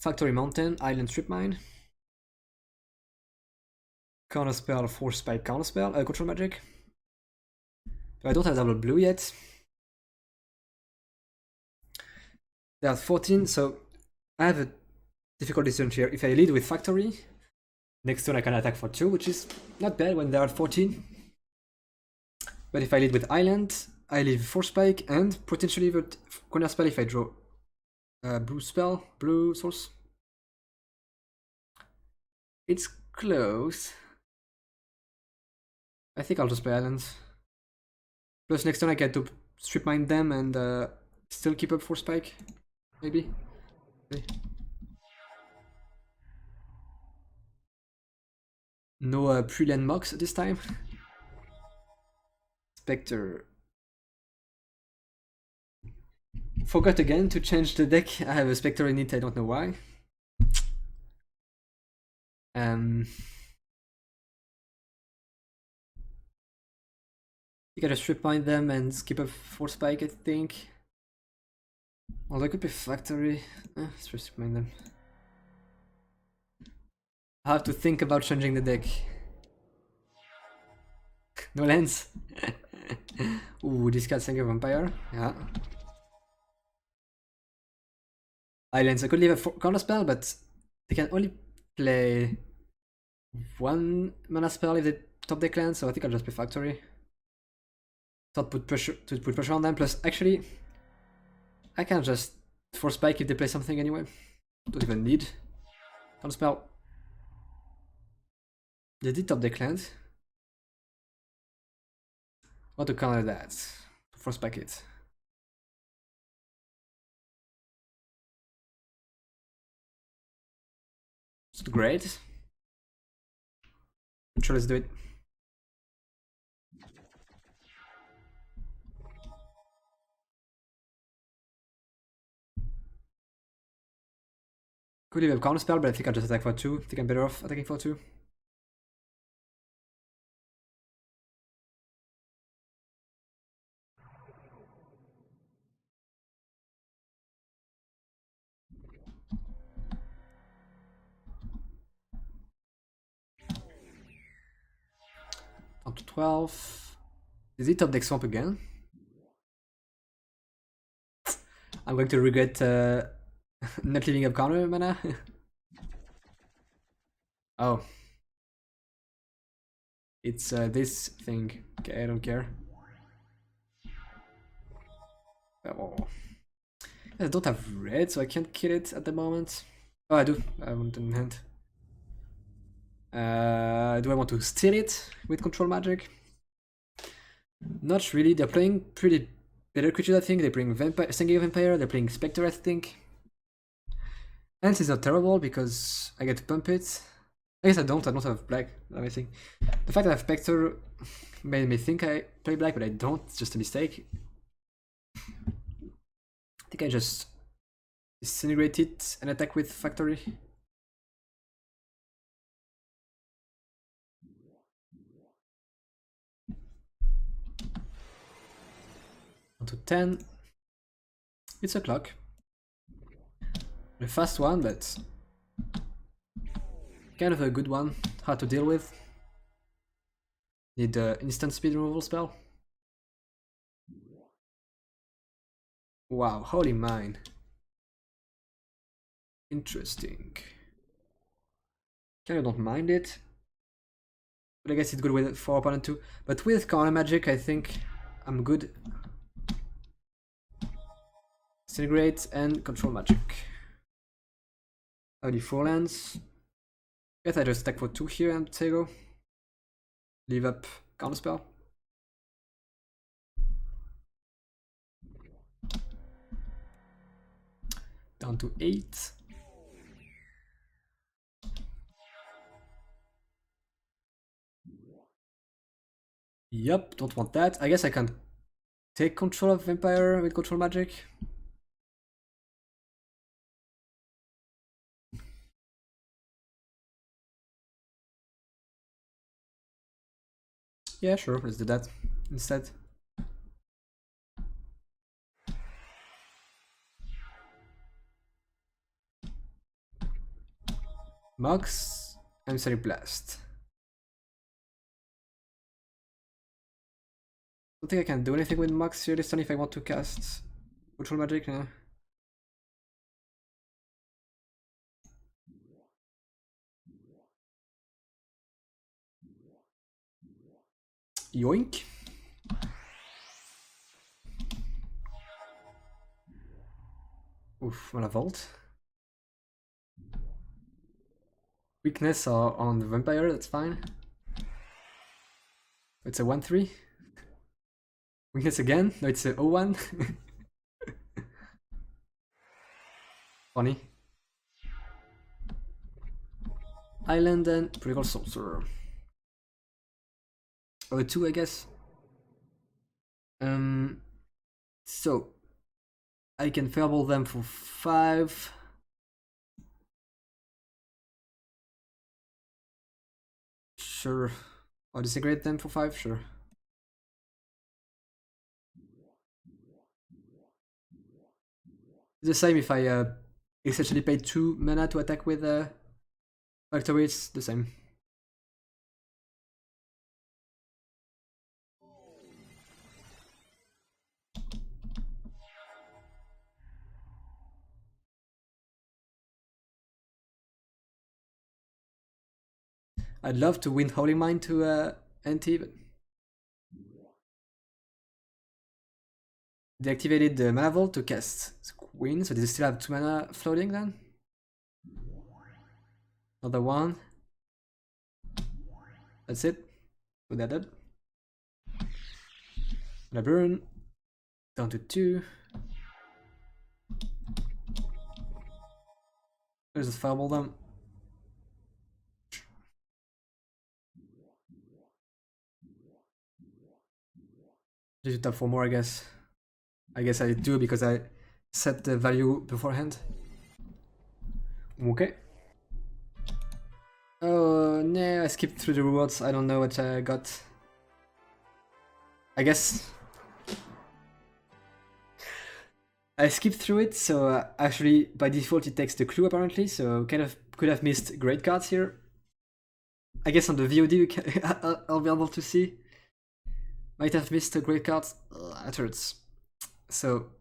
Factory Mountain, Island Strip Mine. Counterspell, Force Spike Counterspell, Control Magic. I don't have double blue yet. They are 14, so I have a difficult decision here. If I lead with Factory, next turn I can attack for 2, which is not bad when they are at 14. But if I lead with Island, I leave Force Spike and potentially the Corner Spell if I draw blue spell, blue source. It's close. I think I'll just play Islands. Plus next turn I get to strip mine them and still keep up Force Spike. Maybe. No pre-land mocks this time. Spectre. Forgot again to change the deck. I have a Spectre in it, I don't know why. I gotta strip mine them and skip a Force Spike, I think. Although I could be Factory. Let's just strip mine them. I have to think about changing the deck. No lands. Ooh, discard Sanger Vampire. Yeah. Islands. I could leave a counter spell, but they can only play 1 mana spell if they top deck land, so I think I'll just play Factory. Thought put pressure on them. Plus, actually, I can just Force Spike if they play something anyway. Don't even need counter spell. They did top deck land. What to counter that? Force Spike it. It's great. Sure, let's do it. Could leave a counter spell, but I think I'll just attack for 2. I think I'm better off attacking for 2. Down to 12. Is it top deck swamp again? I'm going to regret not leaving up counter mana. Oh. It's this thing. Okay, I don't care. Oh. I don't have red, so I can't kill it at the moment. Oh, I do. I want it in hand. Do I want to steal it with control magic? Not really. They're playing pretty better creatures, I think. They bring Vampire, Sengay Vampire, they're playing Spectre, I think. Ants is not terrible because I get to pump it. I guess I don't have black, let me think. The fact that I have Spectre made me think I play black, but I don't, it's just a mistake. I think I just disintegrate it and attack with Factory. On to 10. It's a clock. A fast one, but kind of a good one. Hard to deal with. Need the instant speed removal spell. Wow, holy mine. Interesting. Kind of don't mind it. But I guess it's good with 4 opponent too. But with counter magic, I think I'm good. Disintegrate and control magic. Only 4 lands. Guess I just stack for 2 here and Tego. Leave up counterspell. Down to 8. Yup, don't want that. I guess I can take control of Vampire with control magic. Yeah, sure, let's do that instead. Mox and Sonic Blast. Don't think I can do anything with Mox here this turn if I want to cast control magic. No. Yoink. Oof, on a vault. Weakness on the Vampire, that's fine. It's a 1-3. Weakness again? No, it's a 0-1. Funny. Island and Prodigal Sorcerer. Or 2, I guess. So I can fireball them for 5. Sure. Or disintegrate them for 5, sure. It's the same if I essentially pay 2 mana to attack with Factory, it's the same. I'd love to win Howling Mine to NT, but deactivated the mana vault to cast Queen, so does it still have 2 mana floating then? Another 1. That's it. Put that up. Gonna burn. Down to 2. Let's just fireball them. Just tap for more, I guess. I guess I do because I set the value beforehand. Okay. Oh, no, I skipped through the rewards. I don't know what I got. I guess I skipped through it, so actually by default it takes the clue apparently, so kind of could have missed great cards here. I guess on the VOD you can I'll be able to see. Might have missed a great card. That hurts. So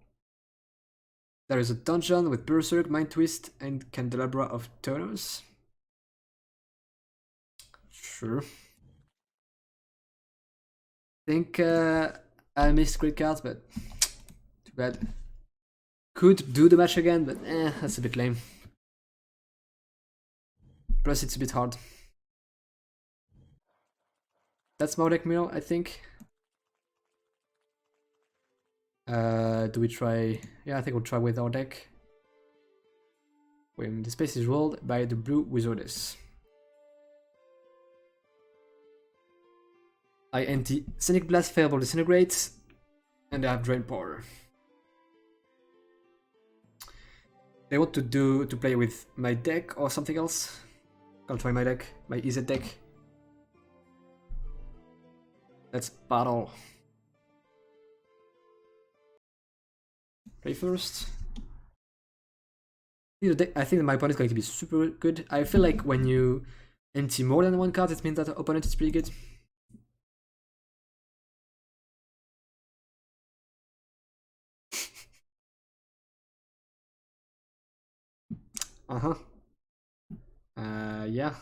there is a dungeon with Berserk, Mind Twist, and Candelabra of Tonos. Sure. Think I missed great cards, but too bad. Could do the match again, but that's a bit lame. Plus it's a bit hard. That's my deck mill, I think. Do we try? Yeah, I think we'll try with our deck. When the space is rolled by the blue Wizardess. I anti Sonic Blast, Fireball, Disintegrate, and I have Drain Power. They want to play with my deck or something else. I'll try my deck, my EZ deck. Let's battle. Play first. I think my opponent is going to be super good. I feel like when you empty more than 1 card, it means that the opponent is pretty good. Yeah.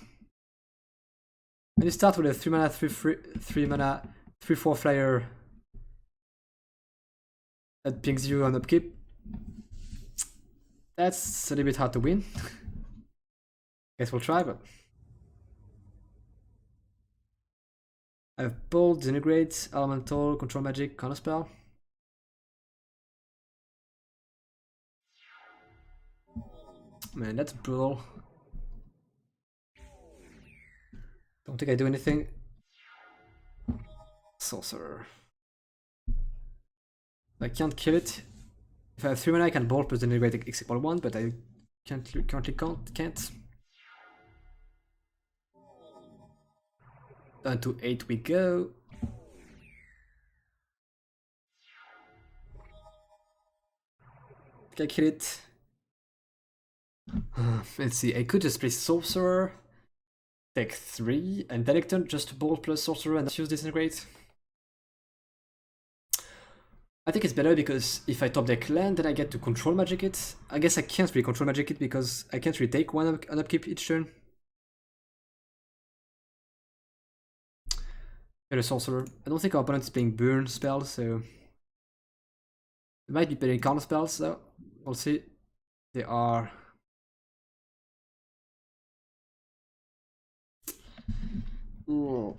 And you start with a 3 mana, 3 mana, 3/4 flyer that pings you on upkeep. That's a little bit hard to win. Guess we'll try, but I have Bolt, Disintegrate, Elemental, Control Magic, Counterspell. Man, that's brutal. Don't think I do anything. Sorcerer. I can't kill it. If I have 3 mana, I can Bolt plus Disintegrate except 1, but I currently can't. Down to 8 we go. Can I kill it? Let's see, I could just play Sorcerer, take 3, and then I turn just Bolt plus Sorcerer and use Disintegrate. I think it's better because if I top deck land, then I get to Control Magic it. I guess I can't really Control Magic it because I can't really take an upkeep each turn. Get a Sorcerer. I don't think our opponent is playing burn spells, so they might be playing counter spells though. We'll see. They are. Ooh.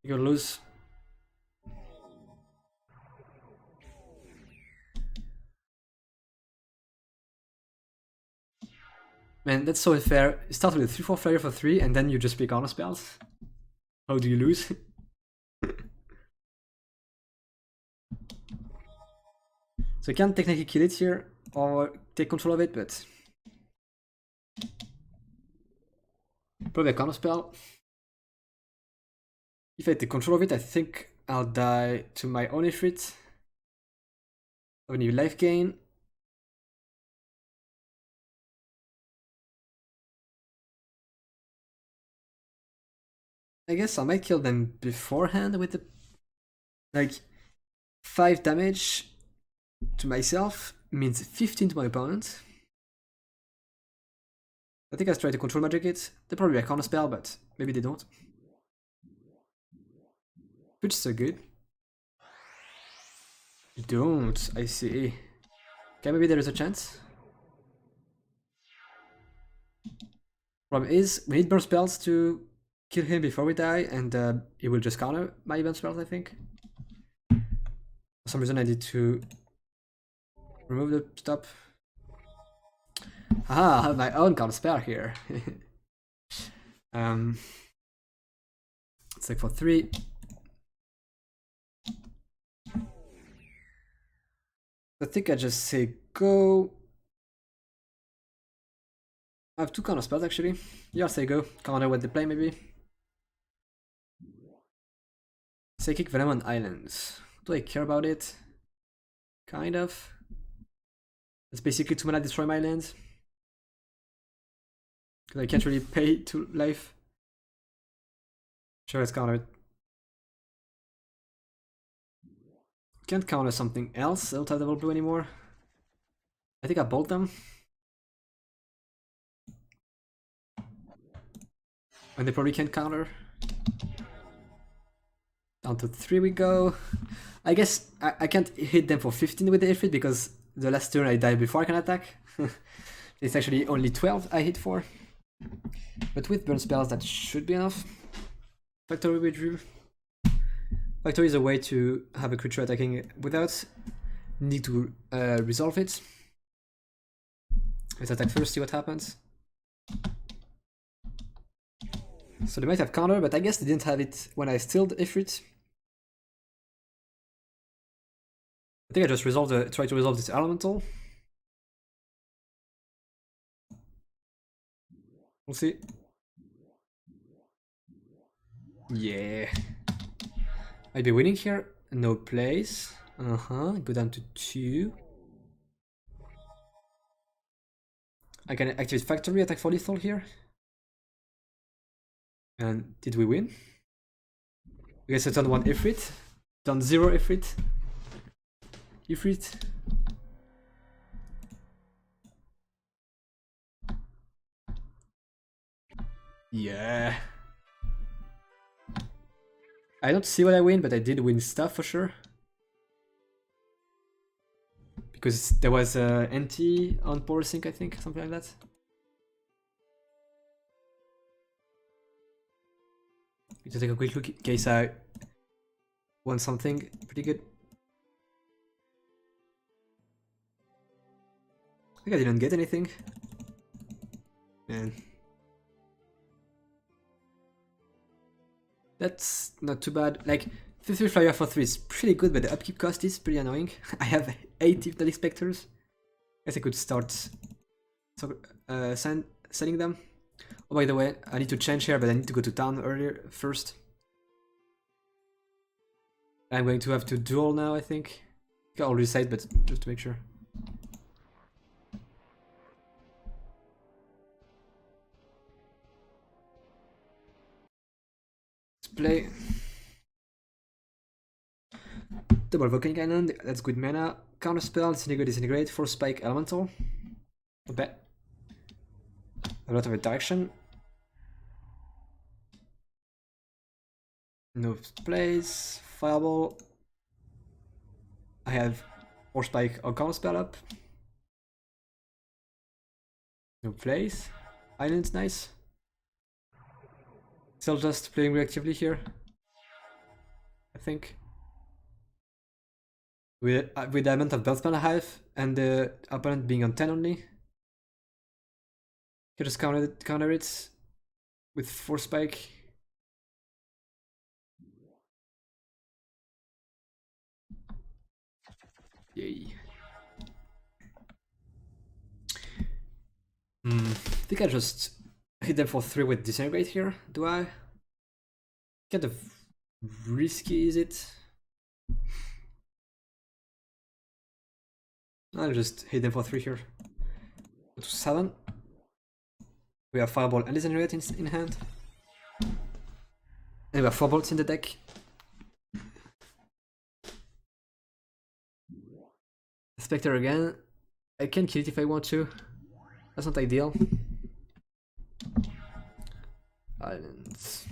You're gonna lose. Man, that's so unfair. You start with a 3/4 flyer for 3 and then you just pick honor spells. How do you lose? So I can't technically kill it here or take control of it, but probably a counter spell. If I take control of it, I think I'll die to my own Ifrit. Have a new life gain. I guess I might kill them beforehand with the like 5 damage to myself means 15 to my opponent. I think I'll try to control magic it. They probably have a counter spell, but maybe they don't. Which is so good. You don't, I see. Okay, maybe there is a chance. Problem is, we need burn spells to kill him before we die, and he will just counter my burn spells, I think. For some reason I need to remove the stop. Ah, I have my own counter spell here. It's like for 3. I think I just say go. I have 2 counter spells actually. Yeah, I'll say go. Counter what they play maybe. Psychic Venom on Islands. Do I care about it? Kind of. It's basically 2 mana destroy my lands. Because I can't really pay to life. Sure, it's countered. Can't counter something else. I don't have double blue anymore. I think I bolt them. And they probably can't counter. Down to 3 we go. I guess I can't hit them for 15 with the Ifrit because the last turn I die before I can attack. It's actually only 12 I hit for. But with burn spells that should be enough. Factory withdrew. Factory is a way to have a creature attacking without need to resolve it. Let's attack first, see what happens. So they might have counter, but I guess they didn't have it when I stilled Ifrit. I think I just try to resolve this elemental. We'll see. Yeah. Might be winning here. No place. Go down to 2. I can activate factory, attack for lethal here. And did we win? I guess I turned 1 Ifrit. Done 0 Ifrit. Ifrit. Yeah. I don't see what I win, but I did win stuff for sure. Because there was NT on Power Sync, I think, something like that. Let's take a quick look in case I won something pretty good. I think I didn't get anything. Man. That's not too bad. Like, 50 flyer for 3 is pretty good, but the upkeep cost is pretty annoying. I have 8 Hypnotic Spectres. Guess I could start selling them. Oh, by the way, I need to change here, but I need to go to town earlier first. I'm going to have to duel now, I think. I already said, but just to make sure. Let's play. Double Volcanic Island, that's good mana. Counterspell, Disintegrate, Force Spike, Elemental. Not bad. A lot of interaction. No plays. Fireball. I have Force Spike or Counterspell up. No plays. Island's nice. Still just playing reactively here, I think. With the amount of burn spell I have and the opponent being on 10 only. You just counter it with Force Spike. Yay. I think I just hit them for 3 with Disintegrate here, do I? Kind of risky, is it? I'll just hit them for 3 here. Go to 7. We have Fireball and Disintegrate in hand. And we have 4 bolts in the deck. Spectre again. I can kill it if I want to. That's not ideal. Islands.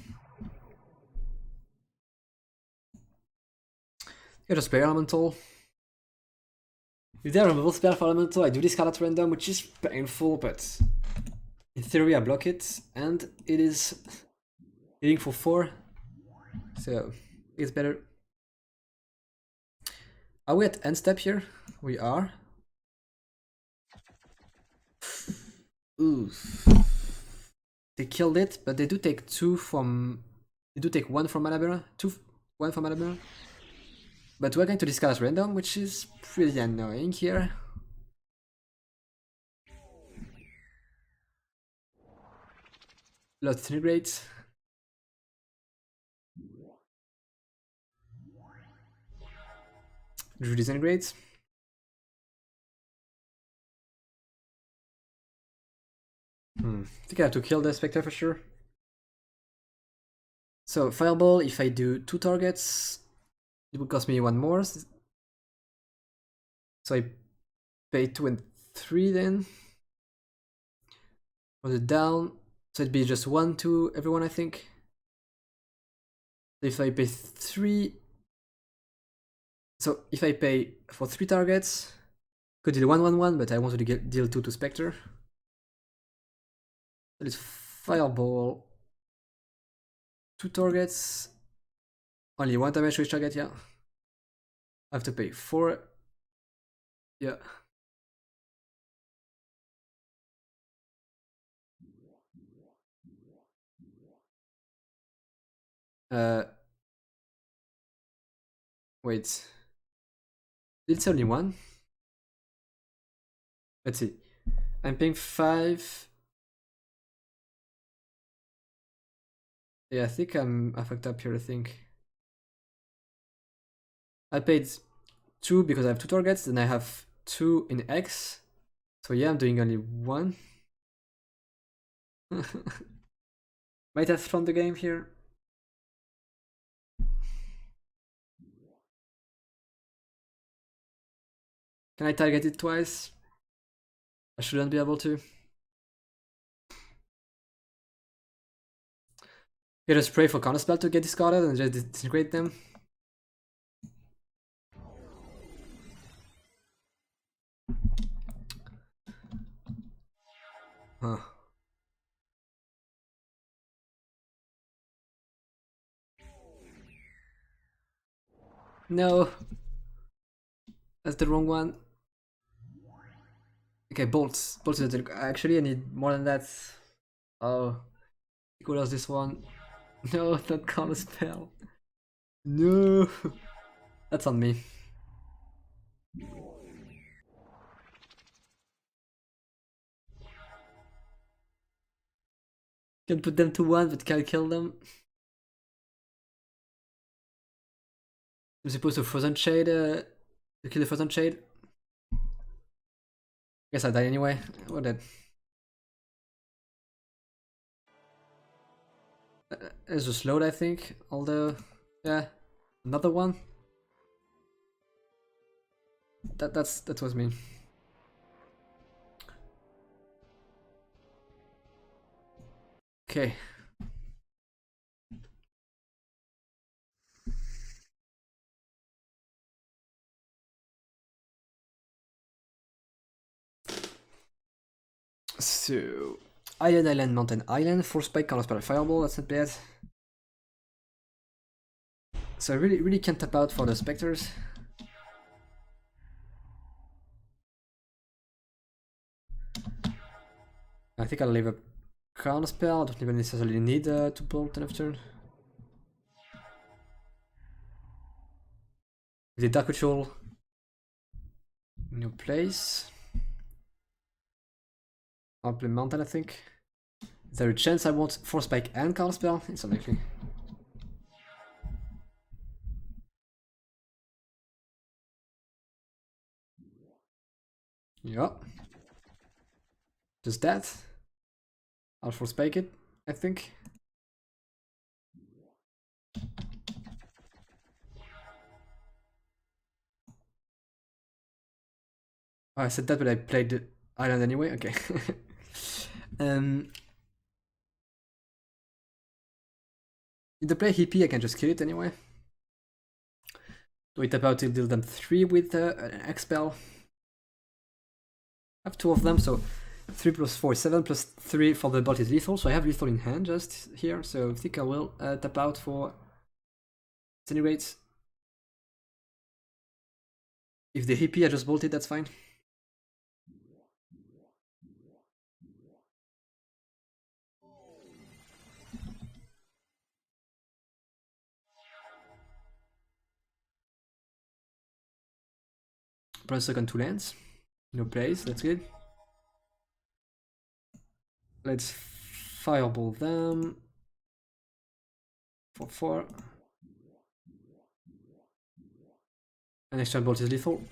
I just play Elemental. If they are removal spell for Elemental, I do discard at random, which is painful, but in theory I block it, and it is hitting for 4, so it's better. Are we at end step here? We are. Ooh. They killed it, but they do take 2 from... They do take 1 from Manabera. 1 from Manabera. But we're going to discard as random, which is pretty annoying here. Lot Disintegrate. Drew Disintegrate. I think I have to kill the Spectre for sure. So Fireball, if I do 2 targets, it would cost me 1 more. So I pay 2 and 3 then. Was it down? So it'd be just 1 to everyone, I think. If I pay 3... So if I pay for 3 targets, could deal 1/1/1, but I wanted to deal 2 to Spectre. That is Fireball. 2 targets. Only 1 damage to each target, yeah. I have to pay 4. Yeah. Wait. It's only 1. Let's see. I'm paying 5. Yeah, I think I fucked up here, I think. I paid 2 because I have 2 targets, then I have 2 in X. So yeah, I'm doing only 1. Might have thrown the game here. Can I target it twice? I shouldn't be able to. You just pray for counterspell to get discarded and just disintegrate them. Huh. No. That's the wrong one. Okay, bolts. Bolts is actually I need more than that. Oh. What else this one? No, not counterspell. No. That's on me. Can put them to 1, but can't kill them. I'm supposed to Frozen Shade, to kill the Frozen Shade. Guess I die anyway. We're dead. It's just load, I think. Although, yeah, another one. That was me. Okay. So, Iron Island, Mountain Island, Force Spike, Counterspell, Fireball, that's not bad. So I really can't tap out for the Spectres. I think I'll leave a Counterspell, I don't even necessarily need to bolt enough turn. The Dark Ritual, new place. I'll play Mountain, I think. Is there a chance I want Force Spike and Counterspell? It's unlikely. Yeah. Just that. I'll Force Spike it, I think. Oh, I said that, but I played the island anyway. Okay. In the play hippie, I can just kill it anyway. Do we tap out to deal them 3 with an Expel? I have 2 of them, so 3 plus 4 is 7 plus 3 for the bolt is lethal, so I have lethal in hand just here, so I think I will tap out for Disintegrate. If the hippie I just bolted, that's fine. Press second 2 lands. No plays, that's good. Let's Fireball them. For 4. An extra bolt is lethal.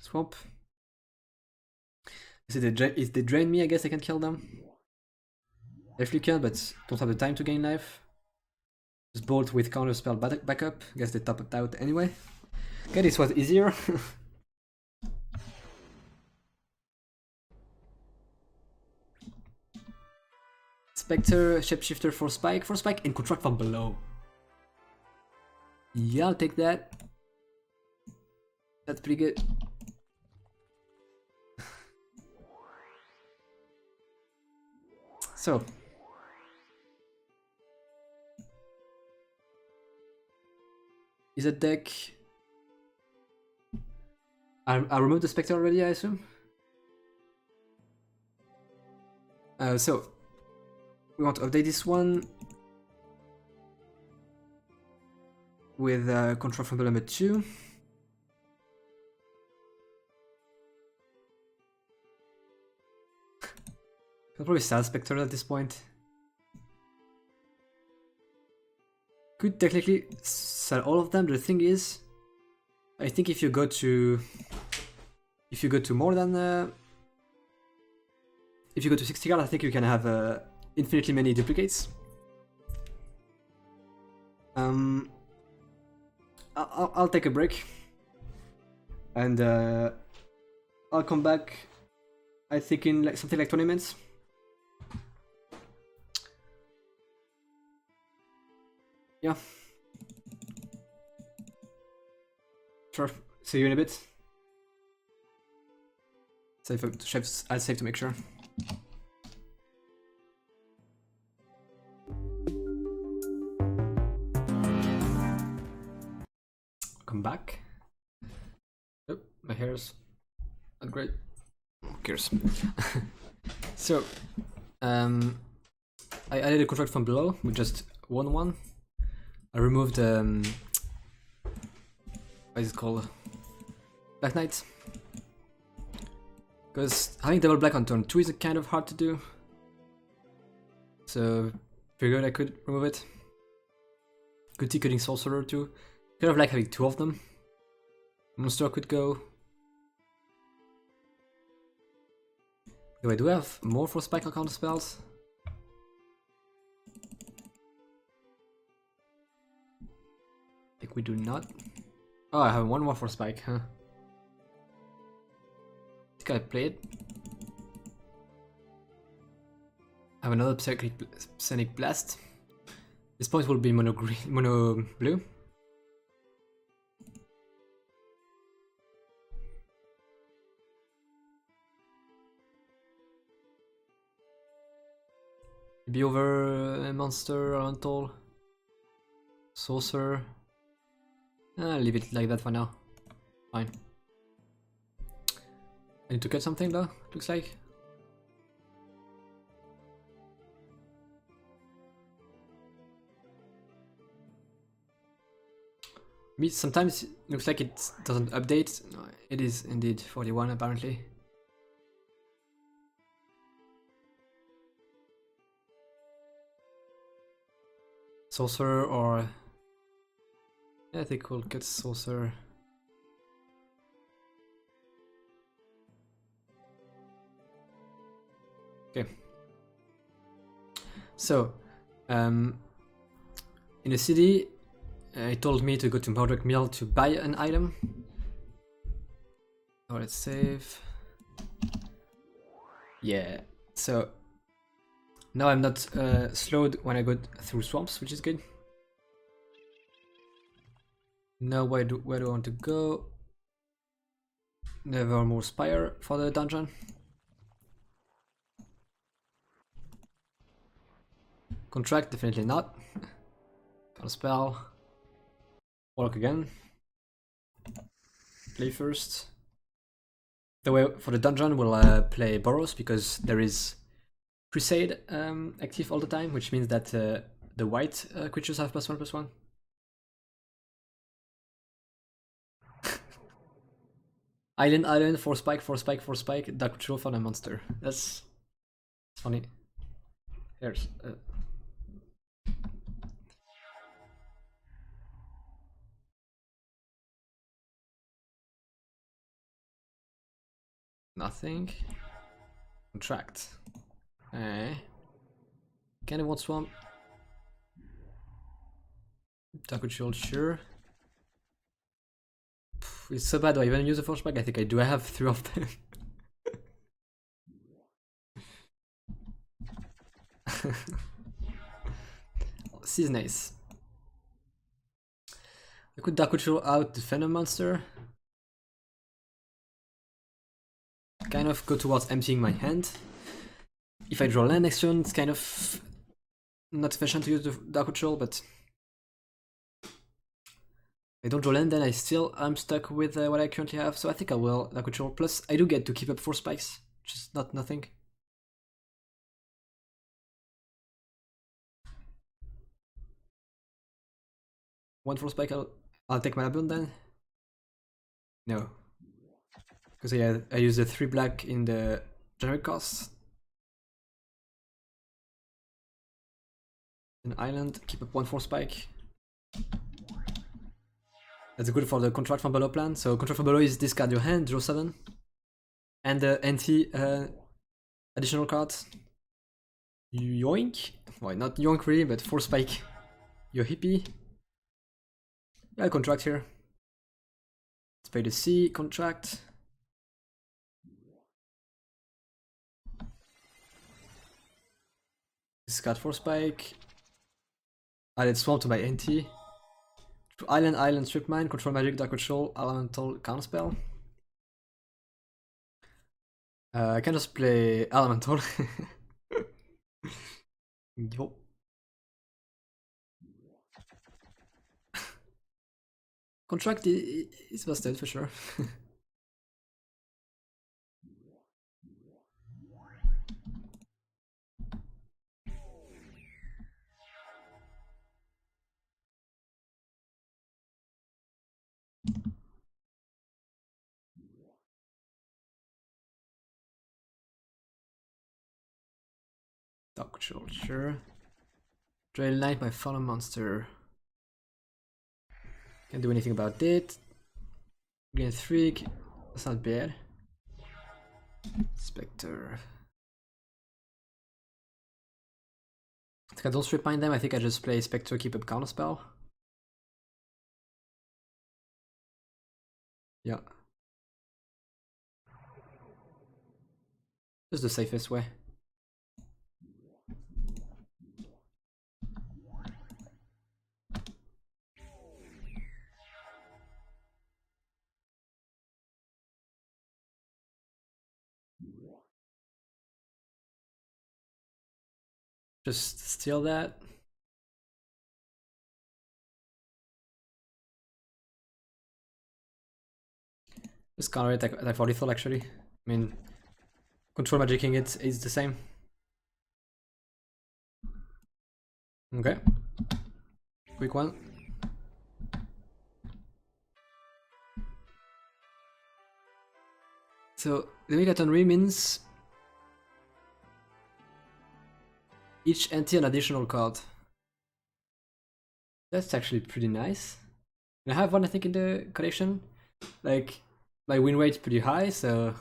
Swamp. If they drain me, I guess I can kill them. Definitely can, but don't have the time to gain life. Just bolt with counterspell backup. I guess they top it out anyway. Okay, this was easier. Spectre, Shapeshifter for Spike, and Contract from below. Yeah, I'll take that. That's pretty good. So. Is a deck... I removed the Spectre already, I assume? So, we want to update this one with Control from the limit 2. I'll probably sell Spectre at this point. Could technically sell all of them, but the thing is, I think if you go to more than if you go to 60 cards, I think you can have infinitely many duplicates. I'll take a break. and I'll come back, I think, in like something like 20 minutes. Yeah. Sure. See you in a bit. I'll save to make sure. Come back. Oh, my hair's not great. Who cares? So, I added a contract from below. We just won one. I removed what is it called? Black Knight. Because having double black on turn 2 is kind of hard to do. So figured I could remove it. Could see cutting Sorcerer too. Kind of like having 2 of them. Monster could go. Do I have more for spike or counter spells? I think we do not. Oh, I have 1 more for spike, huh? I think I played. I have another Psionic Blast. This point will be mono green, mono blue. Maybe over a monster, elemental, sorcerer. I'll leave it like that for now. Fine. I need to cut something though, looks like. Sometimes it looks like it doesn't update. No, it is indeed 41 apparently. Sorcerer or... yeah, I think we'll cut Sorcerer. Okay. So, in the city, it told me to go to Mordred Mill to buy an item. Oh, let's save. Yeah, so now I'm not slowed when I go through swamps, which is good. Now where do I want to go? Nevermore Spire for the dungeon. Contract, definitely not. Got a spell. Walk again. Play first. The way for the dungeon we'll play Boros because there is Crusade active all the time, which means that the white creatures have +1/+1. Island, 4 spike, 4 spike, 4 spike, dark control for the monster. That's funny. Here's nothing. Contract. Kind of want swamp. Dark control, sure. It's so bad. Do I even use a force spike? I think I do. I have 3 of them. This is nice. I could Dark Control out defend a monster. Kind of go towards emptying my hand. If I draw land next turn, it's kind of not efficient to use the Dark Control, but I don't draw land, then I'm stuck with what I currently have, so I think I will Dark Control. Plus, I do get to keep up 4 spikes, which is not nothing. One 4 spike, I'll take my burn then. No, because I use the 3 black in the generic cost. An island, keep up 1 4 spike. That's good for the contract from below plan. So contract from below is discard your hand, draw 7, and anti additional cards. Yoink! Why not yoink really, but 4 spike. Your hippie. Yeah, contract here. Let's pay the C contract. Discard for spike. Added swamp to my NT. Island, strip mine, control magic, dark control, elemental, counterspell. I can just play elemental. Yo. Contract is busted for sure. Dark control, sure. Drain Knight, my fallen monster. Can't do anything about it. Gain 3, that's not bad. Spectre. I think I don't strip mine them, I think I just play Spectre, keep up counterspell. Yeah. This is the safest way. Just steal that. Just counter it at 40 full actually. I mean, control magicking it is the same. Okay. Quick one. So the Megaton means each NT an additional card. That's actually pretty nice. And I have one I think in the collection. Like my win rate is pretty high, so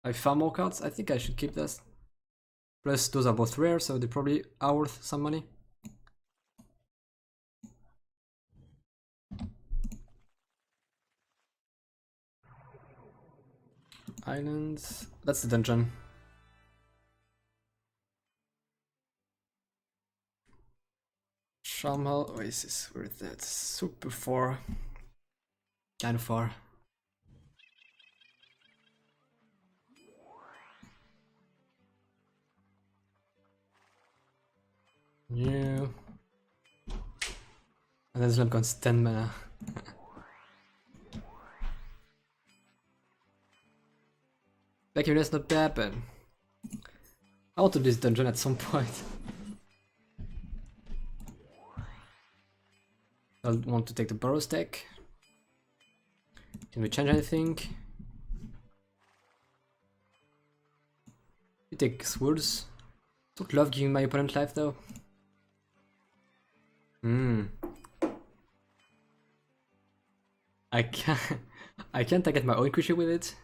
I found more cards. I think I should keep this. Plus those are both rare, so they probably are worth some money. Islands. That's the dungeon. Shamhal Oasis. Where is that? Super far. Kind of far. Yeah. And then Slam costs 10 mana. Like, that's not bad, but I want to do this dungeon at some point. I want to take the burrow stack. Can we change anything? We take swords. Don't love giving my opponent life though. I can't target my own creature with it.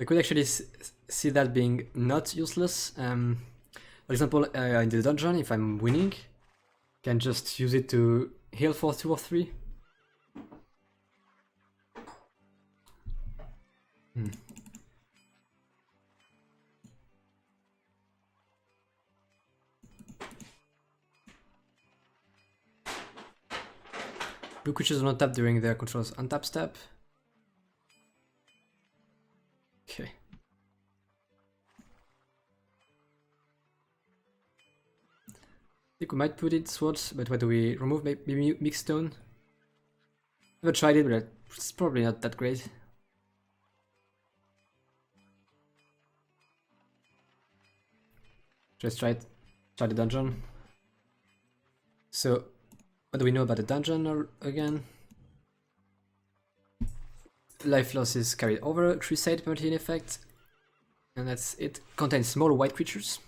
I could actually see that being not useless. For example, in the dungeon, if I'm winning, I can just use it to heal for 2 or 3. Blue creatures do not tap during their control's untap step. Okay. I think we might put it swords, but what do we remove? Maybe mixed stone? Never tried it, but it's probably not that great. Just try the dungeon. So, what do we know about the dungeon again? Life loss is carried over, Crusade penalty in effect, and that's it. Contains small white creatures.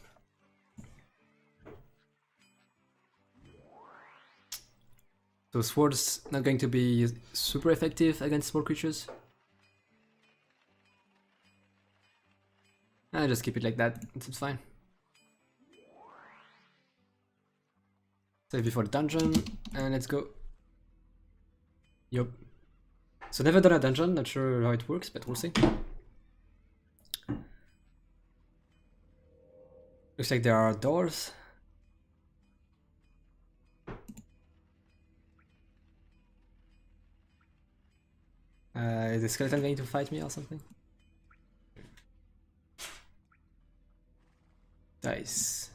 So swords not going to be super effective against small creatures. I just keep it like that, it's fine. Save before the dungeon, and let's go. Yup. So never done a dungeon, not sure how it works, but we'll see. Looks like there are doors. Is the skeleton going to fight me or something? Dice.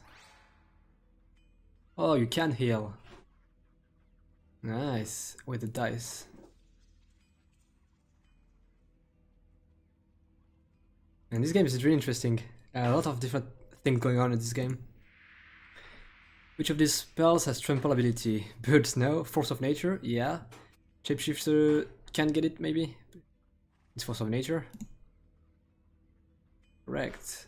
Oh, you can heal. Nice, with the dice. And this game is really interesting. A lot of different things going on in this game. Which of these spells has trample ability? Birds, no. Force of nature, yeah. Shapeshifter can get it, maybe. It's force of nature. Correct.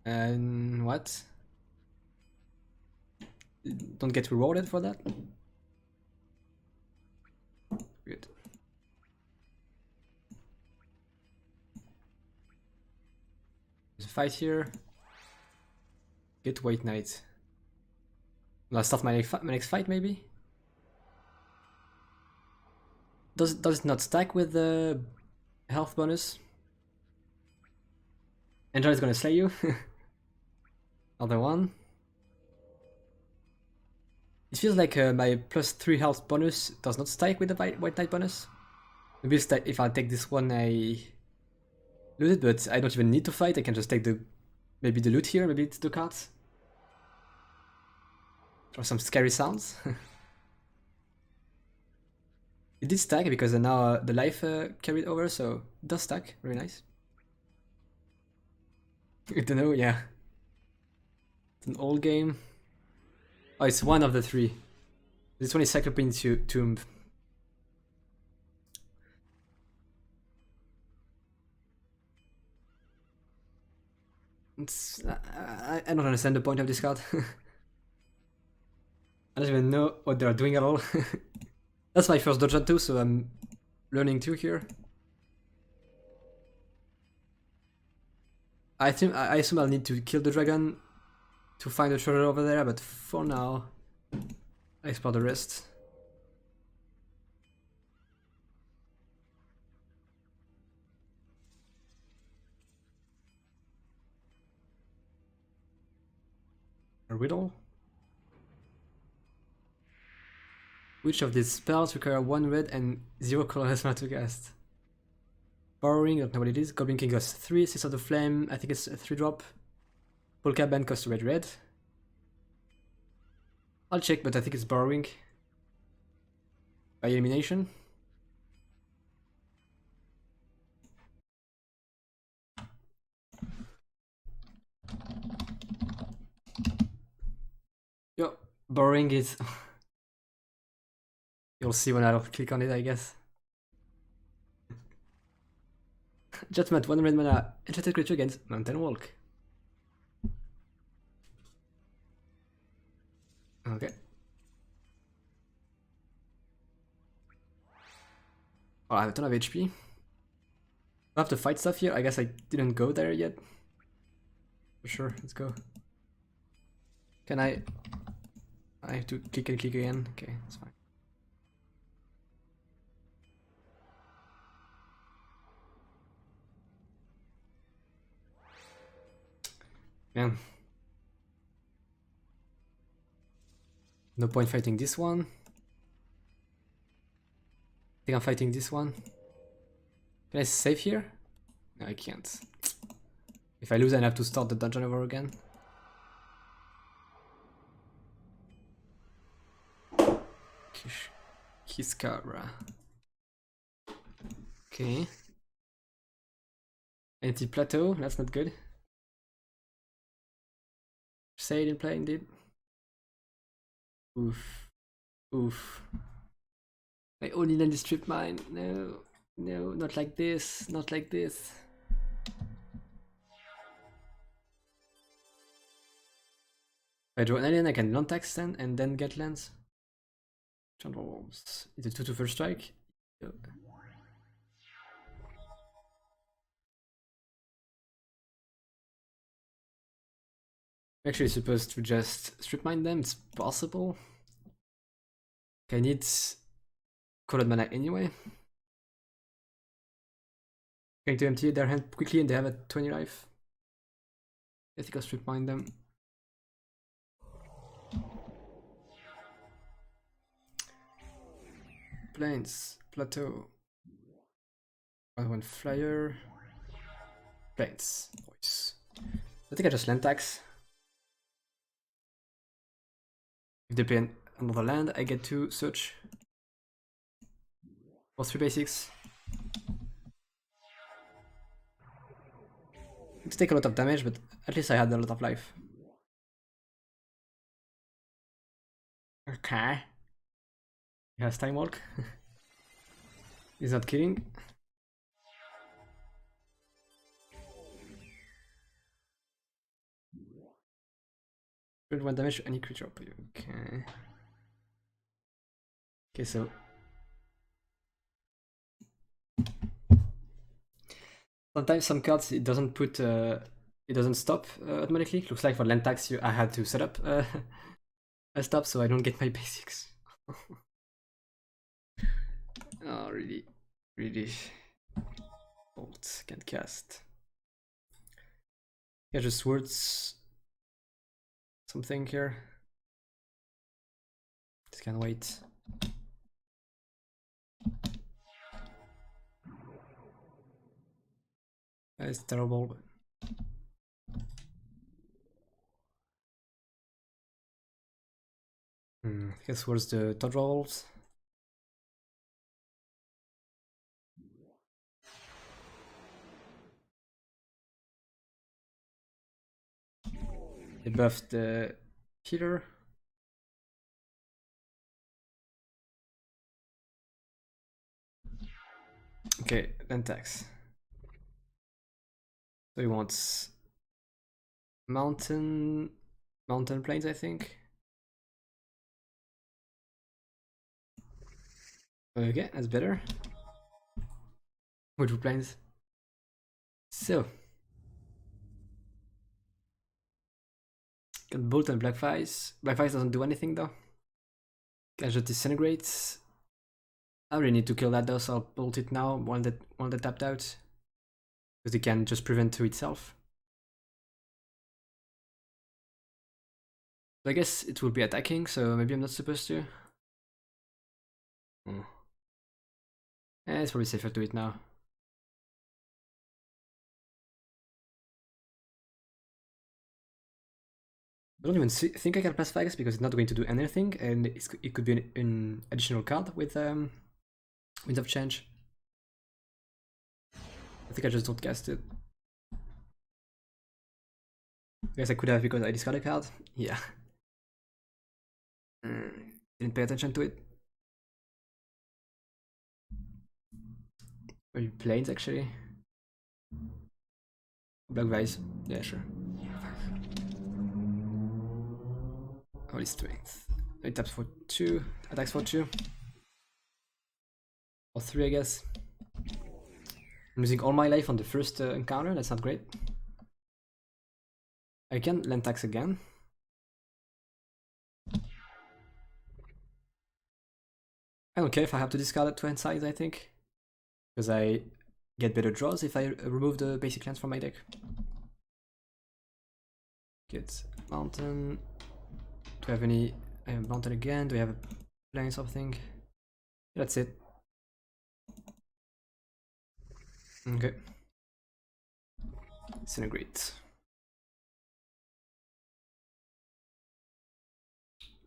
And what? Don't get rewarded for that? Good. There's a fight here. Get White Knight. Will I start my next fight, maybe? Does it not stack with the health bonus? Angel is gonna slay you. Other one. It feels like my +3 health bonus does not stack with the White Knight bonus. Maybe if I take this one, I lose it, but I don't even need to fight. I can just take maybe the loot here, maybe it's the cards. Or some scary sounds. It did stack because now the life carried over, so it does stack. Very nice. I don't know, yeah. It's an old game. Oh, it's one of the three. This one is Cyclopean Tomb. I don't understand the point of this card. I don't even know what they're doing at all. That's my first dungeon too, so I'm learning too here. I assume I'll need to kill the dragon to find the treasure over there, but for now, I explore the rest. A riddle? Which of these spells require 1 red and 0 colorless mana to cast? Borrowing, I don't know what it is. Goblin King costs 3, Six of the Flame, I think it's a 3-drop. Polka Band costs red. I'll check, but I think it's borrowing. By elimination. Yo, borrowing is... You'll see when I'll click on it, I guess. Judgment, 1 red mana, enchanted creature against Mountain Walk. Okay. Oh, I have a ton of HP. I have to fight stuff here. I guess I didn't go there yet. For sure, let's go. Can I have to click and click again. Okay, that's fine. Yeah. No point fighting this one. I think I'm fighting this one. Can I save here? No, I can't. If I lose, I have to start the dungeon over again. Kiskara. Okay. Anti-plateau, that's not good. Say it in play indeed. Oof. Oof. I only land the strip mine. No. No, not like this. Not like this. If I draw an alien, I can non-tax then and then get lands. Chandler's. Is it 2 to first strike? Yeah. Actually supposed to just strip mine them, it's possible. Okay, I need colored mana anyway. Going to empty their hand quickly and they have a 20 life. I think I'll strip mine them. Plains, plateau. One flyer. Plains. Voice. I think I just land tax. If they play another land, I get to search for 3 basics. It take a lot of damage, but at least I had a lot of life. Okay. He has time walk. He's not killing. Build 1 damage to any creature up you. Okay. Okay, so sometimes some cards it doesn't put it doesn't stop automatically. Looks like for land tax I had to set up a stop so I don't get my basics. Oh really, really. Bolt can't cast. Yeah, just words something here. Just can't wait. It's terrible. But... I guess where's the Todd rolls? They buffed the healer. Okay, then tax. So he wants mountain plains, I think. Okay, that's better. Woodwood plains. So got bolt and black vice. Black vice doesn't do anything though. Can just disintegrate. I really need to kill that though, so I'll bolt it now while that tapped out. Because it can just prevent to itself. I guess it will be attacking, so maybe I'm not supposed to. It's probably safer to do it now. I don't even think I can pass Fagus because it's not going to do anything, and it could be an additional card with Wind of Change. I think I just don't cast it. I guess I could have because I discarded a card. Yeah. Didn't pay attention to it. Maybe planes actually. Black Vice. Yeah, sure. Holy Strength. It taps for 2, attacks for 2. Or 3, I guess. I'm losing all my life on the first encounter, that's not great. I can land tax again. I don't care if I have to discard it to hand size, I think. Because I get better draws if I remove the basic lands from my deck. Get mountain. Do I have any? I have mountain again. Do I have a plane something? That's it. Okay. Disintegrate.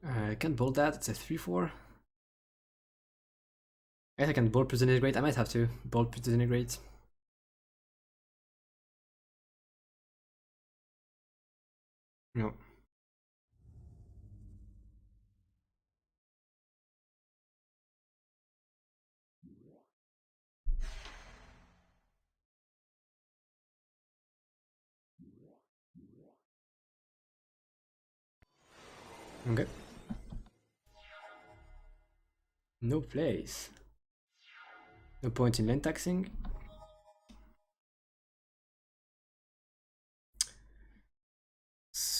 I can't bolt that. It's a 3/4. I guess I can bolt disintegrate. I might have to bolt disintegrate. No. Okay. No place. No point in land taxing.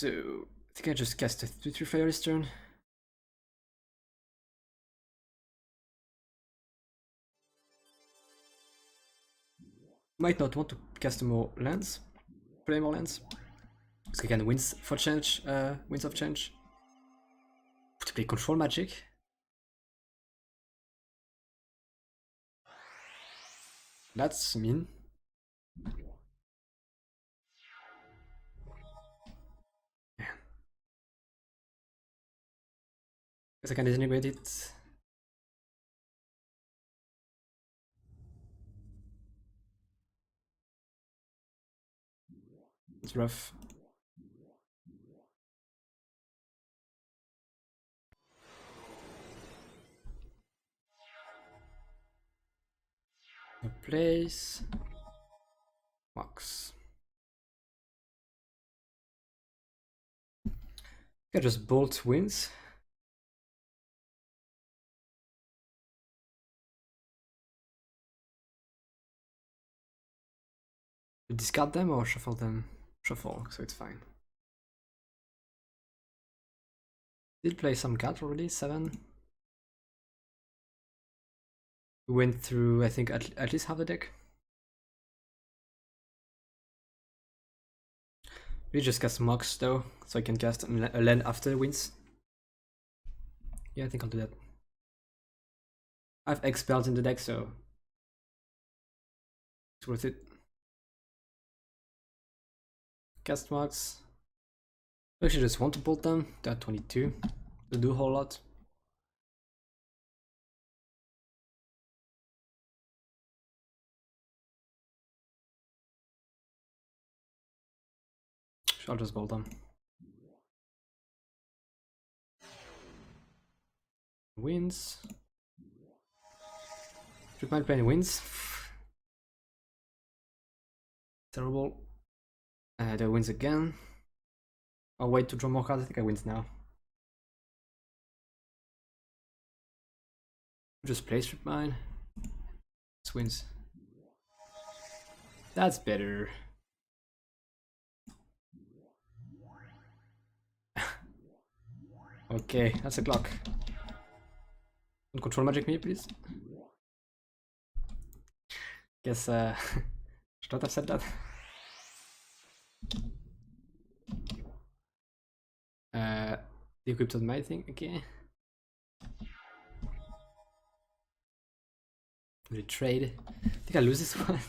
So I think I just cast a 3/3 Fire this turn. Might not want to cast more lands, play more lands. Because I can Winds for change, Winds of Change. To play Control Magic. That's mean. Guess I can disintegrate it. It's rough. No place. Max. I just bolt wins. Discard them or shuffle them? Shuffle, so it's fine. Did play some cards already, 7. We went through, I think, at least half the deck. We just cast Mox though, so I can cast a land after wins. Yeah, I think I'll do that. I have X spells in the deck, so it's worth it. Cast Mox. I actually just want to bolt them. They're 22. They do a whole lot. I'll just bolt them. Wins. Should mind playing wins. Terrible. They wins again. I'll wait to draw more cards. I think I wins now. Just play strip mine. This wins. That's better. Okay, that's a clock. Don't control magic me, please. Guess should not have said that. Equipped on my thing, okay. Retrade. I think I lose this one.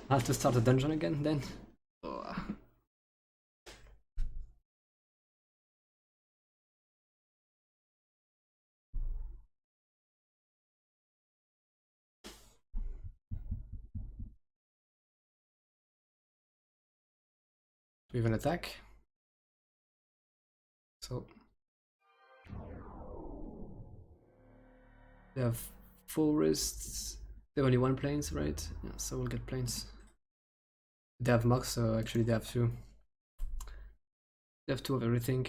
I'll have to start the dungeon again then. Oh. We have an attack. So they have forests. They have only one plains, right? Yeah, so we'll get plains. They have Mox, so actually they have 2. They have 2 of everything.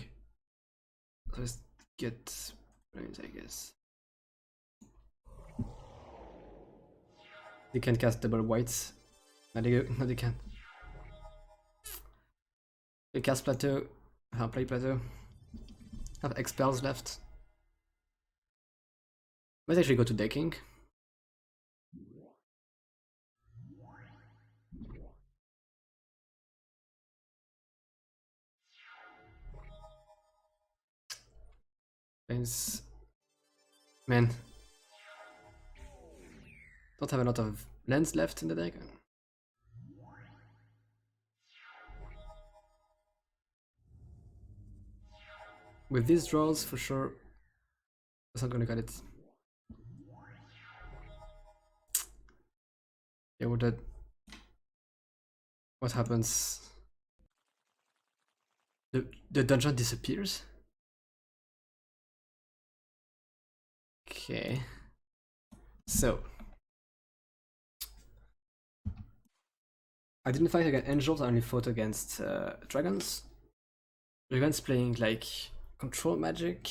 So let's get plains, I guess. They can cast double whites. No, they can't. They cast plateau. I'll play plateau. Have expels left. Let's actually go to decking. Plains. Man. Don't have a lot of lands left in the deck. With these draws, for sure, that's not gonna cut it. Yeah, what that? What happens? The dungeon disappears. Okay. So I didn't fight against angels. I only fought against dragons. Dragons playing like control magic,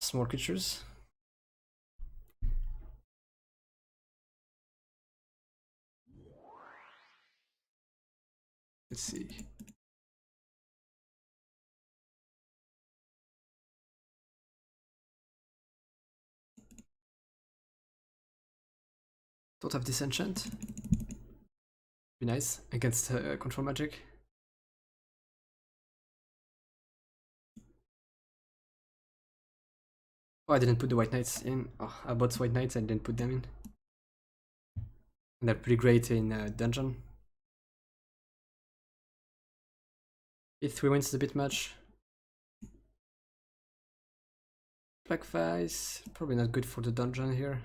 small creatures. Let's see. Don't have disenchant. Be nice against control magic. Oh, I didn't put the white knights in. Oh, I bought white knights and didn't put them in. And they're pretty great in dungeon. If 3 wins is a bit much. Black Vice, probably not good for the dungeon here.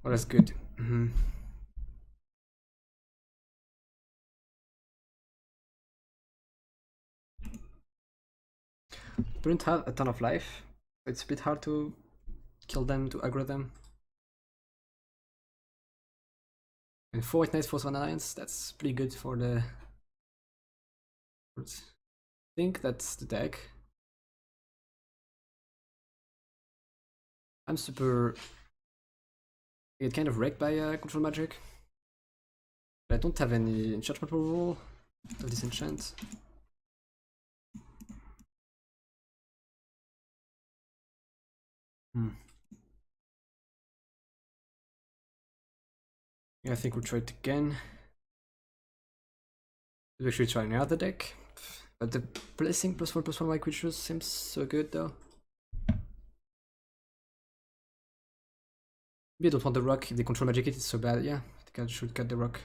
Oh, that's good. Don't have a ton of life. It's a bit hard to kill them, to aggro them. And 4 white knights for 1 alliance, that's pretty good for the... I think that's the deck. I'm super... I get kind of wrecked by control magic. But I don't have any enchantment removal of disenchant. Yeah, I think we'll try it again. We should try another deck. But the blessing +1/+1 white creatures seems so good though. Maybe I don't want the rock. If they control magic it's so bad. Yeah, I think I should cut the rock.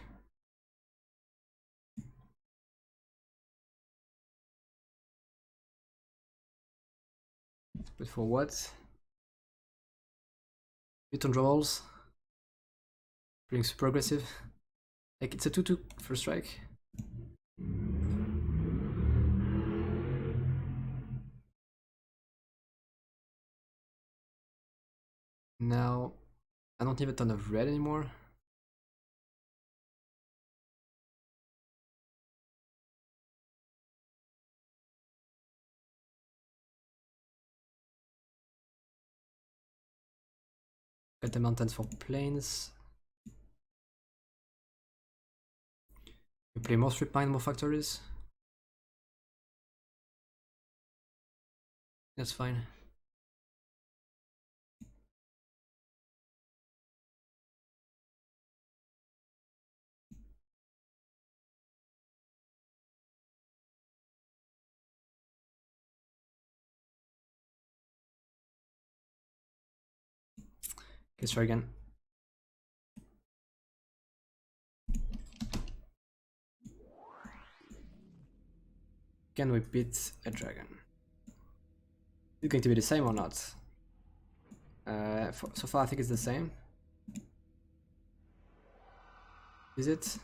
But for what? Bit on draws. Playing super aggressive. Like it's a 2/2 first strike. Now I don't need a ton of red anymore. Got the mountains for plains. We play more strip mine, more factories. That's fine. Let's try again. Can we beat a dragon? Is it going to be the same or not? So far I think it's the same. Is it?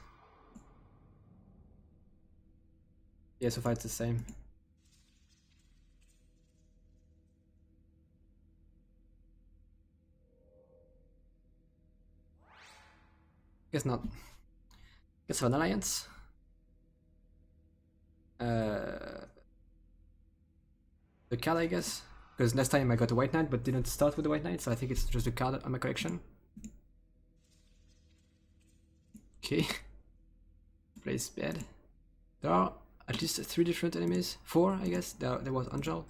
Yeah, so far it's the same. Guess not. Guess have an alliance. The card, I guess. Because last time I got a white knight, but didn't start with the white knight, so I think it's just the card on my collection. Okay. Plays bad. There are at least 3 different enemies. 4, I guess. There was Angel.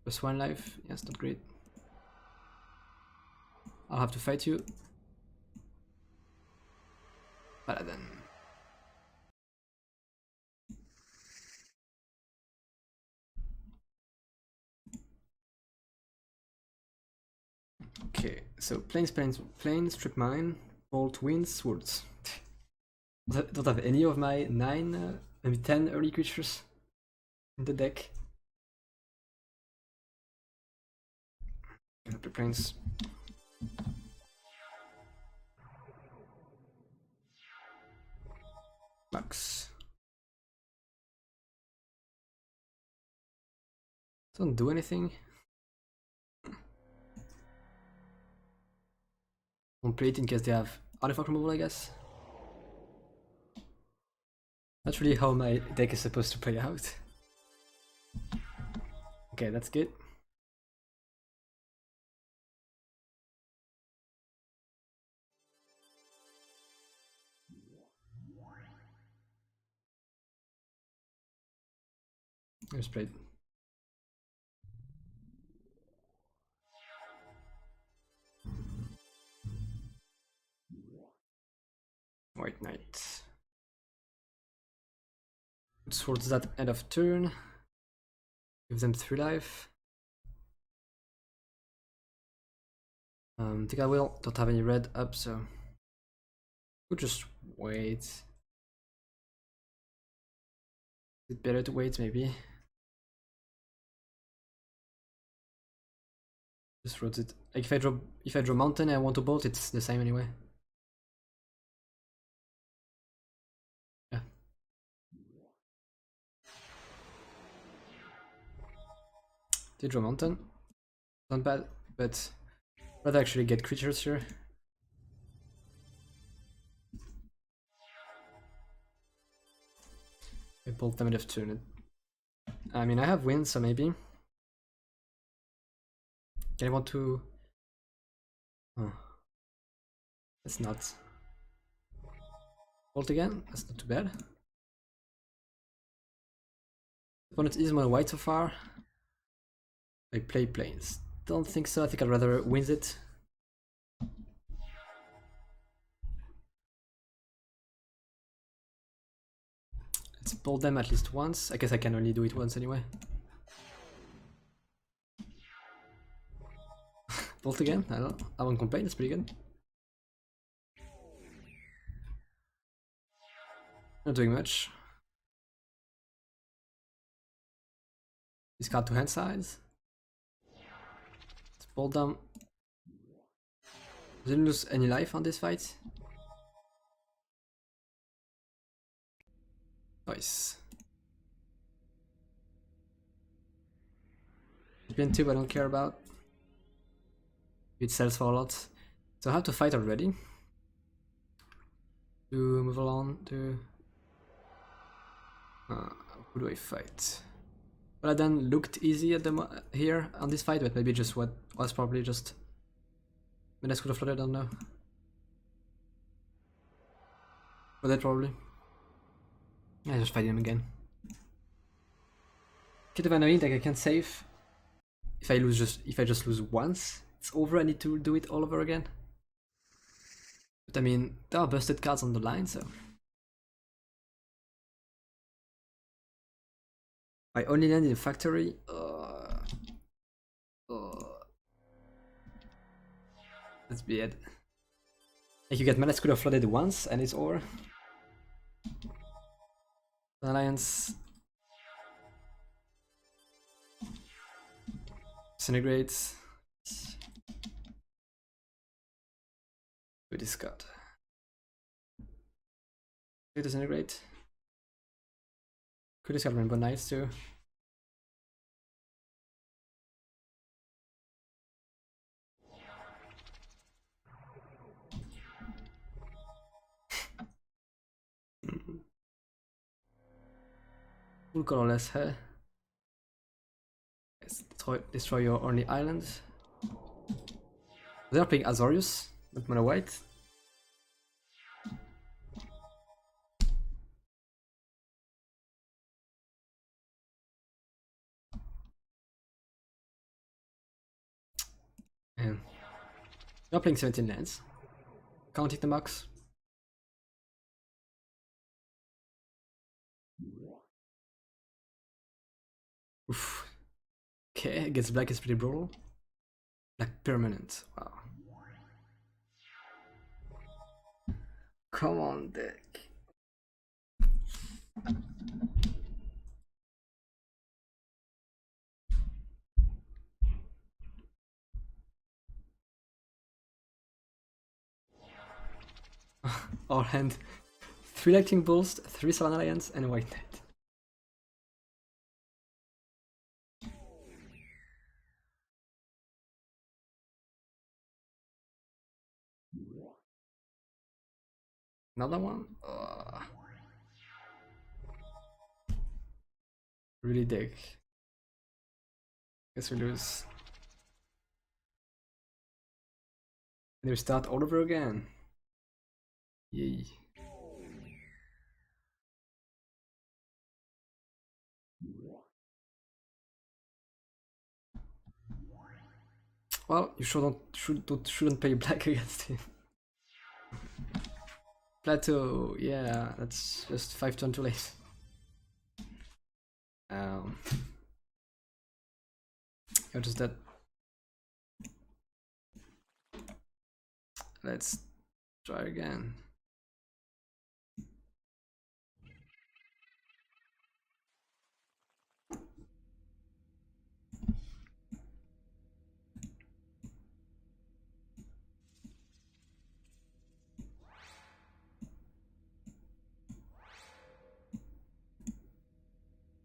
Plus 1 life. Yes, not great. I'll have to fight you. Paladin. Okay, so planes, strip mine, bolt, winds, swords. Don't have any of my 9, maybe 10 early creatures in the deck. The planes. Max. Don't do anything. Don't play it in case they have artifact removal, I guess. That's really how my deck is supposed to play out. Okay, that's good. Here's played. White Knight. Towards that end of turn. Give them 3 life. Think I will. Don't have any red up, so we'll just wait. Is it better to wait, maybe? Just wrote it. Like if I draw mountain and I want to bolt, it's the same anyway. Yeah. Did draw mountain? Not bad, but rather actually get creatures here. I bolt them end of turn. I mean, I have wind, so maybe. Can I want to? Oh, that's not. Bolt again. That's not too bad. Opponent is mono white so far. I play planes. Don't think so. I think I'd rather win it. Let's bolt them at least once. I guess I can only do it once anyway. Bolt again? I won't complain, it's pretty good. Not doing much. Discard 2 hand sides. Let's bolt them. Didn't lose any life on this fight. Nice. GPN2 I don't care about. It sells for a lot. So I have to fight already. To move along to... who do I fight? Well, I then looked easy at the here on this fight, but maybe just what was probably just... When I could have flooded, I don't know. But that probably. I just fight him again. Kind of annoying, like I can't save. If I just lose once, it's over. I need to do it all over again. But I mean, there are busted cards on the line, so I only land in the factory. That's bad. Like you get mana could have flooded once and it's over. Alliance. Disintegrates. We discard. We disintegrate. Could discard Rainbow Knights too. Full colorless hair. Yes, destroy your only island. They are playing Azorius, not mono white. And they are playing 17 lands. Can't hit the max. Oof. Okay, against black is pretty brutal. Black permanent. Wow. Come on, deck. Our hand. 3 Lightning Bolts, 3 Savannah Alliance, and a White Knight. Another one? Really dick. Guess we lose. And we start all over again. Yay. Well, you shouldn't play black against him. Plateau, yeah, that's just 5 turns too late. You're just dead. Let's try again.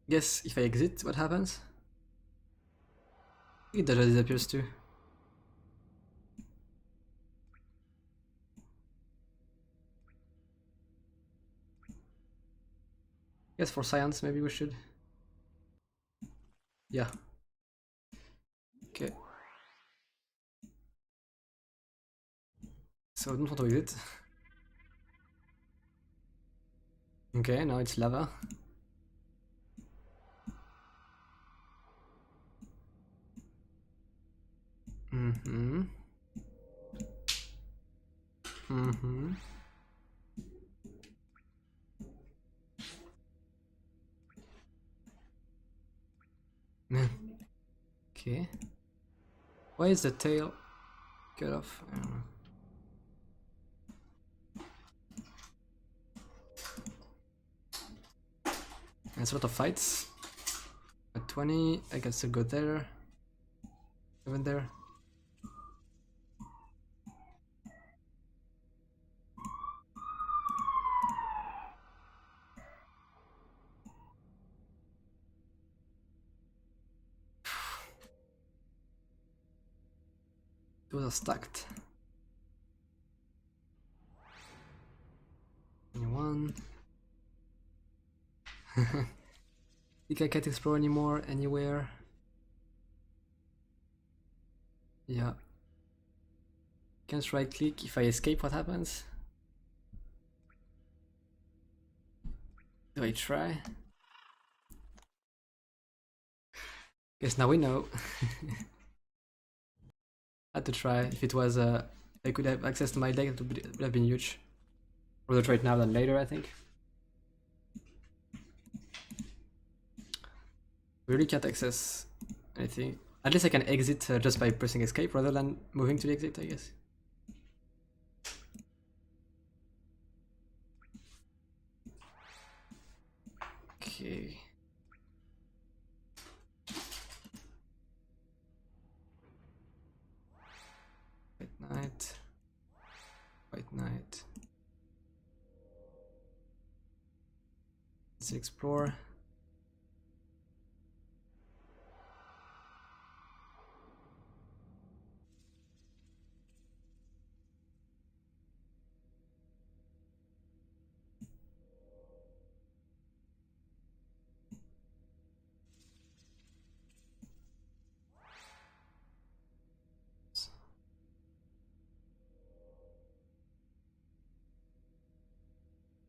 Guess if I exit, what happens? It just disappears too. Guess for science, maybe we should. Yeah. Okay. So I don't want to exit. Okay, now it's lava. Mm-hmm. Mm-hmm. Okay. Why is the tail cut off? I don't know. There's a lot of fights. At 20, I can still go there. Even there. Those are stacked. 21. Think I can't explore anymore anywhere. Yeah. Can't right click. If I escape, what happens? Do I try? Guess now we know. Had to try. If it was I could have access to my deck, it would have been huge. Rather try it now than later, I think. Really can't access anything. At least I can exit just by pressing escape rather than moving to the exit, I guess. Okay. White knight. White knight. Let's explore.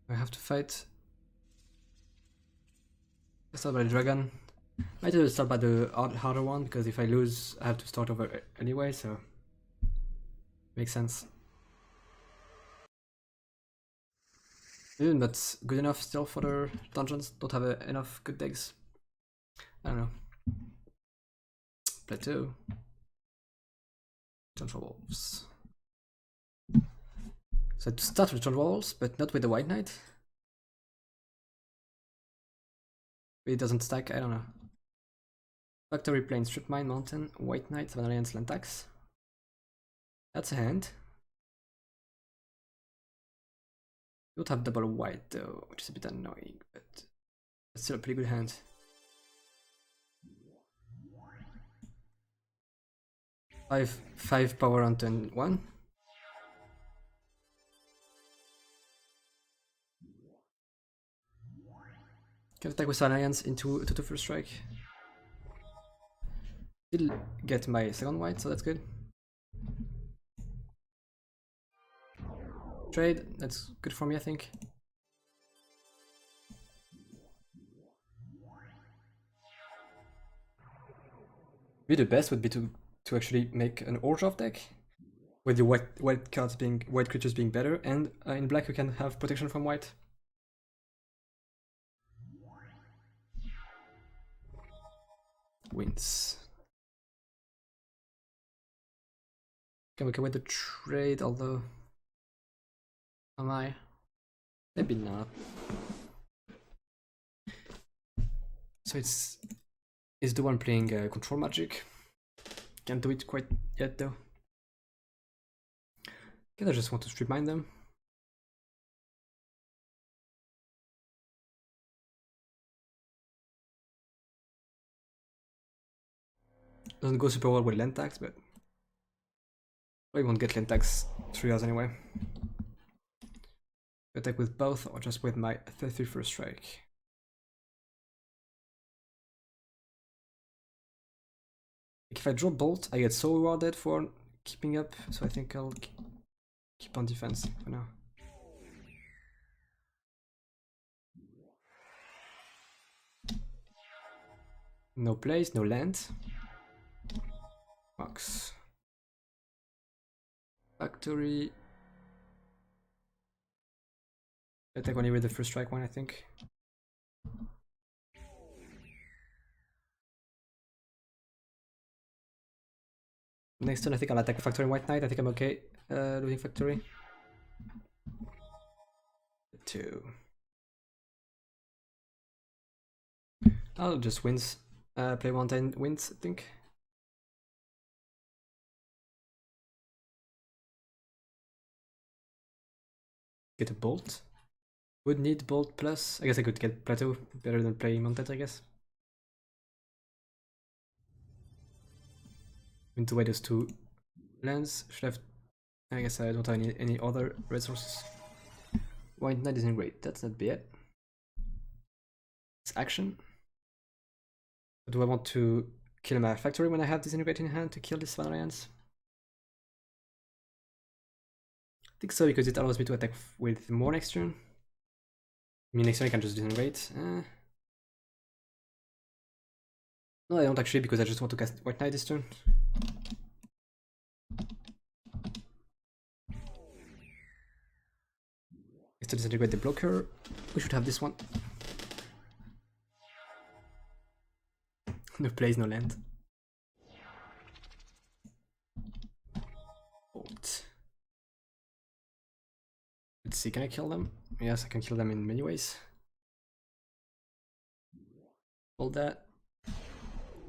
I have to fight. Let's start by the dragon. Might as well start by the harder one, because if I lose, I have to start over anyway, so makes sense. Even that's good enough still for the dungeons. Don't have enough good decks. I don't know. Plateau. Jungle Wolves. So to start with Jungle Wolves, but not with the White Knight. It doesn't stack, I don't know. Factory Plane, Strip Mine, Mountain, White Knight, Seven Alliance, Lantax. That's a hand. You don't have double white though, which is a bit annoying, but it's still a pretty good hand. Five power on turn 1. Can attack with Seven Alliance into 2/2 first strike. Still get my second white, so that's good. Trade, that's good for me, I think. Maybe the best would be to actually make an Orzhov deck. with the white creatures being better, and in black you can have protection from white. Wins. Can we with the trade? Although, am I? Maybe not. So it's the one playing control magic. Can't do it quite yet though. I just want to strip mine them. Doesn't go super well with land tax, but we won't get land tax 3 hours anyway. Attack with both or just with my 31st strike. If I draw bolt, I get so rewarded for keeping up, so I think I'll keep on defense for now. No place, no land. Box. Factory. Attack only with the first strike one, I think. Next turn, I think I'll attack Factory White Knight. I think I'm okay losing Factory. 2. I'll just wins. Play 110 wins, I think. Get a bolt. Would need bolt plus. I guess I could get plateau better than play mounted, I guess. Into away those 2 lands. Should have. I guess I don't have any other resources. White Knight isn't great. That's not bad. It's action. Do I want to kill my factory when I have Disintegrate in hand to kill this Van Alliance? I think so, because it allows me to attack with more next turn. I mean, next turn I can just Disintegrate. No, I don't actually, because I just want to cast White Knight this turn. Next to Disintegrate the blocker, we should have this one. No place, no land. Bolt. Let's see, can I kill them? Yes, I can kill them in many ways. Hold that.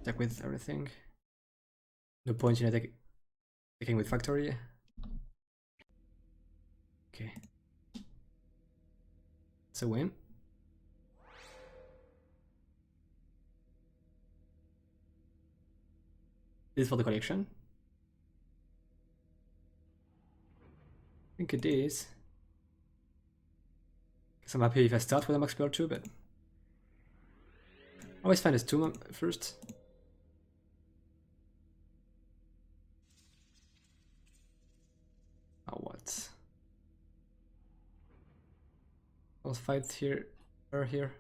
Attack with everything. No point in attacking with factory. Okay. It's a win. This is for the collection. I think it is. Guess I'm happy if I start with a max spell too, but I always find this 2 first. Oh, what? I'll fight here or here.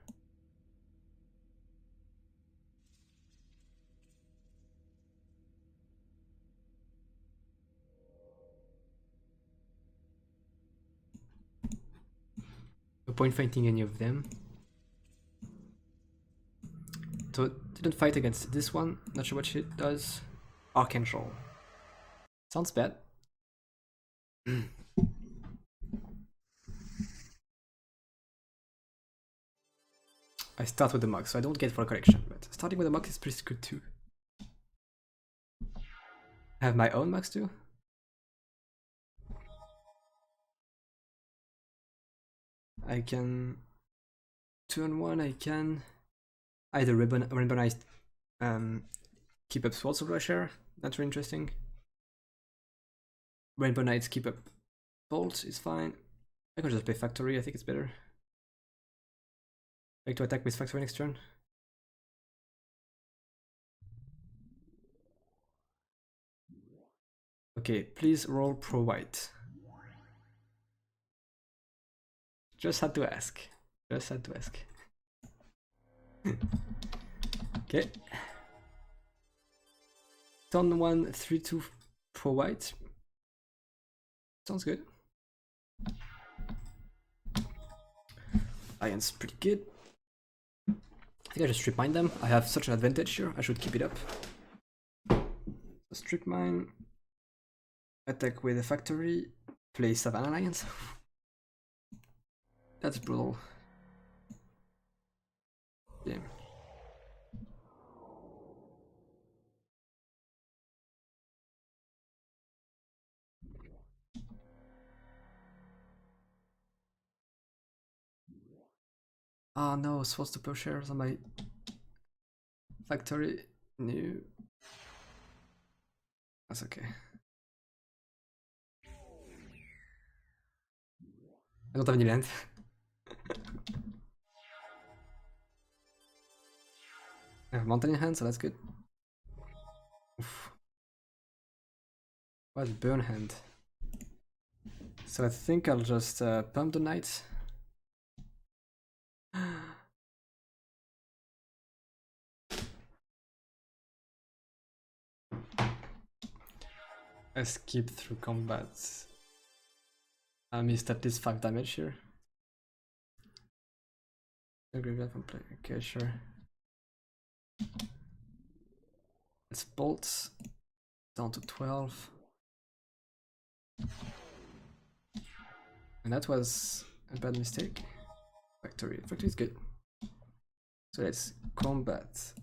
No point fighting any of them. So didn't fight against this one. Not sure what she does. Archangel. Sounds bad. I start with the mug, so I don't get for a collection, but starting with the mug is pretty good too. I have my own mugs too. I can turn 1, I can either ribbonize keep up Swords of Russia, that's very interesting. Rainbow Knights keep up Bolt is fine. I can just play Factory, I think it's better. Like to attack with Factory next turn. Okay, please roll pro white. Just had to ask. Just had to ask. Okay. Turn 1, 3-2 pro white. Sounds good. Iron's pretty good. I think I just strip mine them. I have such an advantage here. I should keep it up. So strip mine. Attack with a factory. Play Savannah Alliance. That's brutal. Yeah. Oh no, I was supposed to push shares on my factory. No. That's okay. I don't have any land. I have mountain in hand, so that's good. Oof. What burn hand? So I think I'll just pump the knight. I skip through combat. I missed at least 5 damage here. Agree that from play. Okay, sure. Let's bolt down to 12. And that was a bad mistake. Factory. Factory is good. So let's combat.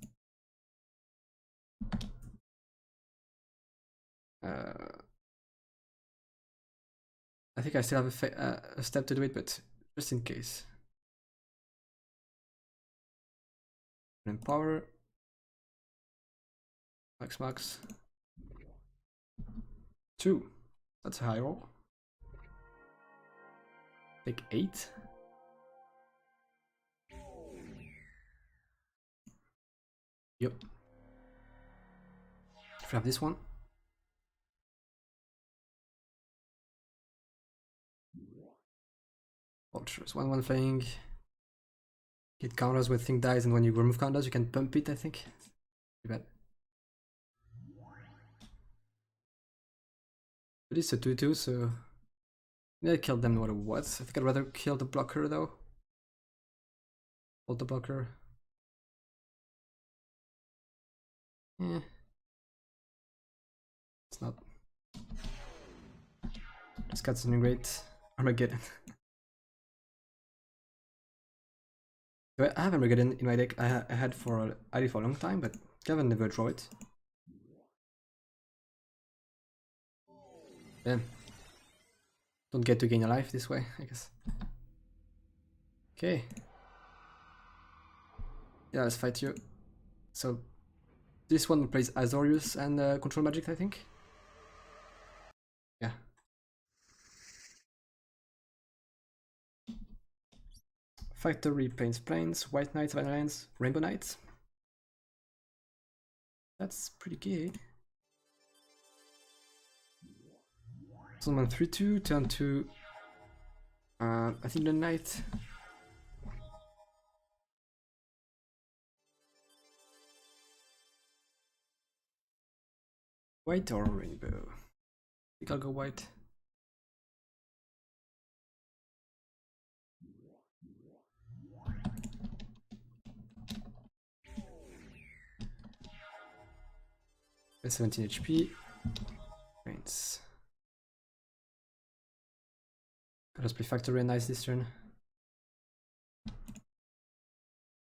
I think I still have a step to do it, but just in case. Empower. Max. 2. That's a high roll. Take 8. Yep. If we have this one. Vultures. 1/1 flying. Hit counters when thing dies, and when you remove counters, you can pump it, I think. Too bad. But it's a 2/2, so. Yeah, I killed them no matter what. I think I'd rather kill the blocker though. Hold the blocker. Yeah. It's not. This card's doing great. Armageddon. So I have Armageddon in my deck. I had for I did for a long time, but Gavin never draw it. Yeah. Don't get to gain a life this way, I guess. Okay. Yeah, let's fight you. So this one plays Azorius and Control Magic, I think. Yeah. Factory, Plains, White Knights, Vanillans, Rainbow Knights. That's pretty good. Someone 3/2, turn 2. I think the Knight. White or Rainbow? I think I'll go white. At 17 HP. Brains. Gotta play Factory and Nice this turn.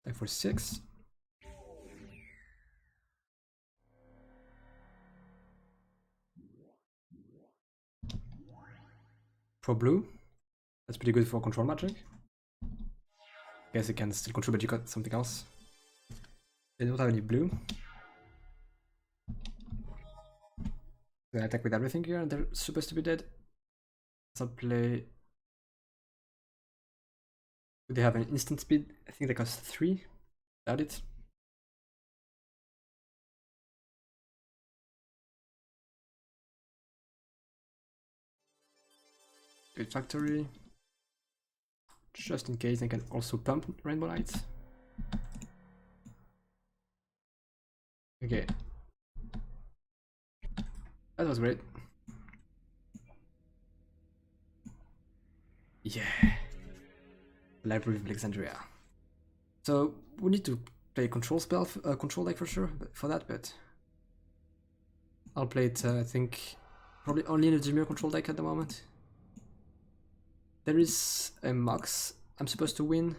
Time for 6. Pro blue. That's pretty good for Control Magic. Guess I can still Control Magic at something else. They don't have any blue. They attack with everything here and they're supposed to be dead. So I'll play. Do they have an instant speed? I think they cost 3. Doubt it. Good Factory. Just in case I can also pump Rainbow Knights. Okay. That was great. Yeah. Library of Alexandria. So we need to play a control spell, control deck for sure for that, but I'll play it. I think probably only in a Dimir control deck at the moment. There is a Mox I'm supposed to win,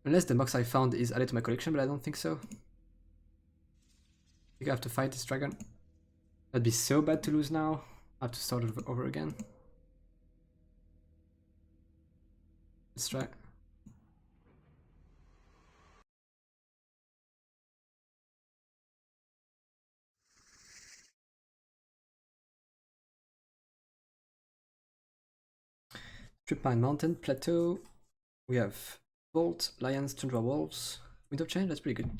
unless the Mox I found is added to my collection, but I don't think so. I think I have to fight this dragon. That'd be so bad to lose now. I have to start over again. Let's try. Tripmine Mountain, Plateau. We have Bolt, Lions, Tundra Wolves. Wind of Change, that's pretty good.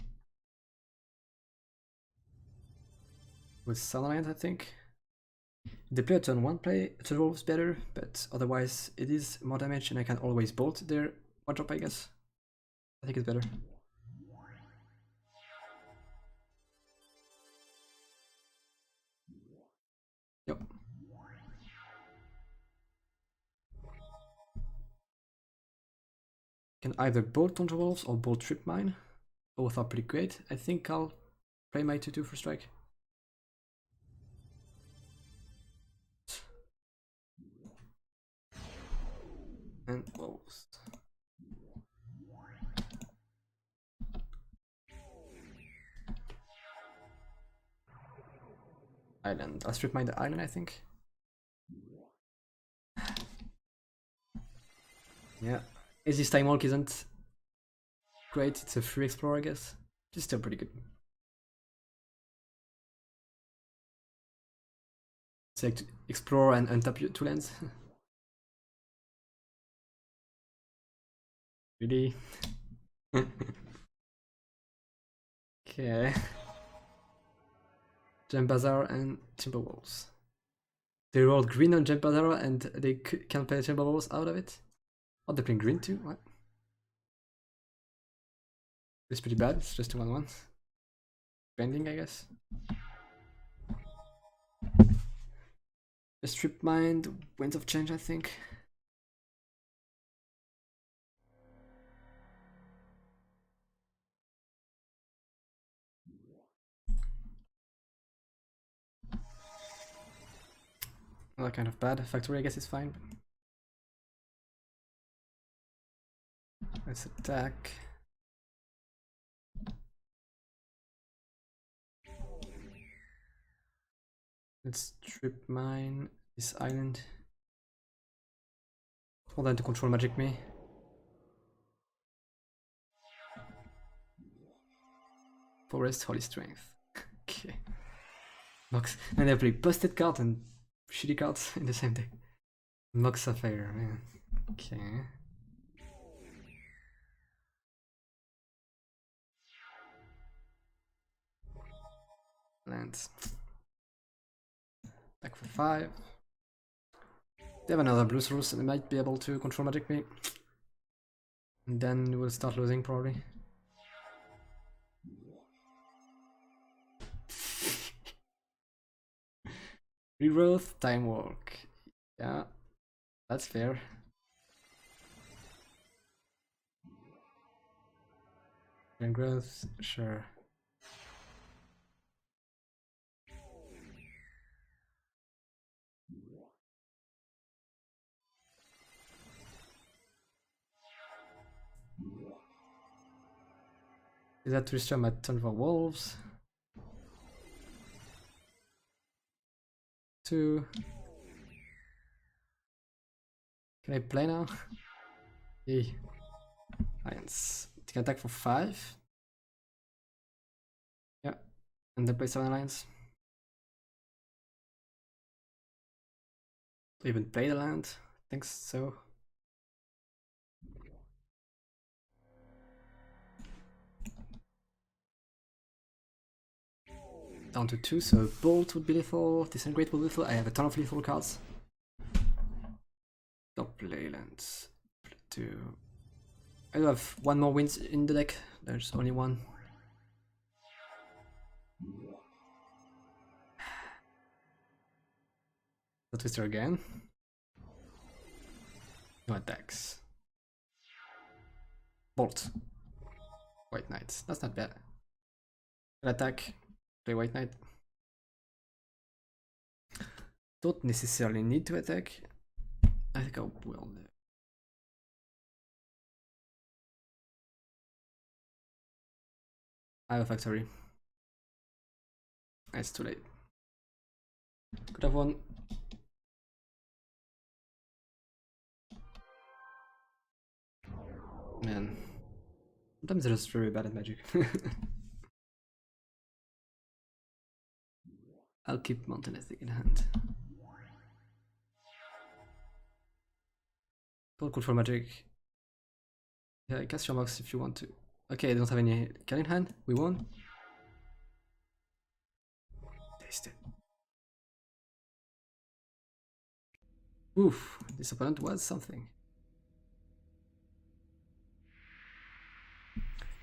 With Sun Lions, I think. They play a turn 1 play, Tundra Wolves better, but otherwise it is more damage and I can always Bolt their 1-drop, I guess. I think it's better. Yep. Can either Bolt Tundra Wolves or Bolt Tripmine. Both are pretty great. I think I'll play my 2-2 for strike. And Wolves. Island. I'll strip mine the island, I think. Yeah. Azi's Time Walk isn't great. It's a free explorer, I guess. It's still pretty good. It's like to explore and untap your 2 lands. Really? Okay. Gem Bazaar and Timberwolves. They rolled green on Gem Bazaar and they can play Timberwolves out of it? Oh, they're playing green too? What? It's pretty bad, it's just a 1-1. Bending, I guess. A Strip Mind, Winds of Change, I think. Not kind of bad. Factory, I guess, is fine. Let's attack. Let's strip mine this island. Hold on to control Magic Me. Forest, Holy Strength. Okay. Mox. And they play busted cards and shitty cards in the same deck. Mox Sapphire, man. Okay. Lands. Back for 5. They have another blue source and they might be able to control Magic Me. And then we'll start losing probably. Regrowth, Time Walk. Yeah, that's fair. Growth, sure. Is that to restore my turn for wolves? 2. Can I play now? Yay. Lions. It can attack for 5. Yeah. And then play 7 lions. Even play the land? Thinks so. Down to 2, so Bolt would be lethal, Disintegrate would be lethal. I have a ton of lethal cards. Don't play lands. 2. I do have 1 more wins in the deck. There's only 1. The Twister again. No attacks. Bolt. White Knight. That's not bad. Attack. Play White Knight. Don't necessarily need to attack. I think I will. I have a factory. It's too late. Could have won. Man. Sometimes they're just very bad at magic. I'll keep Mountain Ethic in hand. Don't call for magic. Yeah, cast your box if you want to. Okay, I don't have any card in hand. We won. Taste it. Oof, this opponent was something.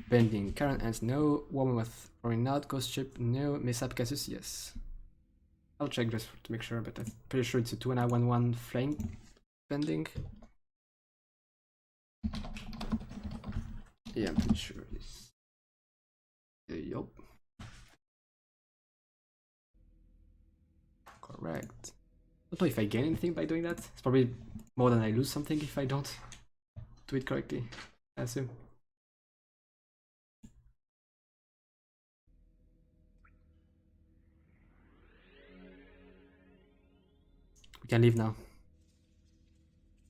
Bending, Karen ends, no. Womanmoth, probably not. Ghost Ship, no. Mishap Casus, yes. I'll check just to make sure, but I'm pretty sure it's a 2 and a 1/1 flank bending. Yeah, I'm pretty sure it is. Yup. Correct. I don't know if I gain anything by doing that. It's probably more than I lose something if I don't do it correctly, I assume. We can leave now.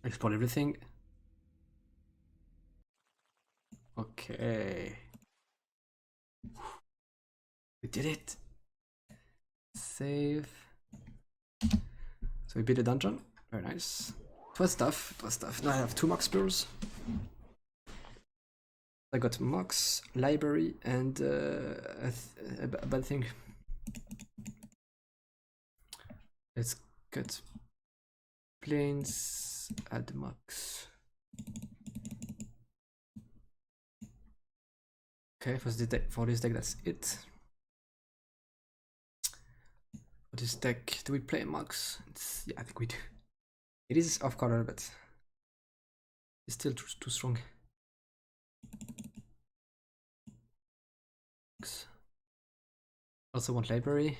Explore everything. Okay. We did it. Save. So we beat the dungeon. Very nice. It was tough. It was tough. Now I have 2 Mox Spurs. I got Mox, Library, and a bad thing. Let's get Plains, add Mox. Okay, for this deck, that's it. For this deck, do we play Mox? Yeah, I think we do. It is off color, but it's still too strong. Also want Library.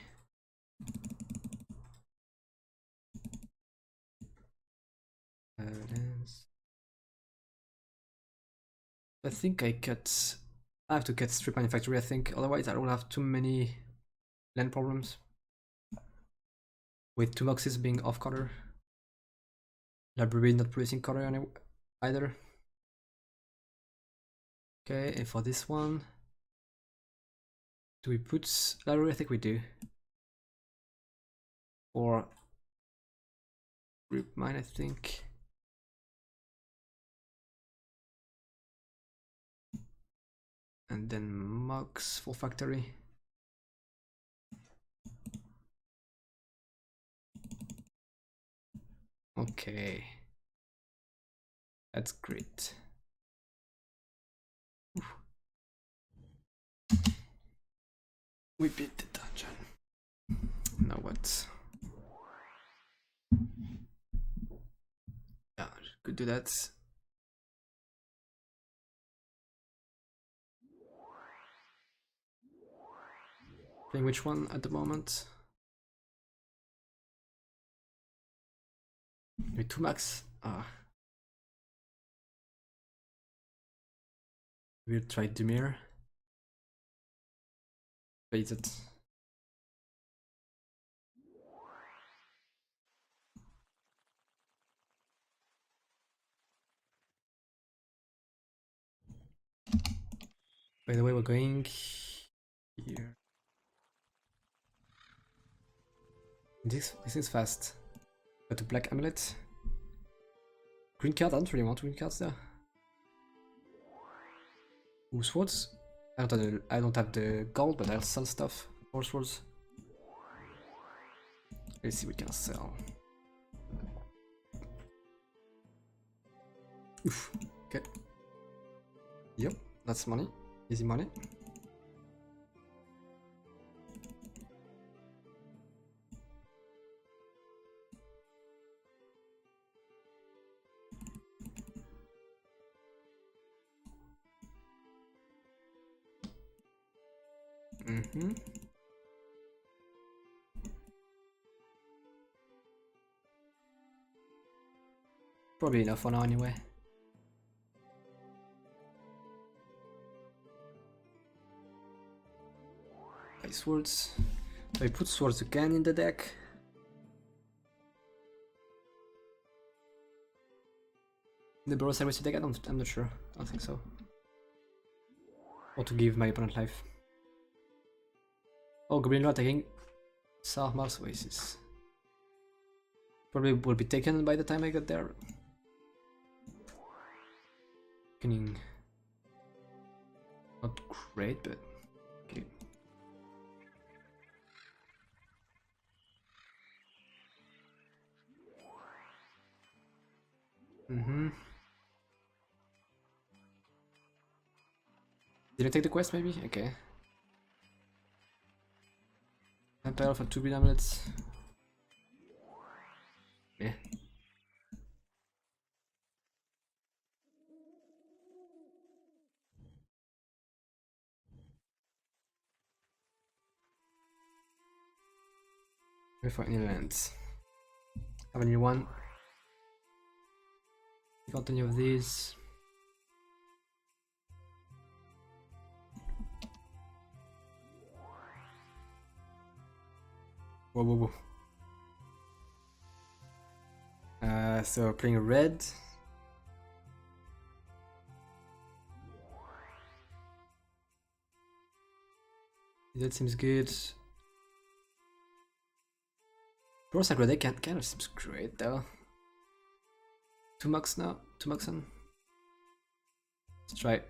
I think I have to cut Strip Manufactory, I think, otherwise I don't have too many land problems. With 2 Moxes being off color. Library not producing color either. Okay, and for this one, do we put Library? I think we do. Or Group Mine, I think. And then Mox for Factory. Okay. That's great. Oof. We beat the dungeon. Now what? Yeah, could do that. Playing which one at the moment? With 2 Max. We'll try Dumir. Bait it. By the way, we're going here. This is fast. Got a black amulet. Green card, I don't really want green cards there. Ooh, swords. I don't have the gold, but I'll sell stuff. More swords. Let's see what we can sell. Oof. Okay. Yep, that's money. Easy money. Mm-hmm. Probably enough for now anyway. Play swords. So I put swords again in the deck. The Boros Aggressive deck, I'm not sure. I don't think so. Or to give my opponent life. Oh, Goblin Lord attacking South Mars Oasis. Probably will be taken by the time I get there. Not great, but okay. Mm-hmm. Did I take the quest maybe? Okay. Empire for 2 green amulets. Yeah. Before any lands. Have any one. Got any of these? Whoa, whoa, whoa. So playing red. That seems good. Boros Aggro deck kind of seems great though. 2 mucks now. 2 mucks on. Let's try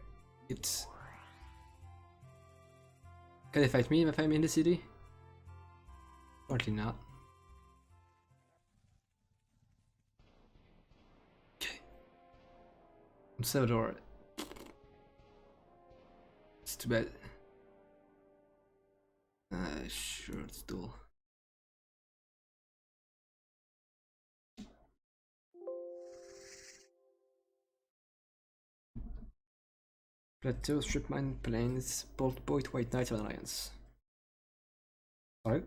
it. Can they fight me if I'm in the city? Apparently not. Okay. Salvador. It's too bad. Sure, let's do. Plateau, Strip Mine, Plains, Bolt Boyd, White Knight, and Alliance. Sorry.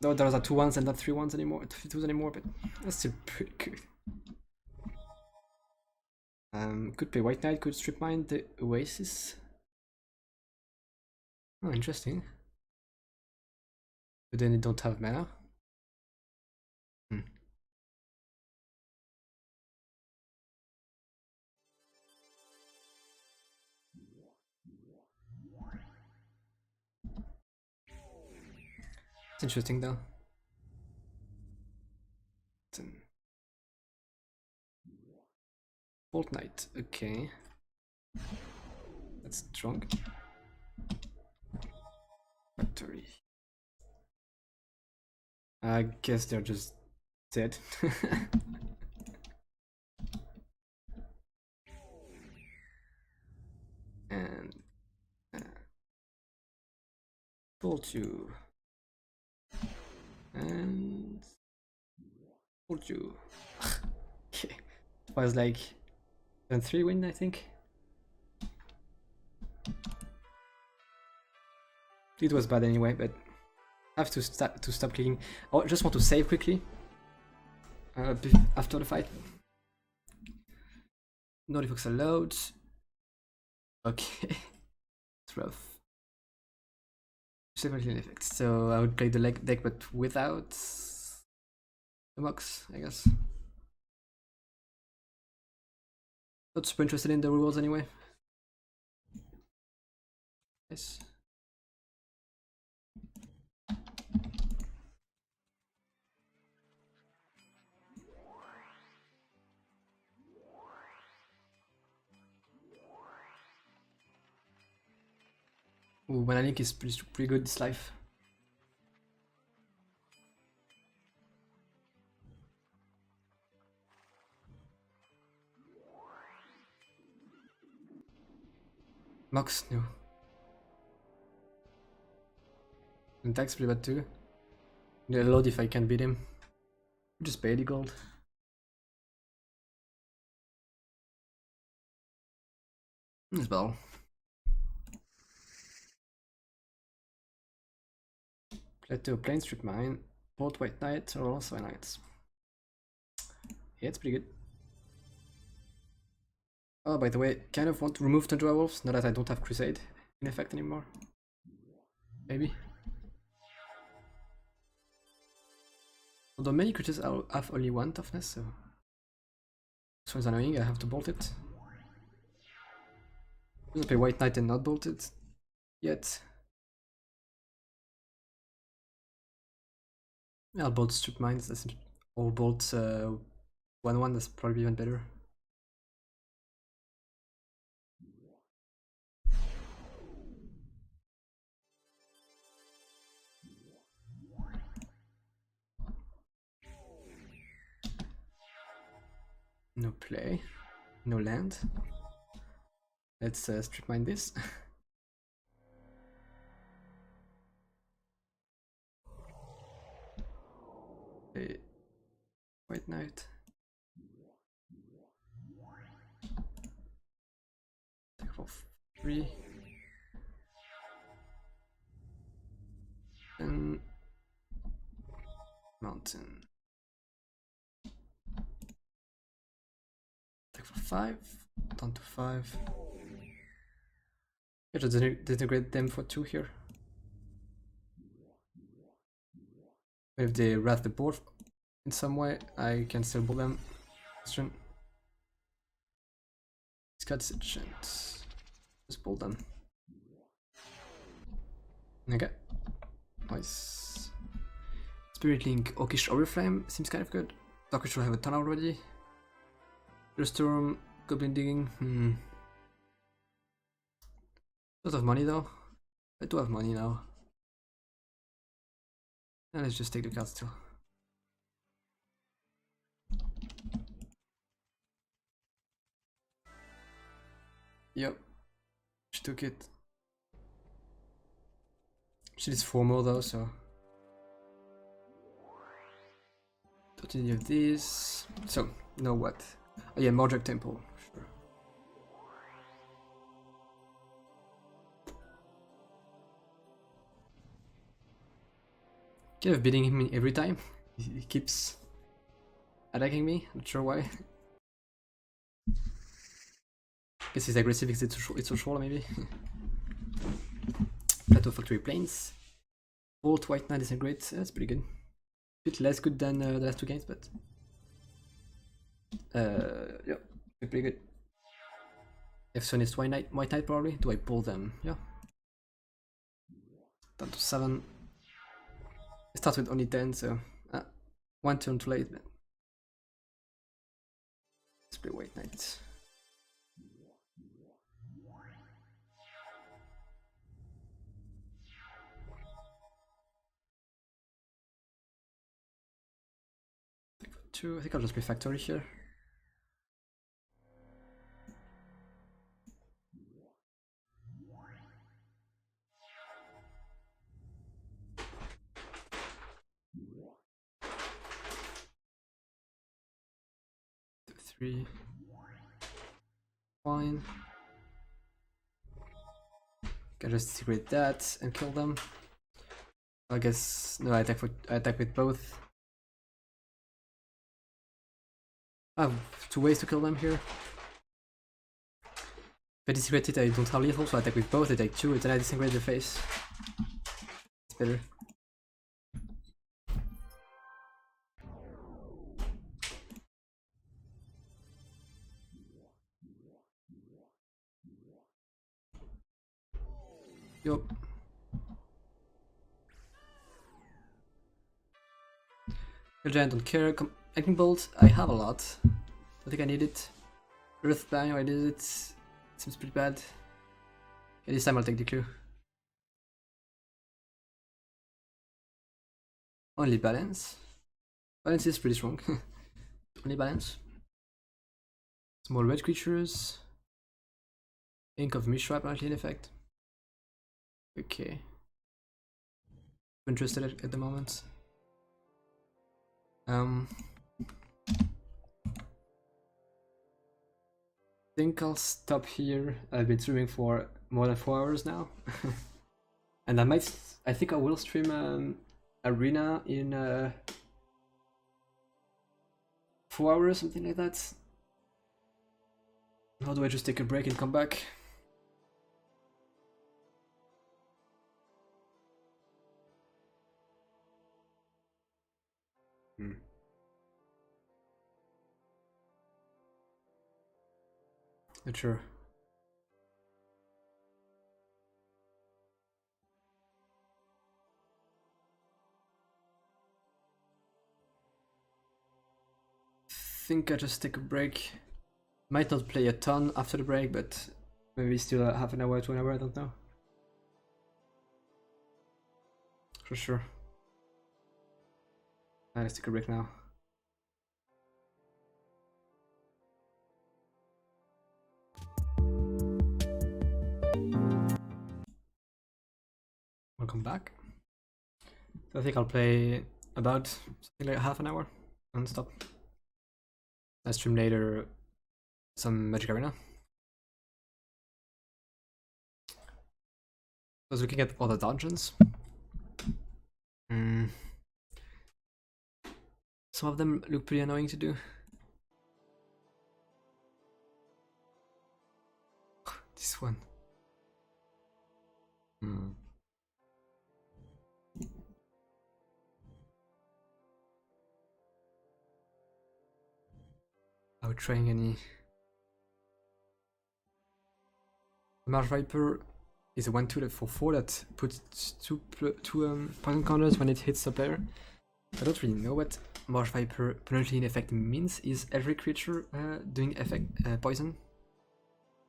No, there are 2 1s and not 3 1s anymore, 2 2s anymore, but that's still pretty good. Could play White Knight, could Strip Mine the Oasis. Oh, interesting. But then they don't have mana. Hmm. It's interesting though. Bolt Knight, okay. That's strong. Factory. I guess they're just dead. And Bolt you. And Bolt you. Okay. It was like 3 win, I think. It was bad anyway, but I have to stop clicking. I just want to save quickly after the fight. Notifox allowed. Okay, it's rough. Definitely an effect. So I would play the leg deck, but without the Mox, I guess. Not super interested in the rewards anyway. Nice. Ooh, Mana Link is pretty good this life. Mox, no. And Tax pretty bad too. Get a load if I can beat him. Just pay the gold. As well. Plateau, Plane Strip Mine, Bolt White Knight, or also Knights. Yeah, it's pretty good. Oh, by the way, kind of want to remove Tundra Wolves now that I don't have Crusade in effect anymore. Maybe. Although many creatures have only 1 toughness, so this one's annoying, I have to bolt it. I'm gonna play White Knight and not bolt it yet. Yeah, I'll bolt Strip Mines, or bolt 1-1, that's probably even better. No play, no land. Let's Strip Mine this. Okay. White Knight. Take for 3. And Mountain. Take for 5. Down to 5. Yeah, just disintegrate them for 2 here. If they wrath the board in some way, I can still bull them. Discard enchant. Just bull them. Okay. Nice. Spirit Link, Orcish Oriflame seems kind of good. Dark should have a ton already. Storm, Goblin Digging. Lot of money though. I do have money now. And let's just take the cards too. Yep. She took it. She needs 4 more though, so. 13 of these. So, know what? Oh yeah, Mordred Temple. Sure. Kind of beating him every time. He keeps attacking me, not sure why. Guess he's aggressive because it's so short maybe. Plateau Factory Plains. Bolt White Knight isn't great, that's pretty good. Bit less good than the last 2 games, but yeah, pretty good. If Sun is White Knight probably. Do I pull them? Yeah. Down to 7. It starts with only 10, so 1 turn too late, but let's play White Knight. Take for 2. I think I'll just play Factory here. Three. Fine. Can just secret that and kill them. I guess no, I attack with both. I have 2 ways to kill them here. If I disintegrate it, I don't have lethal, so I attack with both. I take 2, and then I disintegrate the face. It's better. Yup. Your giant don't care. Lightning bolt, I have a lot. I think I need it. Earthbang, I did it. Seems pretty bad. Okay, this time I'll take the clue. Only balance. Balance is pretty strong. Only balance. Small red creatures. Ink of Mishra apparently in effect. Okay. Interested at the moment. think I'll stop here. I've been streaming for more than 4 hours now. And I think I will stream Arena in 4 hours, something like that. How do I just take a break and come back? Not sure. Think I just take a break. Might not play a ton after the break, but maybe still half an hour to an hour, I don't know. For sure. Let's take a break now. Welcome back. So I think I'll play about something like half an hour non-stop. I stream later some Magic Arena. I was looking at all the dungeons. Some of them look pretty annoying to do. This one. Are we trying any? Marsh Viper is a 1/2 for 4 that puts two poison counters when it hits a player. I don't really know what Marsh Viper penalty in effect means. Is every creature doing effect poison?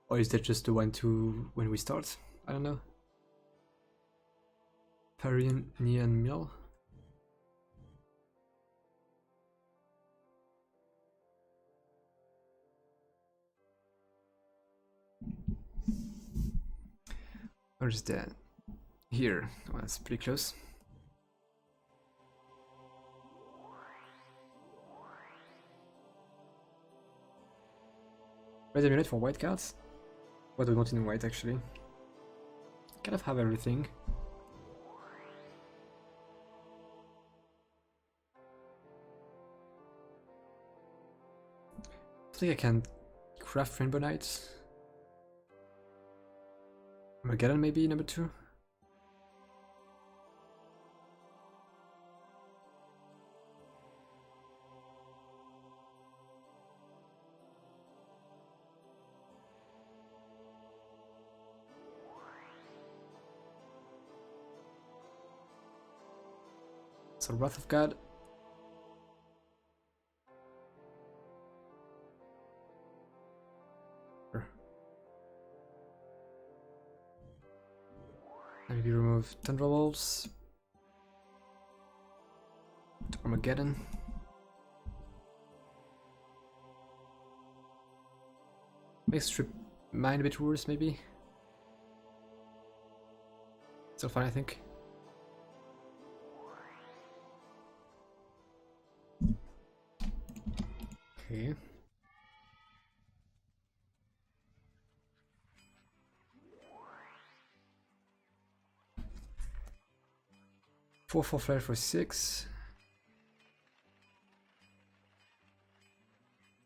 Or is that just the 1/2 when we start? I don't know. Parian Neon Mill. Where is that? Here. Oh, that's pretty close. Red Amulet for white cards? What do we want in white actually? Kind of have everything. I think I can craft Rainbow Knights. Armageddon maybe, number 2. So Wrath of God. Maybe remove Thunderwolves. Armageddon. Make strip mine a bit worse maybe. Still fine I think. Okay. Four flare for 6.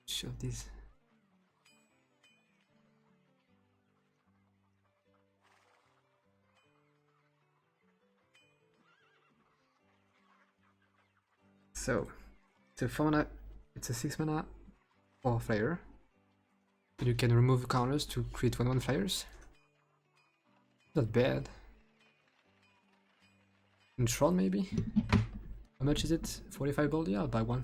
Shove these. So, it's a 4 mana, it's a 6 mana 4 flyer. And you can remove counters to create 1/1 flyers. Not bad. Control maybe? How much is it? 45 gold? Yeah, I'll buy one.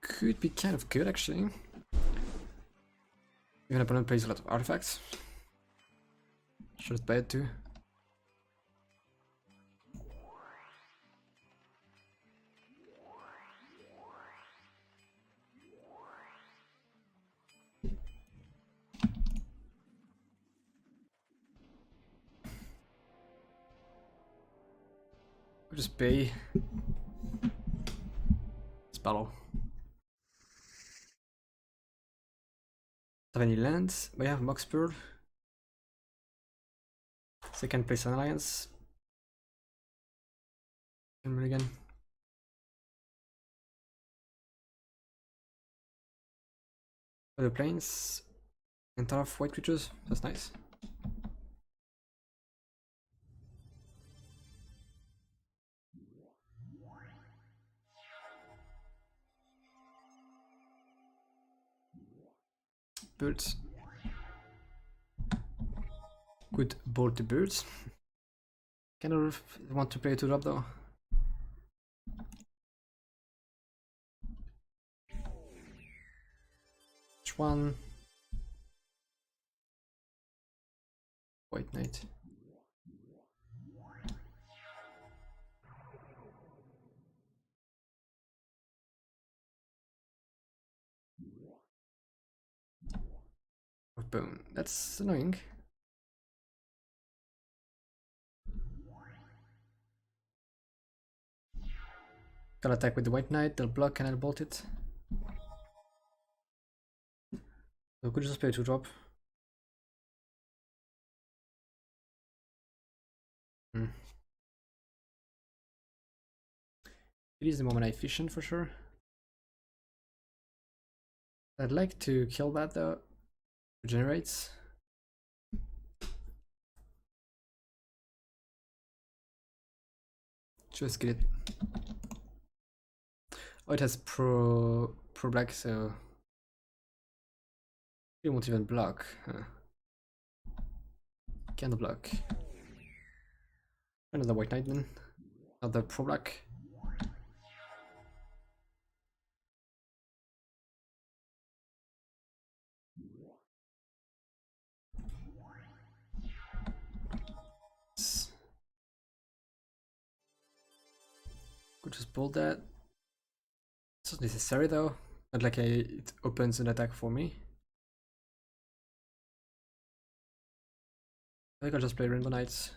Could be kind of good actually. Even opponent plays a lot of artifacts. Should bad too. We'll just pay. battle. Have any lands? We have Moxburg. Second place an alliance. And again. Other planes. And ton of white creatures. That's nice. Birds. Good board to birds. Kind of want to play a 2-drop though. Which one? White Knight. Bone. That's annoying. Gotta attack with the White Knight, they'll block and I'll bolt it. So we could just play a 2-drop. It is the more mana efficient for sure. I'd like to kill that though. Regenerates. Just get it. Oh, it has pro black, so it won't even block. Huh. Can block. Another White Knight then. Another pro black. Could just pull that. It's not necessary though. Not like it opens an attack for me. I think I'll just play Rainbow Knights.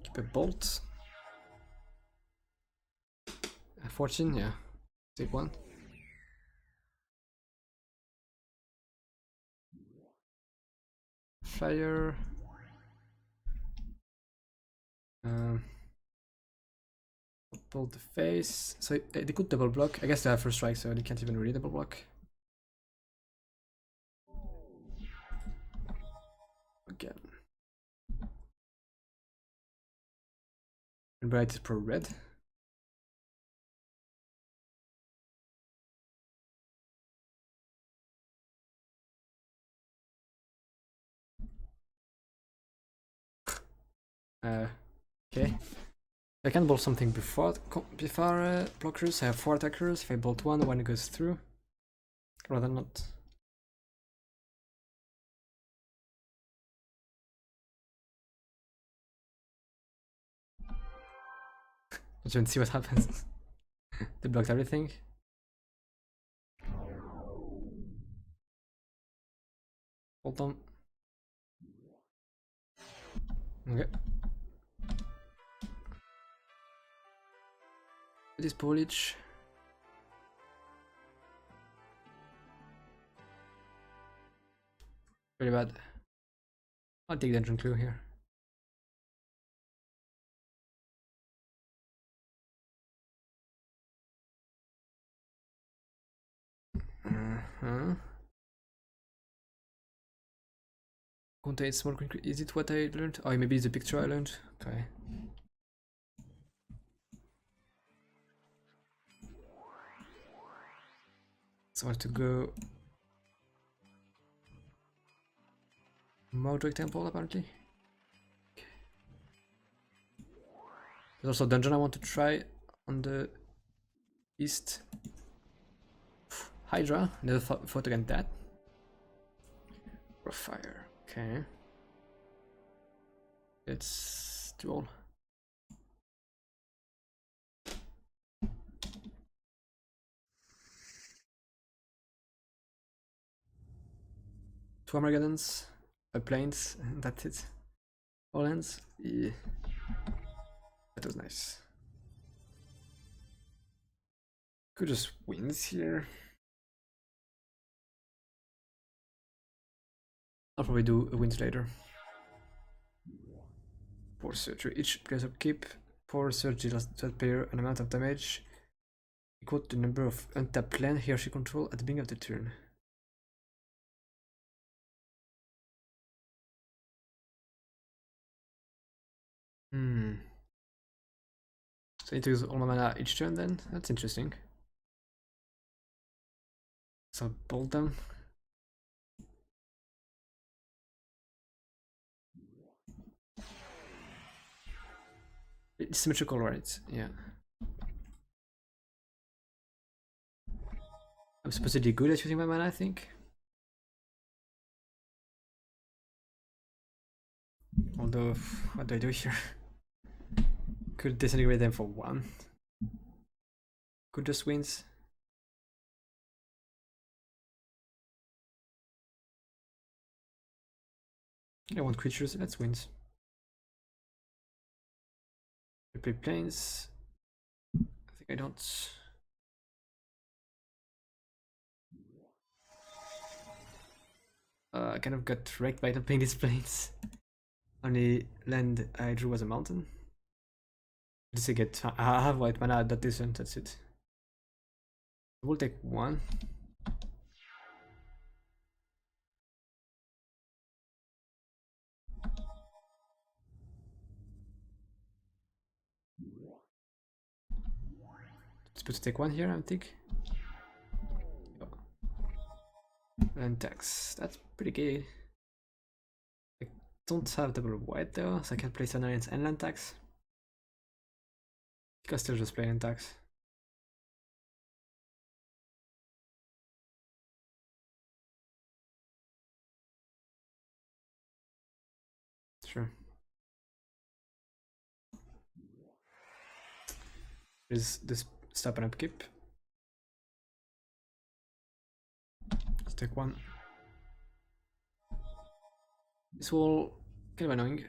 Keep a bolt. A fortune, yeah. Take one. Fire. Pull the face. So they could double block. I guess they have first strike, so they can't even really double block. Again. And bright is pro red. Okay. I can bolt something before blockers. I have 4 attackers. If I bolt one goes through. Rather not. Let's even see what happens. They blocked everything. Hold on. Okay. This foliage. Very bad. I'll take the engine clue here. Contain small green. Is it what I learned? Oh, maybe it's the picture I learned. Okay. So I have to go Mordred Temple apparently. There's also a dungeon I want to try on the east. Hydra, never fought against that. Fire. Okay. Let's duel. Two Armageddons. planes, and that's it. All ends. Yeah. That was nice. Could just wins here. I'll probably do a wins later. 4 surgery. Each player upkeep. 4 surgery last third player an amount of damage equal to the number of untapped land he or she control at the beginning of the turn. So I need to use all my mana each turn then? That's interesting. So bolt them. It's symmetrical, right? Yeah. I'm supposedly good at using my mana, I think. Although, what do I do here? Could disintegrate them for 1. Could just wins. I want creatures, let's wins. I play planes. I think I don't. I kind of got wrecked by not playing these planes. Only land I drew was a mountain. Just to get. I have white mana at that distance, that's it. We'll take 1. Supposed to take 1 here, I think. Land tax. That's pretty gay. I don't have double white though, so I can't play Shandalar and land tax. I can still just play land tax. Sure. There's this stop and upkeep. Let's take 1. This wall kind of annoying.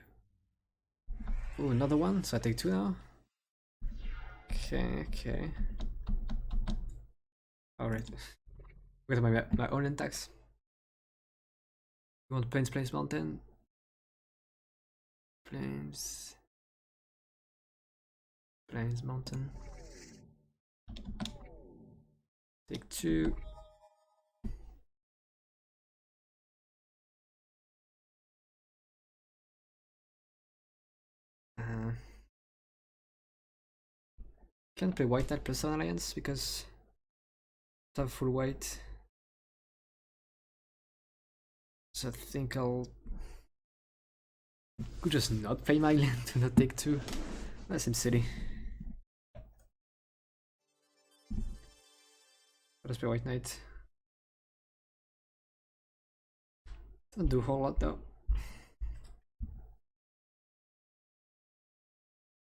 Oh, another one, so I take 2 now. Okay. Alright. With my own intax. You want plains mountain? Plains mountain. Take 2. Can't play white knight plus an alliance because I have full white. So I think I'll could just not play my land to not take 2. That seems silly. Let's play white knight. Don't do a whole lot though.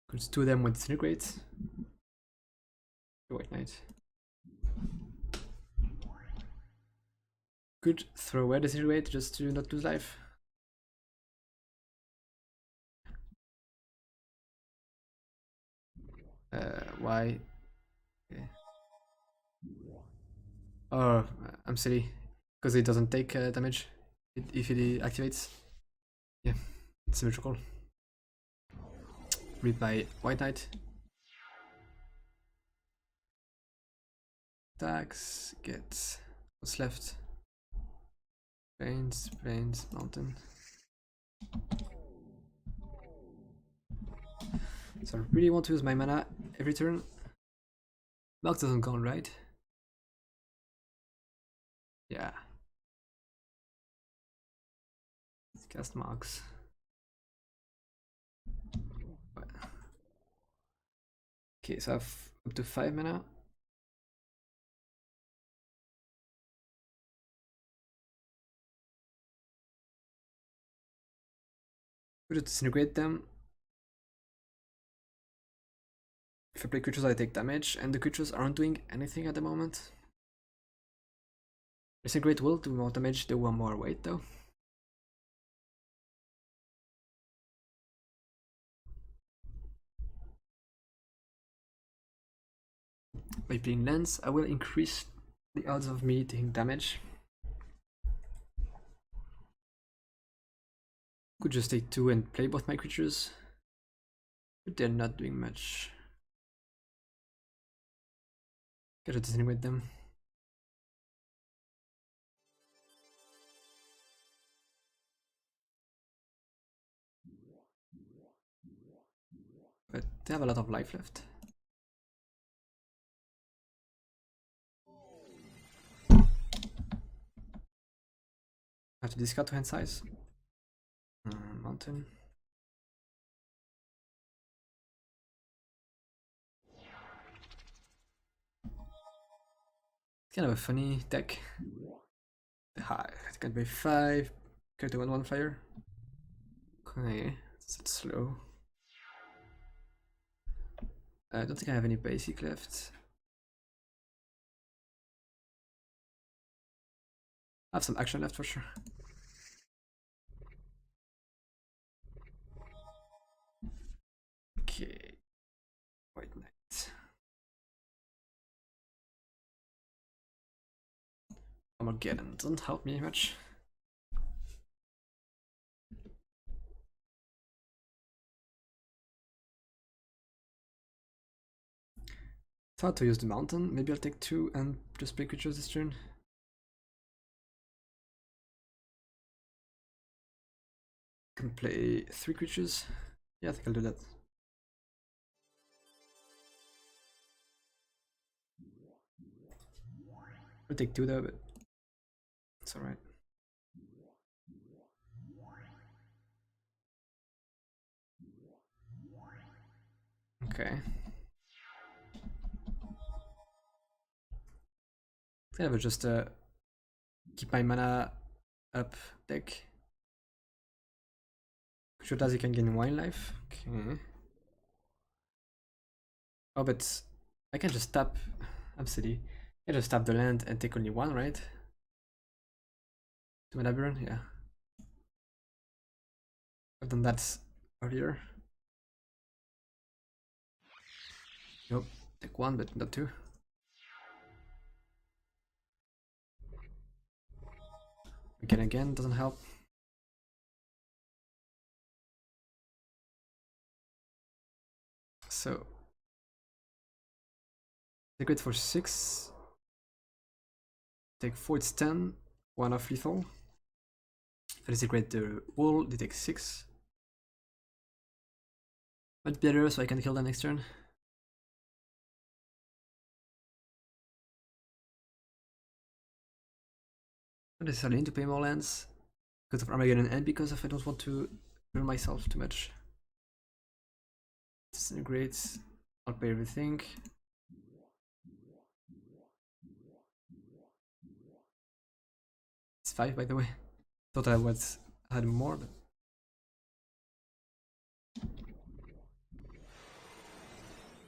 Could just do them with disintegrate. White knight. Could throw away disintegrate just to not lose life. Why? Okay. Oh, I'm silly. Because it doesn't take damage if it activates. Yeah, it's symmetrical. Read my white knight. Attacks, get what's left. Plains, mountain. So I really want to use my mana every turn. Mark doesn't count, right? Yeah. Let's cast marks. Okay, so I have up to 5 mana. Could disintegrate them. If I play creatures, I take damage, and the creatures aren't doing anything at the moment. Disintegrate will do more damage, they want more weight though. by playing lands, I will increase the odds of me taking damage. Could just take 2 and play both my creatures, but they're not doing much. Gotta disintegrate them. But they have a lot of life left. I have to discard to hand size. Mountain. It's kind of a funny deck. High. It can be 5. Get the 1/1 flyer. Okay, it's slow. I don't think I have any basic left. I have some action left for sure. Okay. White Knight. Armageddon doesn't help me much. It's hard to use the mountain. Maybe I'll take 2 and just play creatures this turn. Can play 3 creatures. Yeah, I think I'll do that. I'll take 2 though, but it's alright. Okay. I will just keep my mana up deck. Sure does he can gain 1 life. Okay. Oh, but I can just tap. I'm silly. I can just tap the land and take only 1, right? To my Labyrinth, yeah. I've done that earlier. Nope, take 1, but not 2. Again, doesn't help. So, take it for 6. Take 4, it's 10. 1 off lethal. If I disintegrate the wall, they take 6. Much better, so I can kill them next turn. Not necessarily need to pay more lands because of Armageddon and because of I don't want to burn myself too much. Disintegrate. I'll pay everything. It's 5, by the way. Thought I had more, but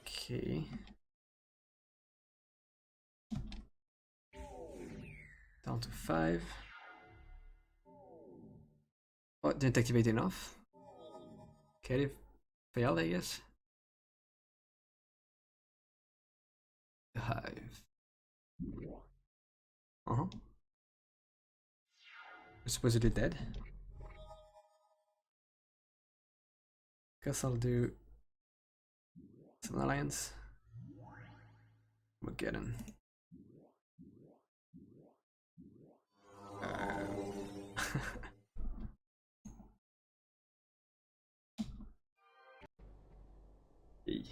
okay. Down to 5. Oh, didn't activate enough. Okay, failed, I guess. The Hive. We're supposedly dead. Guess I'll do some alliance. Armageddon. Hey.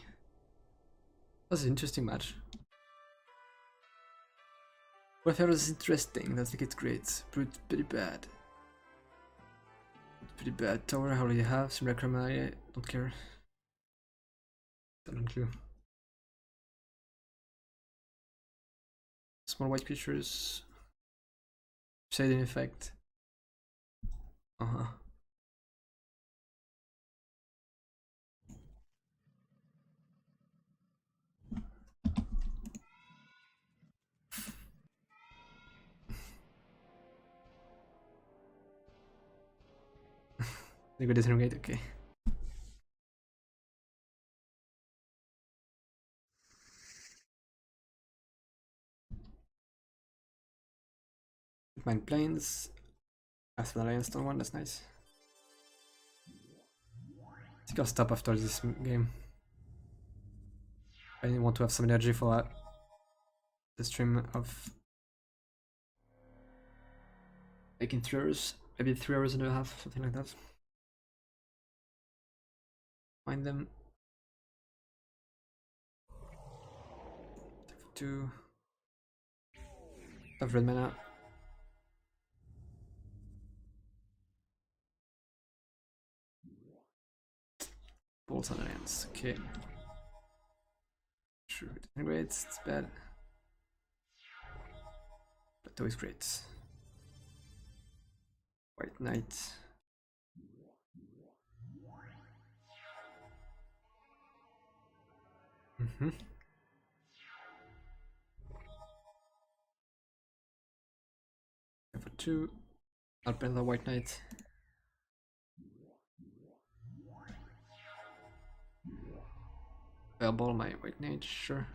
That's an interesting match. Warfare is interesting, that's like it's great. Pretty bad. Pretty bad. Tower I already have, Simulacrum I don't care. Don't clue. Small white creatures. Shading effect. They go disintegrate, okay. Mine planes. That's the Lion Stone one, that's nice. I think I'll stop after this game. I want to have some energy for the stream of like in 3 hours, maybe 3 hours and a half, something like that. Find them. 2. Of red mana. Bolts on the lands. Okay. True. Great. It's bad. Plateau is great. White Knight. For 2. I'll play the White Knight. Fireball my White Knight, sure.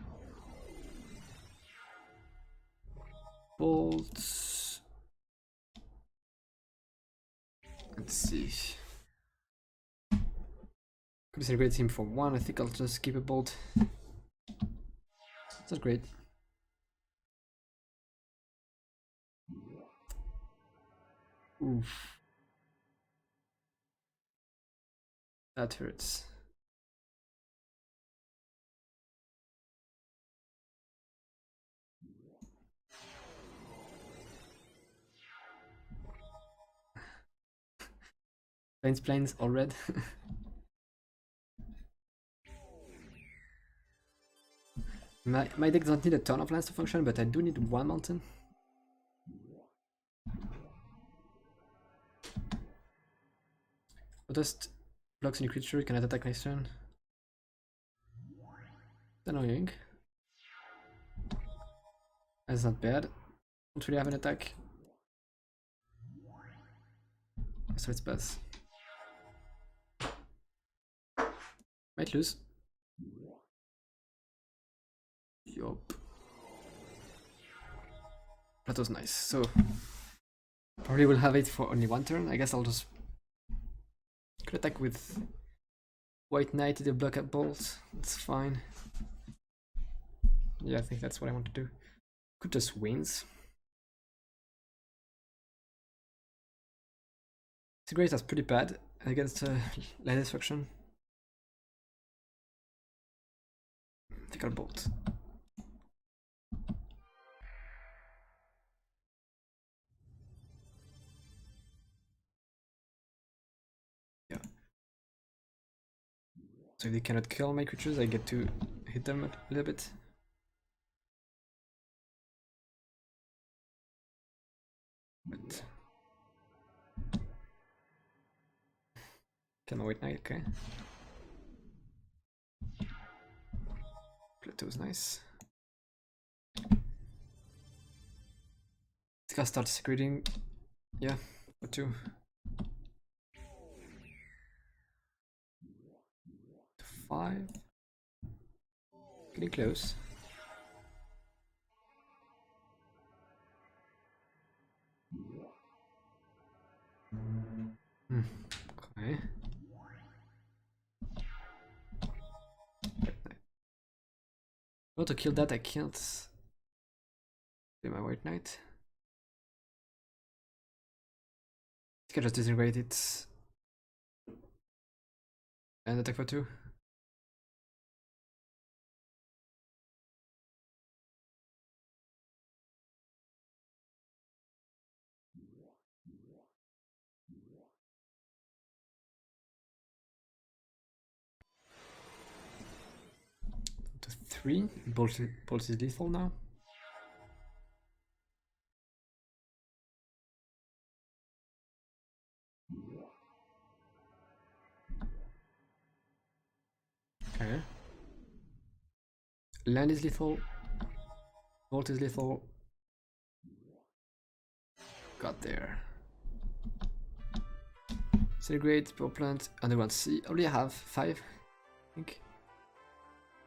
Bolts. Let's see. Could celebrate him for 1. I think I'll just keep a bolt. That's great. Oof. That hurts. Planes, all red. My deck doesn't need a ton of lands to function, but I do need 1 mountain. Just blocks any creature, cannot attack next turn. Annoying. That's not bad. Don't really have an attack. So it's pass. Might lose. Yup. That was nice. So probably will have it for only 1 turn. I guess I'll just could attack with White Knight to the block at bolts. It's fine. Yeah, I think that's what I want to do. Could just wins. It's great, that's pretty bad against Land Destruction. I think I'll bolt. Yeah. So if they cannot kill my creatures, I get to hit them a little bit. But kill my White Knight, okay. Plateau's nice. This guy starts secreting. Yeah, for 2. To 5. Getting close. Okay. Oh, to kill that I can't play my White Knight. I think I just disintegrate it and attack for 2. To 3. Bolt is lethal now. Okay. Land is lethal. Bolt is lethal. Got there. Celebrate, Power Plant, Underground Sea. I already have 5, I think.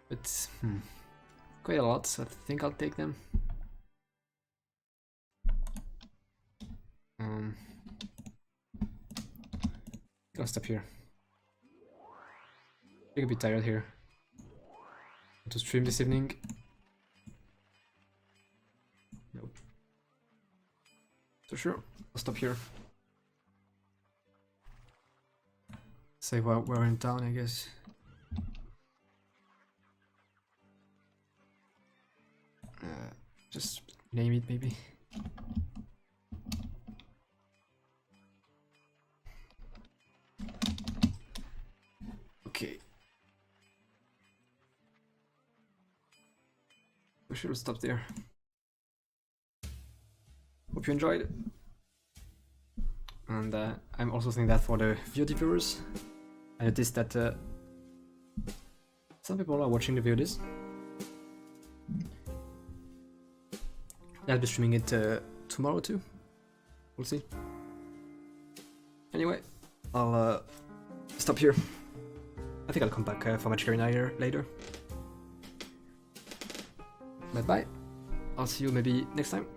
But quite a lot, so I think I'll take them. Gonna stop here. I'm a bit tired here. Want to stream this evening? Nope. So sure, I'll stop here. Say while we're in town, I guess. Just name it, maybe. Okay. We should stop there. Hope you enjoyed. And I'm also saying that for the VOD viewers. I noticed that some people are watching the VODs. I'll be streaming it tomorrow too. We'll see. Anyway, I'll stop here. I think I'll come back for Magic Arena later. But bye. I'll see you maybe next time.